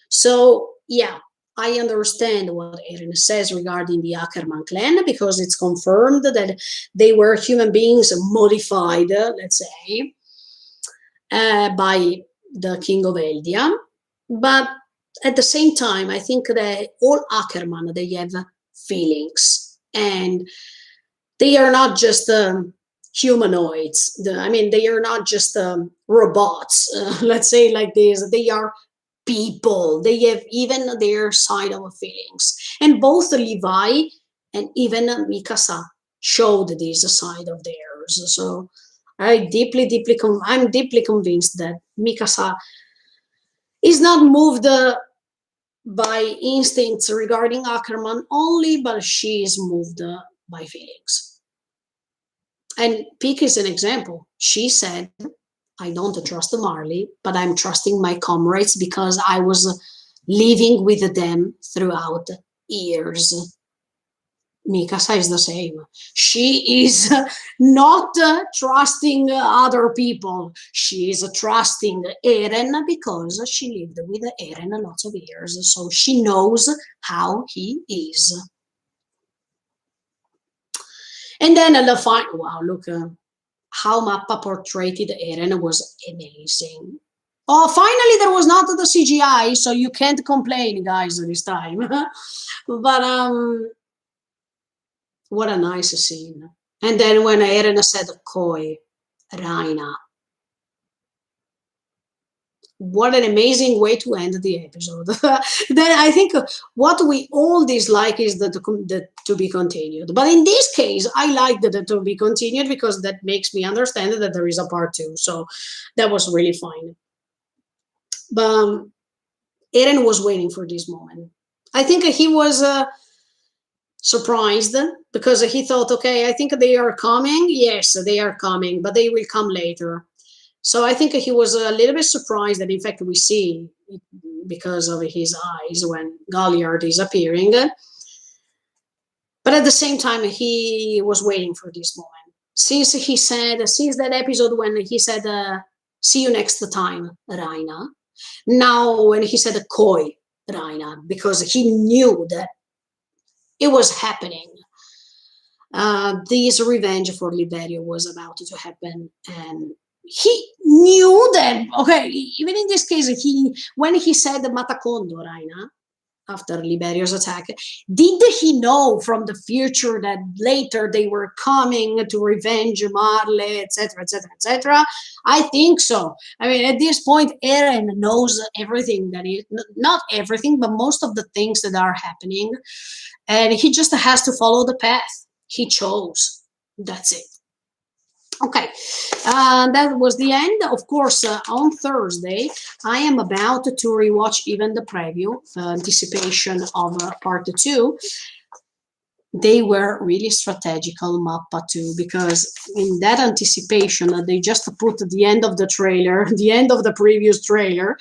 So yeah, I understand what Eren says regarding the Ackerman clan because it's confirmed that they were human beings modified, let's say, by the king of Eldia. But at the same time, I think that all Ackerman, they have feelings. And they are not just humanoids. I mean, they are not just robots, let's say like this. They are people. They have even their side of feelings. And both Levi and even Mikasa showed this side of theirs. So I'm deeply convinced that Mikasa is not moved by instincts regarding Ackerman only, but she is moved by feelings. And Peak is an example. She said, "I don't trust Marley, but I'm trusting my comrades because I was living with them throughout years." Mikasa is the same. She is not trusting other people. She is trusting Eren because she lived with Eren lots of years. So she knows how he is. And then the final, wow, look, how Mappa portrayed Eren was amazing. Oh, finally there was not the CGI, so you can't complain, guys, this time. But what a nice scene. And then when Eren said Koi, Raina, what an amazing way to end the episode. Then I think what we all dislike is the to be continued. But in this case, I like the to be continued because that makes me understand that there is a part two. So that was really fine. But Eren was waiting for this moment. I think he was surprised because he thought, okay, I think they are coming. Yes, they are coming, but they will come later. So I think he was a little bit surprised that, in fact, we see it because of his eyes when Galliard is appearing. But at the same time, he was waiting for this moment. Since that episode when he said, "See you next time, Raina." Now, when he said "Koi, Raina," because he knew that it was happening. This revenge for Liberio was about to happen, and he knew that. Okay, even in this case, when he said "Matacondo, Raina," after Liberio's attack, did he know from the future that later they were coming to revenge Marley, etc., etc., etc.? I think so. I mean, at this point, Eren knows everything that is not everything, but most of the things that are happening, and he just has to follow the path he chose. That's it. Okay, that was the end. Of course, on Thursday, I am about to rewatch even the preview, anticipation of part two. They were really strategical, Mappa too, because in that anticipation, they just put the end of the trailer, the end of the previous trailer.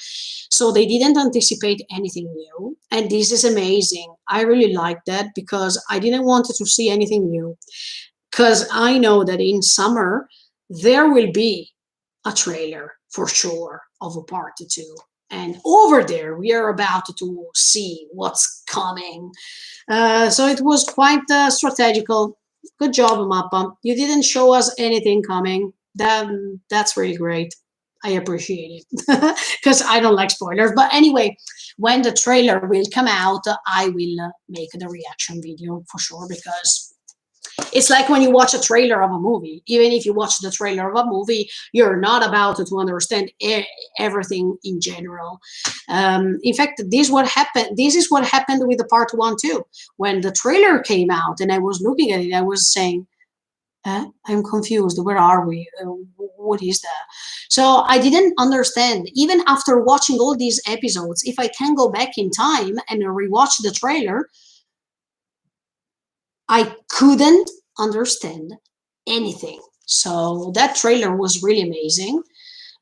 So they didn't anticipate anything new. And this is amazing. I really like that because I didn't want to see anything new. Because I know that in summer there will be a trailer for sure of a part two. And over there, we are about to see what's coming. So it was quite strategical. Good job, Mappa. You didn't show us anything coming. That's really great. I appreciate it because I don't like spoilers. But anyway, when the trailer will come out, I will make the reaction video for sure because it's like when you watch a trailer of a movie. Even if you watch the trailer of a movie, you're not about to understand everything in general. In fact, this is what happened with the part one too. When the trailer came out and I was looking at it, I was saying, I'm confused. Where are we? What is that? So I didn't understand. Even after watching all these episodes, if I can go back in time and rewatch the trailer, I couldn't understand anything. So that trailer was really amazing.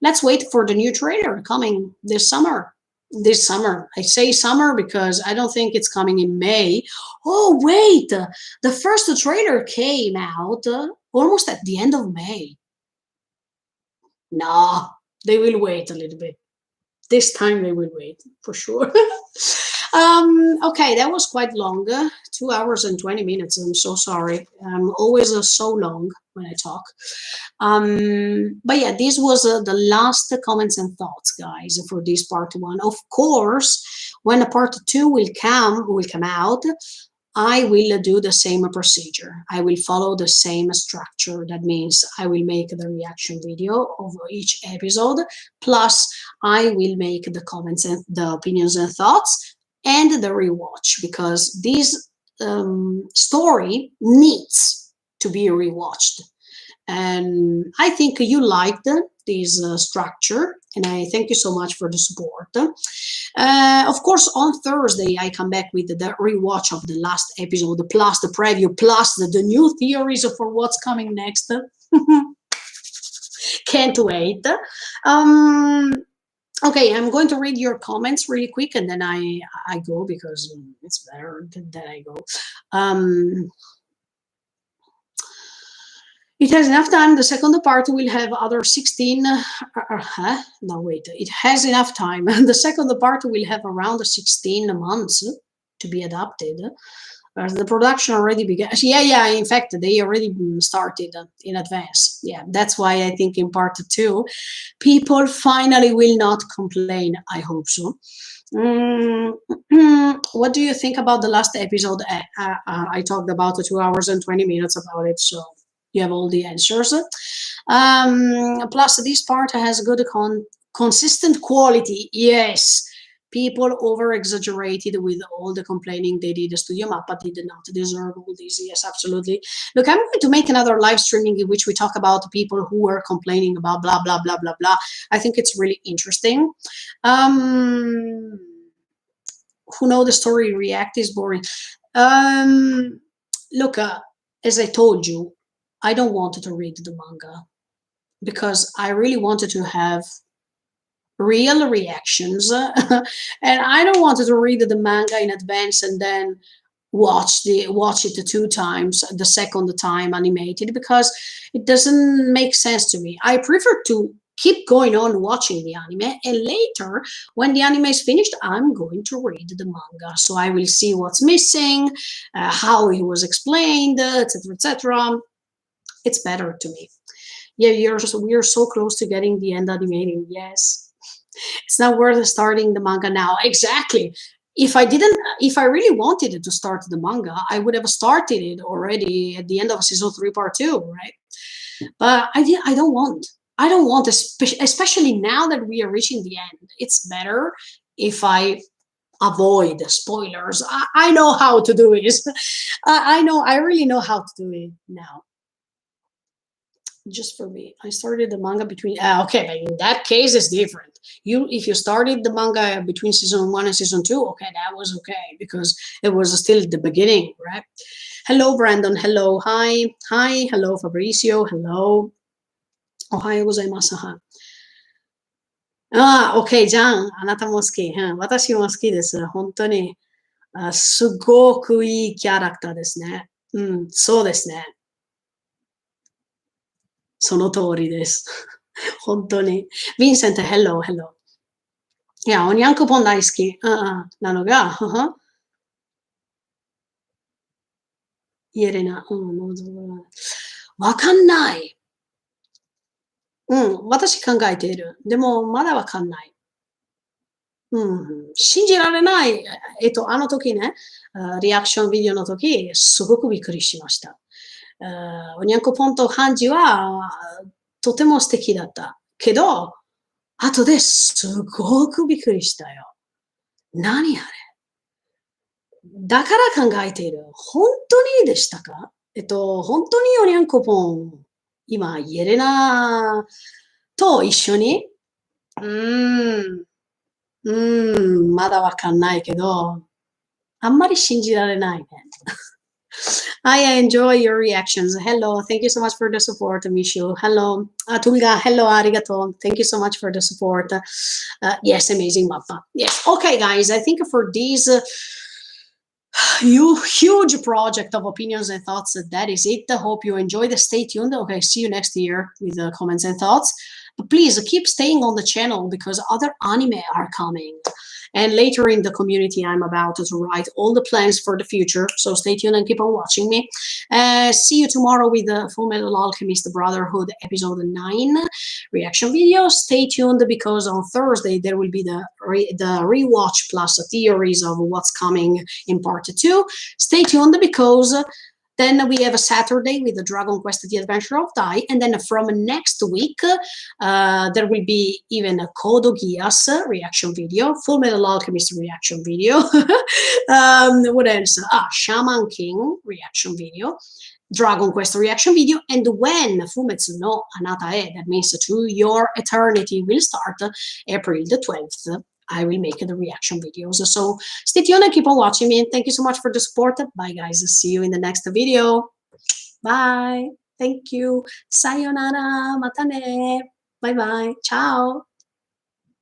Let's wait for the new trailer coming this summer. This summer. I say summer because I don't think it's coming in May. Oh, wait. The first trailer came out almost at the end of May. Nah, they will wait a little bit. This time they will wait for sure. Okay, that was quite long. 2 hours and 20 minutes. I'm so sorry. I'm always so long when I talk. But yeah, this was the last comments and thoughts, guys, for this part one. Of course, when a part two will come out, I will do the same procedure. I will follow the same structure. That means I will make the reaction video of each episode, plus I will make the comments and the opinions and thoughts and the rewatch because this story needs to be rewatched. And I think you liked this structure, and I thank you so much for the support. Of course, on Thursday, I come back with the rewatch of the last episode, plus the preview, plus the new theories for what's coming next. Can't wait. Um, okay, I'm going to read your comments really quick, and then I go because it's better that I go. Um, It has enough time. The second part will have other 16. No, wait. It has enough time. The second part will have around 16 months to be adapted. The production already began. Yeah, yeah. In fact, they already started in advance. Yeah, that's why I think in part two, people finally will not complain. I hope so. Mm, what do you think about the last episode? I talked about the 2 hours and 20 minutes about it, so you have all the answers. Plus, this part has good consistent quality. Yes, people over exaggerated with all the complaining they did. Studio Mappa did not deserve all this. Yes, absolutely. Look, I'm going to make another live streaming in which we talk about the people who were complaining about blah blah blah blah blah. I think it's really interesting. Um, who know the story react is boring. Um, look, as I told you, I don't want to read the manga because I really wanted to have real reactions, and I don't want to read the manga in advance and then watch it two times, the second time animated, because it doesn't make sense to me. I prefer to keep going on watching the anime, and later when the anime is finished I'm going to read the manga, so I will see what's missing, how it was explained, etc etc. It's better to me. Yeah, we're so close to getting the end animating. Yes, it's not worth starting the manga now. Exactly. If I really wanted to start the manga, I would have started it already at the end of season three, part two, right? But I don't want. I don't want, especially now that we are reaching the end. It's better if I avoid spoilers. I know how to do it. I know. I really know how to do it now. Just for me, I started the manga between. Okay, but in that case, it's different. If you started the manga between season one and season two, okay, that was okay because it was still the beginning, right? Hello, Brandon. Hello, hi, hi. Hello, Fabrizio. Hello. Ohayo gozaimasu. OK じゃん。あなたも好き。私も好きです。本当に。すごくいいキャラクターですね。そうですね。その通りです。本当に。ヴィンセント、hello, hello. いや、おにゃんこぽん大好き。なのが、言えれな。わかんない。私考えている。でも、まだわかんない。信じられない。あの時ね、リアクションビデオの時、すごくびっくりしました。おにゃんこぽんとハンジは、とても素敵だった。けど、後ですごくびっくりしたよ。何あれだから考えている。本当にでしたか本当によにゃんこぽん、今言えるなと一緒に、うーん、まだわかんないけど、あんまり信じられないね。I enjoy your reactions. Hello, thank you so much for the support, Mishu. Hello, Tulga. Hello, arigato. Thank you so much for the support. Yes, amazing mappa. Yes. Okay, guys. I think for this huge project of opinions and thoughts, that is it. I hope you enjoyed. Stay tuned. Okay, see you next year with the comments and thoughts. But please keep staying on the channel because other anime are coming. And later in the community, I'm about to write all the plans for the future. So stay tuned and keep on watching me. See you tomorrow with the Full Metal Alchemist Brotherhood episode 9 reaction video. Stay tuned because on Thursday there will be the rewatch plus theories of what's coming in part 2. Stay tuned because then we have a Saturday with the Dragon Quest The Adventure of Dai. And then from next week, there will be even a Kodo Geass reaction video, Full Metal Alchemist reaction video. What else? Shaman King reaction video. Dragon Quest reaction video, and when Fumetsu no Anata e, that means To Your Eternity, will start April the 12th, I will make the reaction videos. So stay tuned and keep on watching me. And thank you so much for the support. Bye, guys. See you in the next video. Bye. Thank you. Sayonara. Mata ne. Bye bye. Ciao.